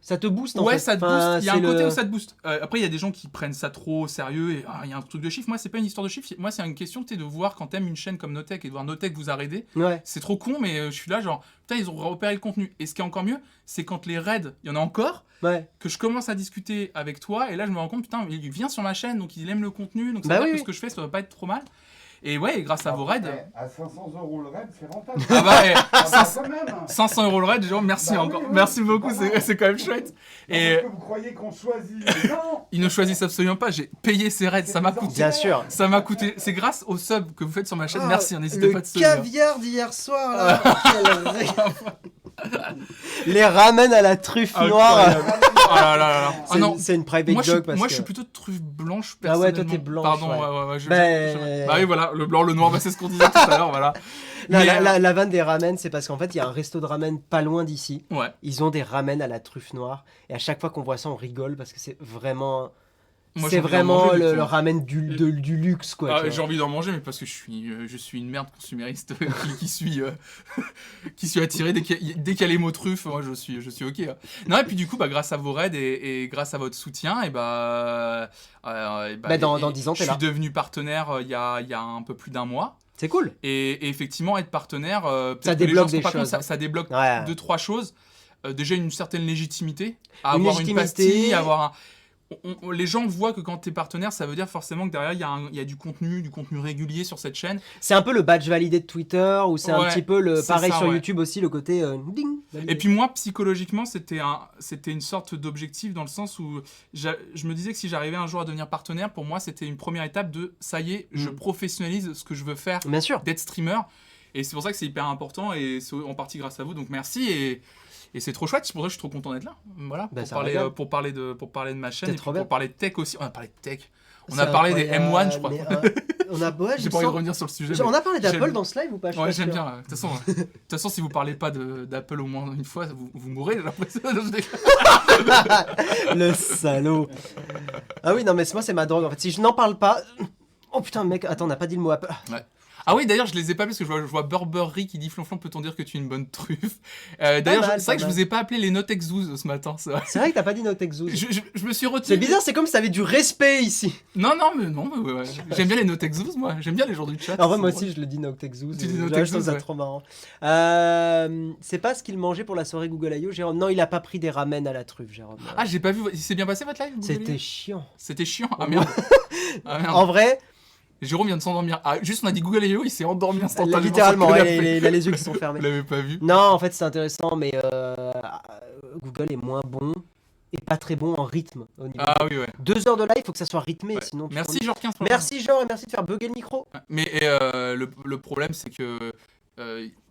Ça te booste, en Ouais, fait. ça te Enfin, booste. Il y a c'est un côté le- où ça te booste. Après, il y a des gens qui prennent ça trop au sérieux et il y a un truc de chiffres. Moi, c'est pas une histoire de chiffres. Moi, c'est une question de voir quand t'aimes une chaîne comme Notech et de voir Notech vous a raidé. Ouais. C'est trop con, mais je suis là, genre, putain, ils ont repéré le contenu. Et ce qui est encore mieux, c'est quand les raids, il y en a encore, Ouais. que je commence à discuter avec toi. Et là, je me rends compte, putain, il vient sur ma chaîne, donc il aime le contenu. Donc ça Bah veut dire oui, que oui. ce que je fais, ça va pas être trop mal. Et ouais, et grâce à vos raids. À 500 € le raid, c'est rentable. Ah bah, Ah bah, quand même. 500 € le raid, genre, merci Bah oui, encore. oui, Merci beaucoup, pas mal. c'est quand même chouette. Non, Et parce que vous croyez qu'on choisit les gens. ils ne choisissent absolument pas. J'ai payé ces raids, ça m'a coûté. Bien sûr. Ça m'a coûté. C'est grâce au sub que vous faites sur ma chaîne. Ah, Merci, n'hésitez le pas de subir. caviar d'hier soir, là. Quel ré- Les ramen à la truffe noire. Incroyable. Ah là là là là. Ah C'est non. c'est une private Moi, joke parce je que... suis plutôt de truffe blanche Ah ouais, personnellement. toi, t'es blanche, Pardon, ouais. ouais. Ben- Bah oui, voilà, le blanc, le noir, bah, c'est ce qu'on disait tout à l'heure, voilà. La, Mais, la vanne des ramen, c'est parce qu'en fait, il y a un resto de ramen pas loin d'ici. Ouais. Ils ont des ramen à la truffe noire. Et à chaque fois qu'on voit ça, on rigole parce que c'est vraiment... Moi, c'est j'ai envie d'en vraiment manger, le depuis. ramen du luxe, quoi. Ah, tu vois. j'ai envie d'en manger, mais parce que je suis une merde consumériste qui suis attiré dès qu'il y a les mots truffes. Moi, je suis ok. Hein. Non, et puis du coup, bah, grâce à vos raids et grâce à votre soutien, Dans 10 ans, je t'es suis là. devenu partenaire il y a un peu plus d'un mois. C'est cool. Et effectivement, être partenaire, peut-être Ça que les débloque gens se rendent des pas compte, choses, hein. ça débloque Ouais. 2-3 choses. Déjà, une certaine légitimité, à Une avoir légitimité. une pastille, avoir un... les gens voient que quand tu es partenaire, ça veut dire forcément que derrière, il y a du contenu régulier sur cette chaîne. C'est un peu le badge validé de Twitter ou c'est un Ouais, petit peu le c'est pareil ça, sur ouais. YouTube aussi, le côté ding. validé. Et puis moi, psychologiquement, c'était une sorte d'objectif dans le sens où je me disais que si j'arrivais un jour à devenir partenaire, pour moi, c'était une première étape de ça y est, je professionnalise ce que je veux faire, Bien sûr. d'être streamer. Et c'est pour ça que c'est hyper important et c'est en partie grâce à vous. Donc merci et c'est trop chouette. C'est pour ça que je suis trop content d'être là. Voilà, Bah, pour, ça parler, régale. pour parler de ma chaîne C'est et trop puis bien. pour parler de tech aussi. On a parlé de tech. On C'est a parlé des incroyable, M1, je crois. mais, on a, ouais, J'ai je pas envie de sens- revenir sur le sujet. On a parlé d'Apple j'aime- dans ce live ou pas? Je suis Ouais, pas j'aime sûr. bien. De toute façon, si vous parlez pas d'Apple au moins une fois, vous mourrez, j'ai l'impression. Je déconne. Le salaud. Ah oui, non, mais moi, c'est ma drogue. En fait, si je n'en parle pas. Oh putain, mec, attends, on n'a pas dit le mot Apple. Ah oui, d'ailleurs, je les ai pas appelés parce que je vois Burberry qui dit Flonflon, peut-on dire que tu es une bonne truffe D'ailleurs, mal, c'est vrai pas que je mal. vous ai pas appelé les Notex 12 ce matin, c'est vrai. C'est vrai que t'as pas dit Notech Zoom. Je me suis retiré. C'est bizarre, c'est comme si t'avais du respect ici. Non, mais ouais. J'aime bien les Notex 12, moi. J'aime bien les gens du chat. En vrai, c'est moi drôle. aussi, je le dis Notech Zoom. Tu dis Je Notech trouve ça Zoom, ouais. trop marrant. C'est pas ce qu'il mangeait pour la soirée Google I.O., Jérôme. Non, il a pas pris des ramen à la truffe, Jérôme. Ah, j'ai pas vu. Il s'est bien passé votre live Google C'était I.O. chiant. C'était chiant. Ah merde. Ah merde. En vrai, Jérôme vient de s'endormir. Ah, juste, on a dit Google I.O., il s'est endormi instantanément. littéralement, sans que ouais, je l'ai il a les yeux qui sont Vous fermés. l'avez pas vu. Non, en fait, c'est intéressant, mais Google est moins bon et pas très bon en rythme. Au niveau Ah oui, ouais. 2 heures de live, il faut que ça soit rythmé, Ouais. sinon tu Merci, t'ennuies. Genre 15. Merci, Jean, et merci de faire bugger le micro. Mais le problème, c'est que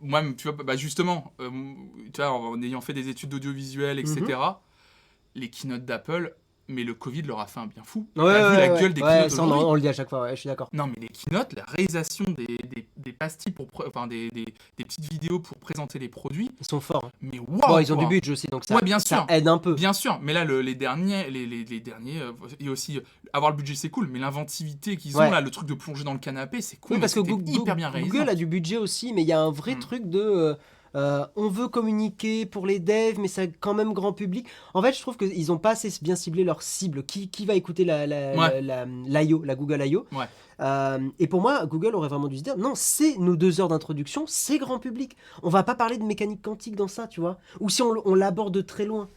moi, tu vois, bah, justement, tu vois, en ayant fait des études d'audiovisuel, etc., les keynotes d'Apple, mais le Covid leur a fait un bien fou. T'as vu la gueule des keynotes ça, aujourd'hui on le dit à chaque fois, ouais, je suis d'accord. Non, mais les keynotes, la réalisation des pastilles, enfin des petites vidéos pour présenter les produits, Ils sont forts. Hein. mais waouh Bon, ils ont quoi. du budget aussi, donc ça, Ouais, bien ça sûr. aide un peu. Bien sûr, mais là, les derniers, et aussi, avoir le budget, c'est cool, mais l'inventivité qu'ils ont, Ouais. là, le truc de plonger dans le canapé, c'est cool, Oui, mais parce que c'était hyper bien réalisé. Google a du budget aussi, mais il y a un vrai truc de... on veut communiquer pour les devs, mais c'est quand même grand public. En fait, je trouve qu'ils n'ont pas assez bien ciblé leur cible. Qui va écouter l'IO, la Google I.O. Ouais. Et pour moi, Google aurait vraiment dû se dire, non, c'est nos 2 heures d'introduction, c'est grand public. On va pas parler de mécanique quantique dans ça, tu vois. Ou si on l'aborde de très loin.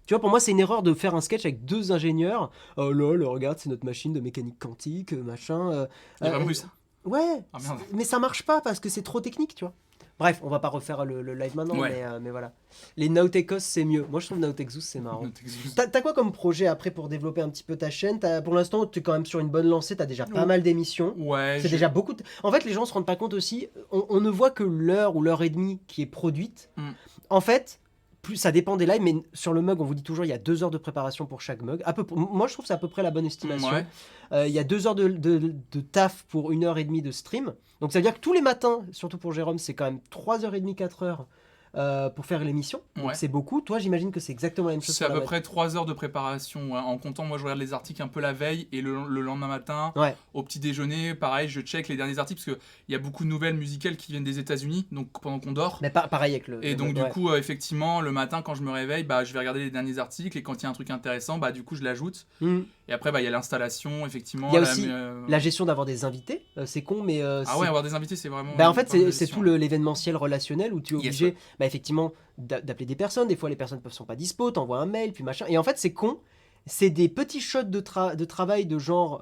Tu vois, pour moi, c'est une erreur de faire un sketch avec 2 ingénieurs. Oh lol, regarde, c'est notre machine de mécanique quantique, machin. Il y a vraiment eu ça. Ouais, Ah, merde. mais ça marche pas parce que c'est trop technique, tu vois. Bref, on va pas refaire le live maintenant, Ouais. mais voilà. Les Nautechos, c'est mieux. Moi, je trouve Nautechos, c'est marrant. T'as quoi comme projet après pour développer un petit peu ta chaîne? Pour l'instant, tu es quand même sur une bonne lancée, t'as déjà pas mal d'émissions. Ouais, C'est déjà beaucoup. En fait, les gens se rendent pas compte aussi, on ne voit que l'heure ou l'heure et demie qui est produite. Mm. En fait, plus ça dépend des lives, mais sur le mug, on vous dit toujours il y a 2 heures de préparation pour chaque mug. Moi, je trouve que c'est à peu près la bonne estimation. Ouais. Il y a 2 heures de taf pour 1 heure et demie de stream. Donc ça veut dire que tous les matins, surtout pour Jérôme, c'est quand même 3h30, 4 heures pour faire l'émission. Donc Ouais. c'est beaucoup. Toi, j'imagine que c'est exactement la même chose. C'est à sur la peu web. près 3 heures de préparation. Ouais. En comptant, moi je regarde les articles un peu la veille et le lendemain matin, Ouais. au petit déjeuner, pareil, je check les derniers articles parce qu'il y a beaucoup de nouvelles musicales qui viennent des États-Unis, donc pendant qu'on dort. Mais pareil avec le. Et donc du ouais. coup, effectivement, le matin quand je me réveille, bah, je vais regarder les derniers articles et quand il y a un truc intéressant, bah, du coup je l'ajoute. Hmm. Et après, bah, il y a l'installation, effectivement. Il y a aussi la gestion d'avoir des invités. C'est con, mais. Ah c'est- ouais, avoir des invités, c'est vraiment... Bah, en fait, pas mal de c'est gestion. tout l'événementiel relationnel où tu es Yes, obligé, ouais. bah, effectivement, d'appeler des personnes. Des fois, les personnes ne sont pas dispo, t'envoies un mail, puis machin. Et en fait, c'est con. C'est des petits shots de travail de genre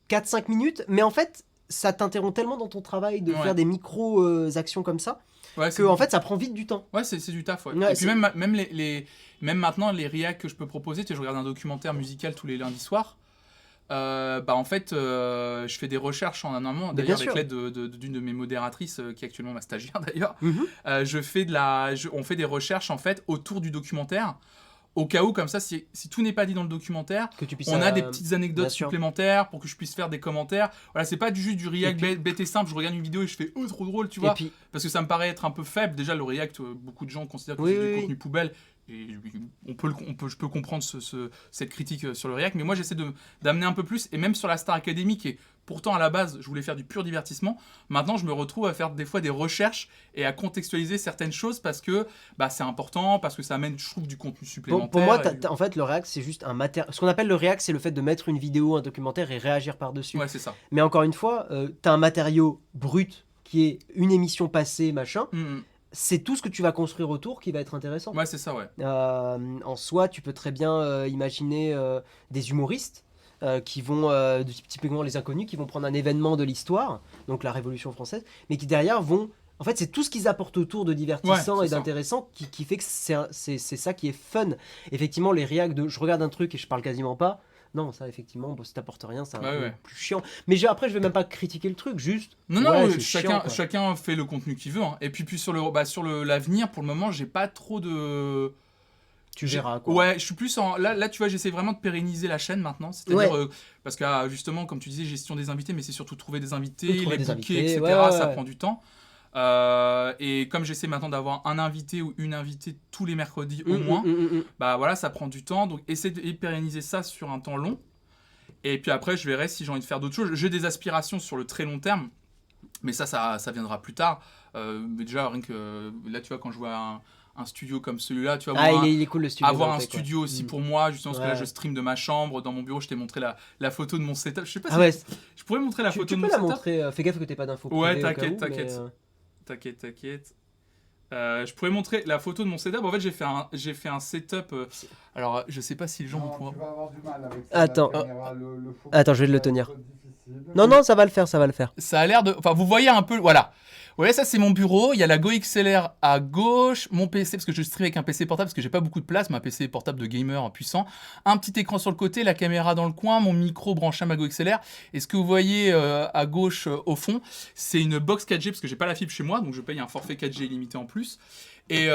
4-5 minutes, mais en fait, ça t'interrompt tellement dans ton travail de Ouais. faire des micro-actions comme ça, Ouais, que en fait, ça prend vite du temps. Ouais, c'est du taf, ouais. Ouais, Et puis c'est- même maintenant, les reacts que je peux proposer, tu sais, je regarde un documentaire musical tous les lundis soirs. Bah en fait, je fais des recherches en amont, Mais d'ailleurs bien avec sûr. l'aide d'une de mes modératrices, qui est actuellement ma stagiaire d'ailleurs. Mhm. On fait des recherches en fait autour du documentaire, au cas où comme ça, si tout n'est pas dit dans le documentaire, Que tu puisses. on a des petites bien anecdotes sûr. supplémentaires pour que je puisse faire des commentaires. Voilà, c'est pas juste du react puis- bête et simple, je regarde une vidéo et je fais oh trop drôle, tu Et vois. puis, Parce que ça me paraît être un peu faible. Déjà, le React, beaucoup de gens considèrent que Oui, c'est oui, du oui. contenu poubelle. Et je peux comprendre cette critique sur le React. Mais moi, j'essaie d'amener un peu plus. Et même sur la Star Academy, qui est pourtant à la base, je voulais faire du pur divertissement. Maintenant, je me retrouve à faire des fois des recherches et à contextualiser certaines choses parce que bah, c'est important, parce que ça amène, je trouve, du contenu supplémentaire. pour moi, Et- en fait, le React, c'est juste un matériel. Ce qu'on appelle le React, c'est le fait de mettre une vidéo, un documentaire et réagir par-dessus. Ouais, c'est ça. Mais encore une fois, t'as un matériau brut qui est une émission passée, machin. Mhm. C'est tout ce que tu vas construire autour qui va être intéressant. Ouais, c'est ça, ouais. En soi, tu peux très bien imaginer des humoristes qui vont, typiquement les inconnus, qui vont prendre un événement de l'histoire, donc la Révolution française, mais qui derrière vont... En fait, c'est tout ce qu'ils apportent autour de divertissant Ouais, et c'est ça. d'intéressant qui fait que c'est ça qui est fun. Effectivement, les réacs de je regarde un truc et je parle quasiment pas. Non, ça, effectivement, bon, ça t'apporte rien, c'est un Ouais, peu ouais. plus chiant. Mais après, je vais même pas critiquer le truc, juste. Non, ouais, non, c'est chiant, quoi. chacun fait le contenu qu'il veut. Hein. Et puis sur l'avenir, pour le moment, j'ai pas trop de... Tu verras, quoi. Ouais, je suis plus en... Là, tu vois, j'essaie vraiment de pérenniser la chaîne maintenant. C'est-à-dire, Ouais. parce que justement, comme tu disais, gestion des invités, mais c'est surtout trouver des invités, Trouver les des booker, invités, etc. ouais, Ça ouais. prend du temps. Et comme j'essaie maintenant d'avoir un invité ou une invitée tous les mercredis au moins, bah voilà, ça prend du temps. Donc, essayer de pérenniser ça sur un temps long. Et puis après, je verrai si j'ai envie de faire d'autres choses. J'ai des aspirations sur le très long terme, mais ça viendra plus tard. Mais déjà, rien que là, tu vois, quand je vois un studio comme celui-là, tu vois, Ah, moi, il est cool le studio. avoir un Notech, ouais. studio aussi Mm. pour moi, justement, parce que là, Ouais. je stream de ma chambre, dans mon bureau, je t'ai montré la photo de mon setup. Je sais pas Ah si ouais, je pourrais montrer la tu photo tu de peux mon la setup. montrer. Fais gaffe que t'aies pas d'infos. Ouais, privées au t'inquiète, cas où, t'inquiète. mais, T'inquiète. Je pourrais montrer la photo de mon setup. En fait, j'ai fait un setup. Alors, je sais pas si les gens vont pouvoir. Tu vas avoir du mal avec Attends. la caméra, le focus Attends, je vais le va être tenir. difficile. Non, non, ça va le faire, ça va le faire. Ça a l'air de. Enfin, vous voyez un peu. Voilà. Ouais, ça c'est mon bureau. Il y a la Go XLR à gauche, mon PC parce que je stream avec un PC portable parce que j'ai pas beaucoup de place, mais un PC portable de gamer puissant. Un petit écran sur le côté, la caméra dans le coin, mon micro branché à ma Go XLR. Et ce que vous voyez à gauche au fond, c'est une box 4G parce que j'ai pas la fibre chez moi, donc je paye un forfait 4G illimité en plus. Et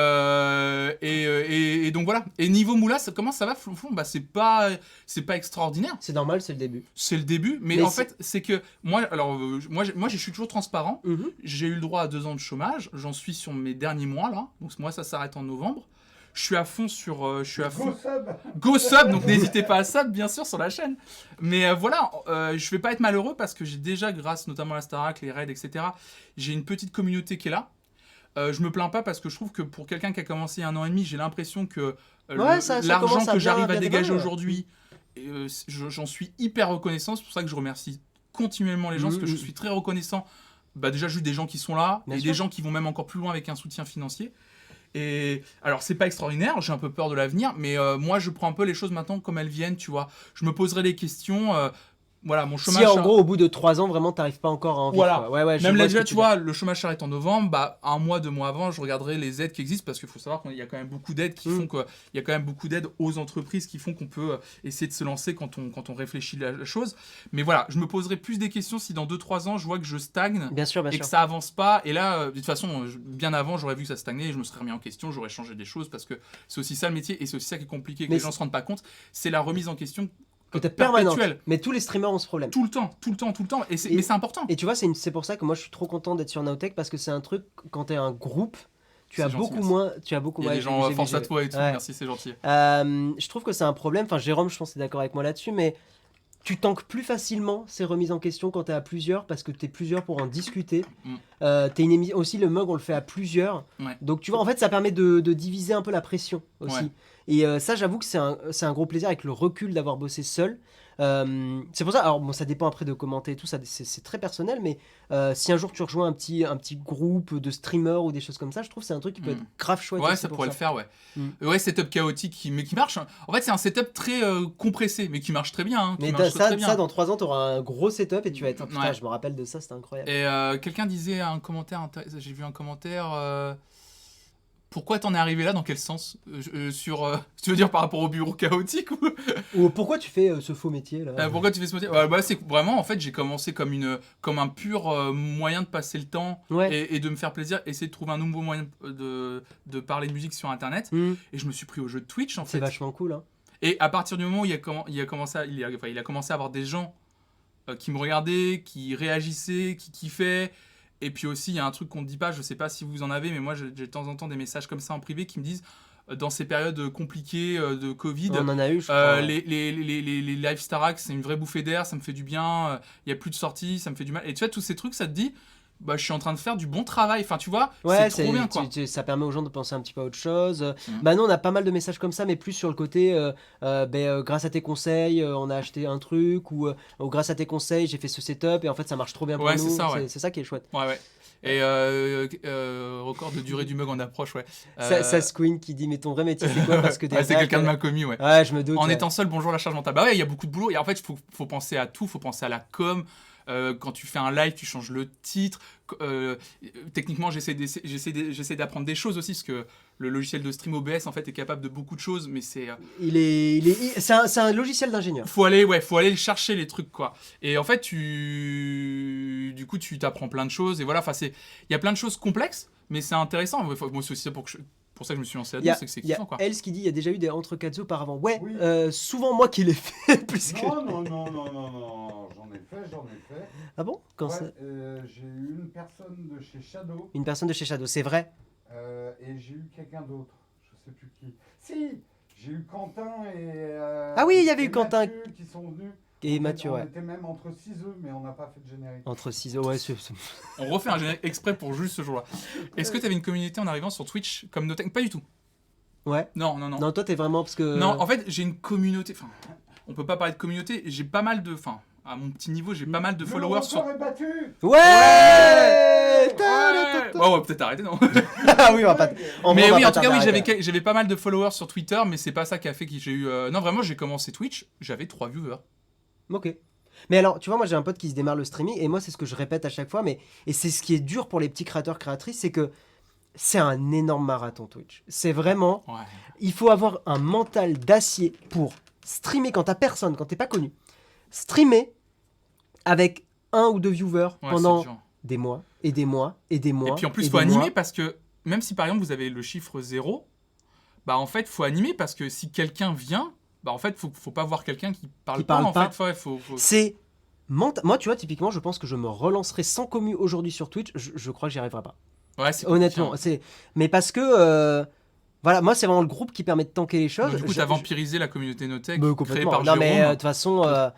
donc voilà. Et niveau moula, comment ça va, Flonflon ? Bah c'est pas extraordinaire. C'est normal, c'est le début. C'est le début, mais en fait, c'est que moi, je suis toujours transparent. J'ai eu le droit à 2 ans de chômage. J'en suis sur mes derniers mois là. Donc moi, ça s'arrête en novembre. Je suis à fond sur. Je suis à fond. Go sub. Go sub, donc n'hésitez pas à sub, bien sûr, sur la chaîne. Mais voilà, je vais pas être malheureux parce que j'ai déjà, grâce notamment à la Starac, les raids, etc., j'ai une petite communauté qui est là. Je me plains pas parce que je trouve que pour quelqu'un qui a commencé il y a 1 an et demi, j'ai l'impression que ça l'argent commence à que bien- j'arrive à bien dégager démarrer, ouais. aujourd'hui, j'en suis hyper reconnaissant. C'est pour ça que je remercie continuellement les gens, parce que je suis très reconnaissant. Bah déjà juste des gens qui sont là Bien et sûr. des gens qui vont même encore plus loin avec un soutien financier. Et alors c'est pas extraordinaire, j'ai un peu peur de l'avenir, mais moi je prends un peu les choses maintenant comme elles viennent, tu vois. Je me poserai des questions. Voilà, mon chômage. Si en gros, au bout de 3 ans, vraiment, t'arrives pas encore à en vivre. Voilà. Quoi. Ouais, je Même vois là, ce que déjà, tu vois, le chômage s'arrête en novembre. Bah, 1 mois, 2 mois avant, je regarderai les aides qui existent parce qu'il faut savoir qu'il y a quand même beaucoup d'aides qui font que, il y a quand même beaucoup d'aides aux entreprises qui font qu'on peut essayer de se lancer quand on réfléchit la chose. Mais voilà, je me poserai plus des questions si dans 2-3 ans, je vois que je stagne Bien sûr, bien et sûr. que ça avance pas. Et là, de toute façon, bien avant, j'aurais vu que ça stagnait et je me serais remis en question, j'aurais changé des choses parce que c'est aussi ça le métier et c'est aussi ça qui est compliqué que Mais les gens se rendent pas compte. C'est la remise en question Que t'es permanente. perpétuelle. Mais tous les streamers ont ce problème. Tout le temps. Mais c'est important. Et tu vois, c'est pour ça que moi je suis trop content d'être sur Nowtech parce que c'est un truc, quand t'es un groupe, tu as C'est gentil, beaucoup merci. moins. Il y a des gens force à toi et tout, Ouais. merci, c'est gentil. Je trouve que c'est un problème. Enfin, Jérôme, je pense que t'es d'accord avec moi là-dessus, mais tu tankes plus facilement ces remises en question quand t'es à plusieurs parce que t'es plusieurs pour en discuter. Mm. Aussi, le mug, on le fait à plusieurs. Ouais. Donc, tu vois, en fait, ça permet de diviser un peu la pression aussi. Ouais. Et ça, j'avoue que c'est un gros plaisir avec le recul d'avoir bossé seul. C'est pour ça, alors bon, ça dépend après de commenter et tout, ça, c'est très personnel, mais si un jour tu rejoins un petit groupe de streamers ou des choses comme ça, je trouve que c'est un truc qui peut être grave chouette. Ouais, aussi ça pour pourrait le faire, ouais. Mm. Ouais, setup chaotique, mais qui marche. En fait, c'est un setup très compressé, mais qui marche très bien. Hein, qui Mais marche très bien. ça, dans 3 ans, tu auras un gros setup et tu vas être. Putain, Ouais. je me rappelle de ça, c'était incroyable. Et quelqu'un disait un commentaire, j'ai vu un commentaire. Pourquoi t'en es arrivé là? Dans quel sens? Tu veux dire par rapport au bureau chaotique ou Ou pourquoi tu fais ce faux métier là pourquoi tu fais ce métier? C'est que vraiment, en fait, j'ai commencé comme un pur moyen de passer le temps Ouais. et de me faire plaisir, essayer de trouver un nouveau moyen de parler de musique sur Internet. Mm. Et je me suis pris au jeu de Twitch, en C'est fait. vachement cool. Hein. Et à partir du moment où il a commencé à avoir des gens qui me regardaient, qui réagissaient, qui kiffaient. Et puis aussi, il y a un truc qu'on ne dit pas, je ne sais pas si vous en avez, mais moi j'ai de temps en temps des messages comme ça en privé qui me disent, dans ces périodes compliquées de Covid, On en a eu, je crois. les live Starac, c'est une vraie bouffée d'air, ça me fait du bien, il n'y a plus de sorties, ça me fait du mal. Et tu vois, tous ces trucs, ça te dit, bah, je suis en train de faire du bon travail. Enfin, tu vois, Ouais, c'est trop bien, quoi. ça permet aux gens de penser un petit peu à autre chose. Mhm. Bah nous, on a pas mal de messages comme ça, mais plus sur le côté, grâce à tes conseils, on a acheté un truc, ou grâce à tes conseils, j'ai fait ce setup, et en fait, ça marche trop bien pour Ouais, nous. c'est ça, ouais. C'est ça qui est chouette. Ouais. Et record de durée du mug en approche, ouais. Sasqueen qui dit, mais ton vrai métier, c'est quoi? Parce que des Ouais, c'est quelqu'un de réacs, ma commu, ouais. Ouais, je me doute. En ouais. étant seul, bonjour la charge mentale. Bah ouais, il y a beaucoup de boulot. Et en fait, il faut penser à tout. Il faut penser à la com. Quand tu fais un live, tu changes le titre. Techniquement, j'essaie d'apprendre des choses aussi, parce que le logiciel de stream OBS, en fait, est capable de beaucoup de choses, mais c'est... C'est un logiciel d'ingénieur. faut aller le chercher, les trucs, quoi. Et en fait, du coup, tu t'apprends plein de choses. Et voilà, il y a plein de choses complexes, mais c'est intéressant. Moi, c'est aussi pour ça que je me suis lancé là-dedans, c'est que c'est kiffant, quoi. Els qui dit, il y a déjà eu des entre-kazoo auparavant. Ouais, Oui. Souvent moi qui l'ai fait, plus que... Non, j'en ai fait. Ah bon? Quand Ouais, ça... j'ai eu une personne de chez Shadow Une personne de chez Shadow, c'est vrai? et j'ai eu quelqu'un d'autre, je sais plus qui. Si, j'ai eu Quentin et Ah oui, il y avait et eu Quentin. Mathieu qui sont venus. Et On Mathieu, ouais. était même entre 6 œufs, mais on n'a pas fait de générique. Entre ciseaux, ouais, On refait un générique exprès pour juste ce jour-là. Est-ce que tu avais une communauté en arrivant sur Twitch comme Notech? Pas du tout. Ouais. Non. Non, toi, t'es vraiment parce que... Non, en fait, j'ai une communauté. Enfin, on peut pas parler de communauté. J'ai pas mal de. Enfin, à mon petit niveau, j'ai pas mal de followers sur. Le record est battu. Ouais, Ouais, peut-être arrêter, non. Ah oui, on va pas... Mais oui, en tout cas, oui, j'avais... j'avais pas mal de followers sur Twitter, mais c'est pas ça qui a fait que j'ai eu. Non, vraiment, j'ai commencé Twitch, j'avais 3 viewers. Ok. Mais alors, tu vois, moi j'ai un pote qui se démarre le streaming, et moi c'est ce que je répète à chaque fois, et c'est ce qui est dur pour les petits créateurs, créatrices, c'est que c'est un énorme marathon Twitch. C'est vraiment... Ouais. Il faut avoir un mental d'acier pour streamer quand t'as personne, quand t'es pas connu. Streamer avec 1 ou 2 viewers Ouais, pendant c'est dur. des mois, et des mois, et des mois. Et puis en plus, et faut des animer mois. parce que même si par exemple vous avez le chiffre 0, bah en fait, faut animer parce que si quelqu'un vient, bah en fait, faut pas voir quelqu'un qui parle Qui pas. parle En pas. fait, faut... C'est... Moi, tu vois, typiquement, je pense que je me relancerai sans commu aujourd'hui sur Twitch. Je crois que j'y arriverai pas. Ouais, c'est Honnêtement, compliqué, mais parce que voilà, moi c'est vraiment le groupe qui permet de tanker les hein. choses. Donc, du coup, t'as vampirisé la communauté Notech Mais créée complètement. par Non mais Jérôme. de toute façon, Bah,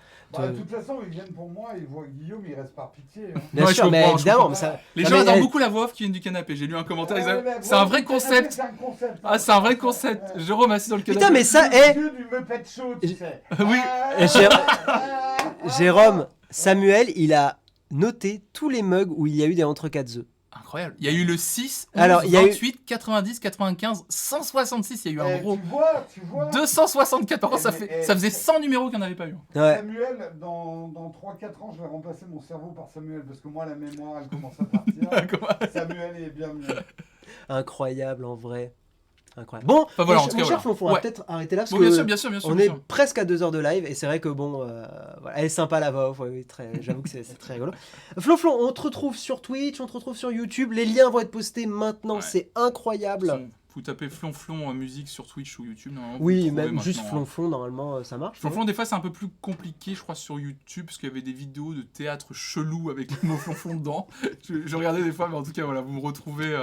de toute façon, ils viennent pour moi, ils voient Guillaume, ils restent par pitié. Hein. bien Ouais, sûr, je mais comprends, je évidemment, comprends. mais ça. Les Non, gens mais, adorent beaucoup la voix off qui vient du canapé. J'ai lu un commentaire. C'est un vrai concept. C'est un concept. Ah, c'est un vrai concept. Jérôme assis dans le canapé. Putain, mais ça, Le dieu du Muppet Show, tu sais. Oui. Jérôme, Samuel, il a noté tous les mugs où il y a eu des entre 4 œufs. Incroyable. Il y a eu le 6, 11, Alors, il y a eu- 28, 90, 95, 166. Il y a eu un gros. Tu vois 274. Ça Eh, faisait 100 numéros qu'il n'y en avait pas eu. Ouais. Samuel, dans 3-4 ans, je vais remplacer mon cerveau par Samuel parce que moi, la mémoire, elle commence à partir. Samuel est bien mieux. Incroyable en vrai. Incroyable. Bon, Enfin, voilà, mon en tout cher cas, voilà. Flonflon, on va Ouais. peut-être arrêter là parce Bon, que bien sûr. on est presque à 2 heures de live et c'est vrai que bon, voilà, elle est sympa la voix off, oui, j'avoue que c'est très rigolo. Flonflon, on te retrouve sur Twitch, on te retrouve sur YouTube, les liens vont être postés maintenant, Ouais. c'est incroyable. Vous tapez Flonflon musique sur Twitch ou YouTube. Normalement, vous Oui, le trouvez même juste maintenant. Flonflon, normalement ça marche. Flonflon, des fois, c'est un peu plus compliqué, je crois, sur YouTube, parce qu'il y avait des vidéos de théâtre chelou avec le mot Flonflon dedans. Je regardais des fois, mais en tout cas, voilà, vous me retrouvez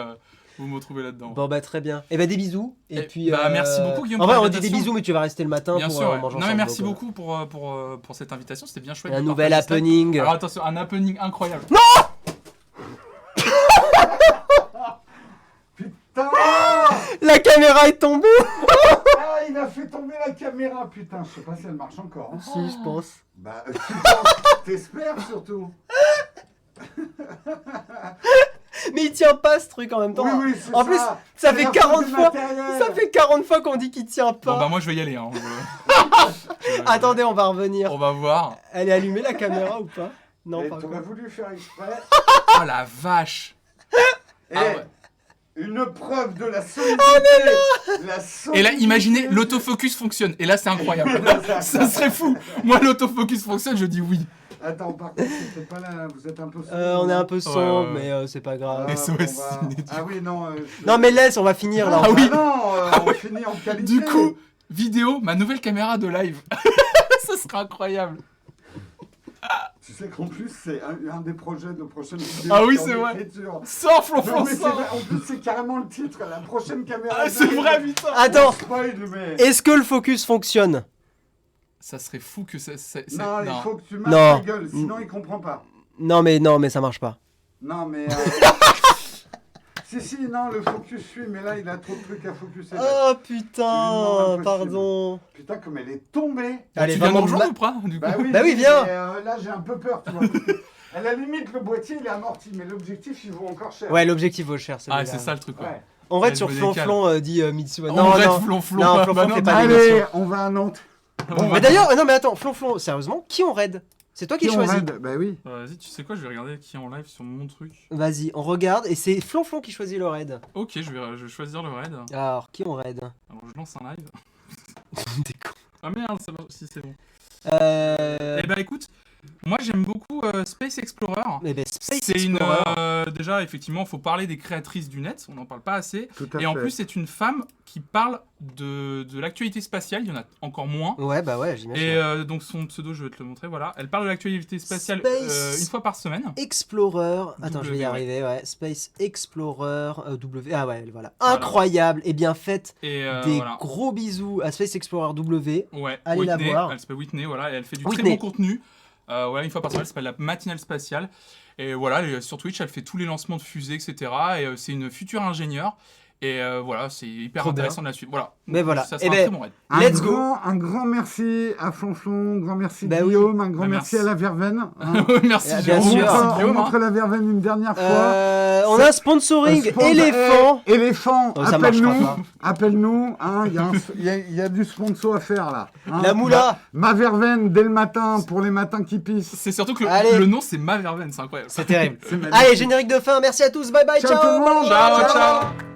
vous me retrouvez là-dedans. Bon bah très bien. Et bah des bisous. Et puis. Merci beaucoup Guillaume. En pour vrai, on dit des l'invitation. bisous, mais tu vas rester le matin Bien pour sûr. manger Non ensemble. mais merci donc, beaucoup pour cette invitation, c'était bien chouette. Un de nouvel partager ça. happening. Alors attention, un happening incroyable. Putain. La caméra est tombée. Ah, il a fait tomber la caméra, putain. Je sais pas si elle marche encore. Hein. Si, je pense. Bah, tu penses, t'espères surtout. Mais il tient pas ce truc en même temps. Oui, c'est En plus, ça. ça C'est fait la 40 faute du fois. matériel. Ça fait 40 fois qu'on dit qu'il tient pas. Bon bah moi je vais y aller. Hein. Attendez, on va revenir. On va voir. Elle est allumée la caméra ou pas? Non, Et pas t'aurais encore. voulu faire exprès. Oh la vache. Et Ah ouais. une preuve de la solidité. La solidité. Et là, imaginez, l'autofocus fonctionne. Et là, c'est incroyable. Ça serait fou. Moi, l'autofocus fonctionne, je dis oui. Attends, par contre, c'est pas là, vous êtes un peu sombre. On est un peu sombre, ouais. mais c'est pas grave. Ah, SOS bon, ciné, Ah oui, non. Non, mais laisse, on va finir là. Ah oui. Non, on finit en qualité. Du coup, vidéo, ma nouvelle caméra de live. Ça sera incroyable. Tu sais qu'en plus, c'est un des projets de prochaine vidéo. Ah oui, qui est en c'est vrai. écriture. Sors, Non, flonflon, mais c'est sors. vrai, en plus, c'est carrément le titre, la prochaine caméra. Ah, c'est vrai, putain. Attends, Spoil, mais... est-ce que le focus fonctionne? Ça serait fou que ça... Non, il faut que tu marques Non. ta gueule, sinon il comprend pas. Non, mais ça marche pas. Non, mais... si, non, le focus suit, mais là, il a trop de trucs à focuser. Oh Tu lui putain, demandes pardon. Putain, comme elle est tombée. Allez, Tu viens de vraiment, nous rejoindre ou pas, du coup Bah oui, Bah oui, viens. mais, là, j'ai un peu peur, tu vois. Parce que, à la limite, le boîtier, il est amorti, mais l'objectif, il vaut encore cher. Ouais, l'objectif vaut cher. Ah, celui-là. c'est ça le truc, ouais. Ouais. On raid Elle sur me décale. Flonflon, dit Mitsu. On Non, raid non. Flonflon. Non, Bah Flonflon non, fait pas bah des- Allez, d'émission. on va à Nantes. Mais d'ailleurs, non, mais attends, Flonflon, sérieusement, qui on raid? C'est toi qui Qui on choisis. raid Bah oui. Vas-y, tu sais quoi, je vais regarder qui est en live sur mon truc. Vas-y, on regarde et c'est Flonflon qui choisit le raid. Ok, je vais choisir le raid. Alors, qui on raid? Alors, je lance un live. T'es con. Ah merde, ça marche, si c'est bon. Euh... Eh ben écoute, moi j'aime beaucoup Space Explorer. Eh ben, Space C'est une Explorer. déjà effectivement, faut parler des créatrices du net, on n'en parle pas assez. Tout à Et en fait. plus, c'est une femme qui parle de l'actualité spatiale, il y en a encore moins. Ouais, bah ouais, j'imagine. Et donc son pseudo, je vais te le montrer, voilà. Elle parle de l'actualité spatiale Space une fois par semaine. Explorer. Attends, je vais y W, ouais. arriver, ouais. Space Explorer W. Ah ouais, voilà. Voilà. Incroyable et bien faite. Et Des voilà. gros bisous à Space Explorer W. Ouais, Allez la Whitney, voir. elle s'appelle Whitney, voilà, et elle fait du Whitney. très bon contenu. Voilà, une fois par semaine, elle s'appelle la matinale spatiale. Et voilà, sur Twitch, elle fait tous les lancements de fusées, etc. Et c'est une future ingénieure. Et voilà, c'est hyper Trop bien. intéressant de la suite. Voilà. Mais voilà. Ça Eh sera ben, un très bon raid. Let's go. Un grand merci à Flonflon, un grand merci Bah oui. Guillaume, un grand Bah, merci merci. à la Verveine. hein. Merci, Bien Jérôme. sûr. Merci, On Guillaume. montre la Verveine une dernière fois. On a un sponsoring éléphant. Éléphant, Oh, ça marchera appelle-nous. pas. Appelle-nous. hein, Il y a du sponsor à faire là. hein. La moula. Ma Verveine dès le matin pour les matins qui pissent. C'est surtout que Allez. le nom, c'est Ma Verveine, c'est incroyable. C'est terrible. C'est magnifique. Allez, générique de fin. Merci à tous. Bye bye. Ciao tout le monde. Ciao, ciao.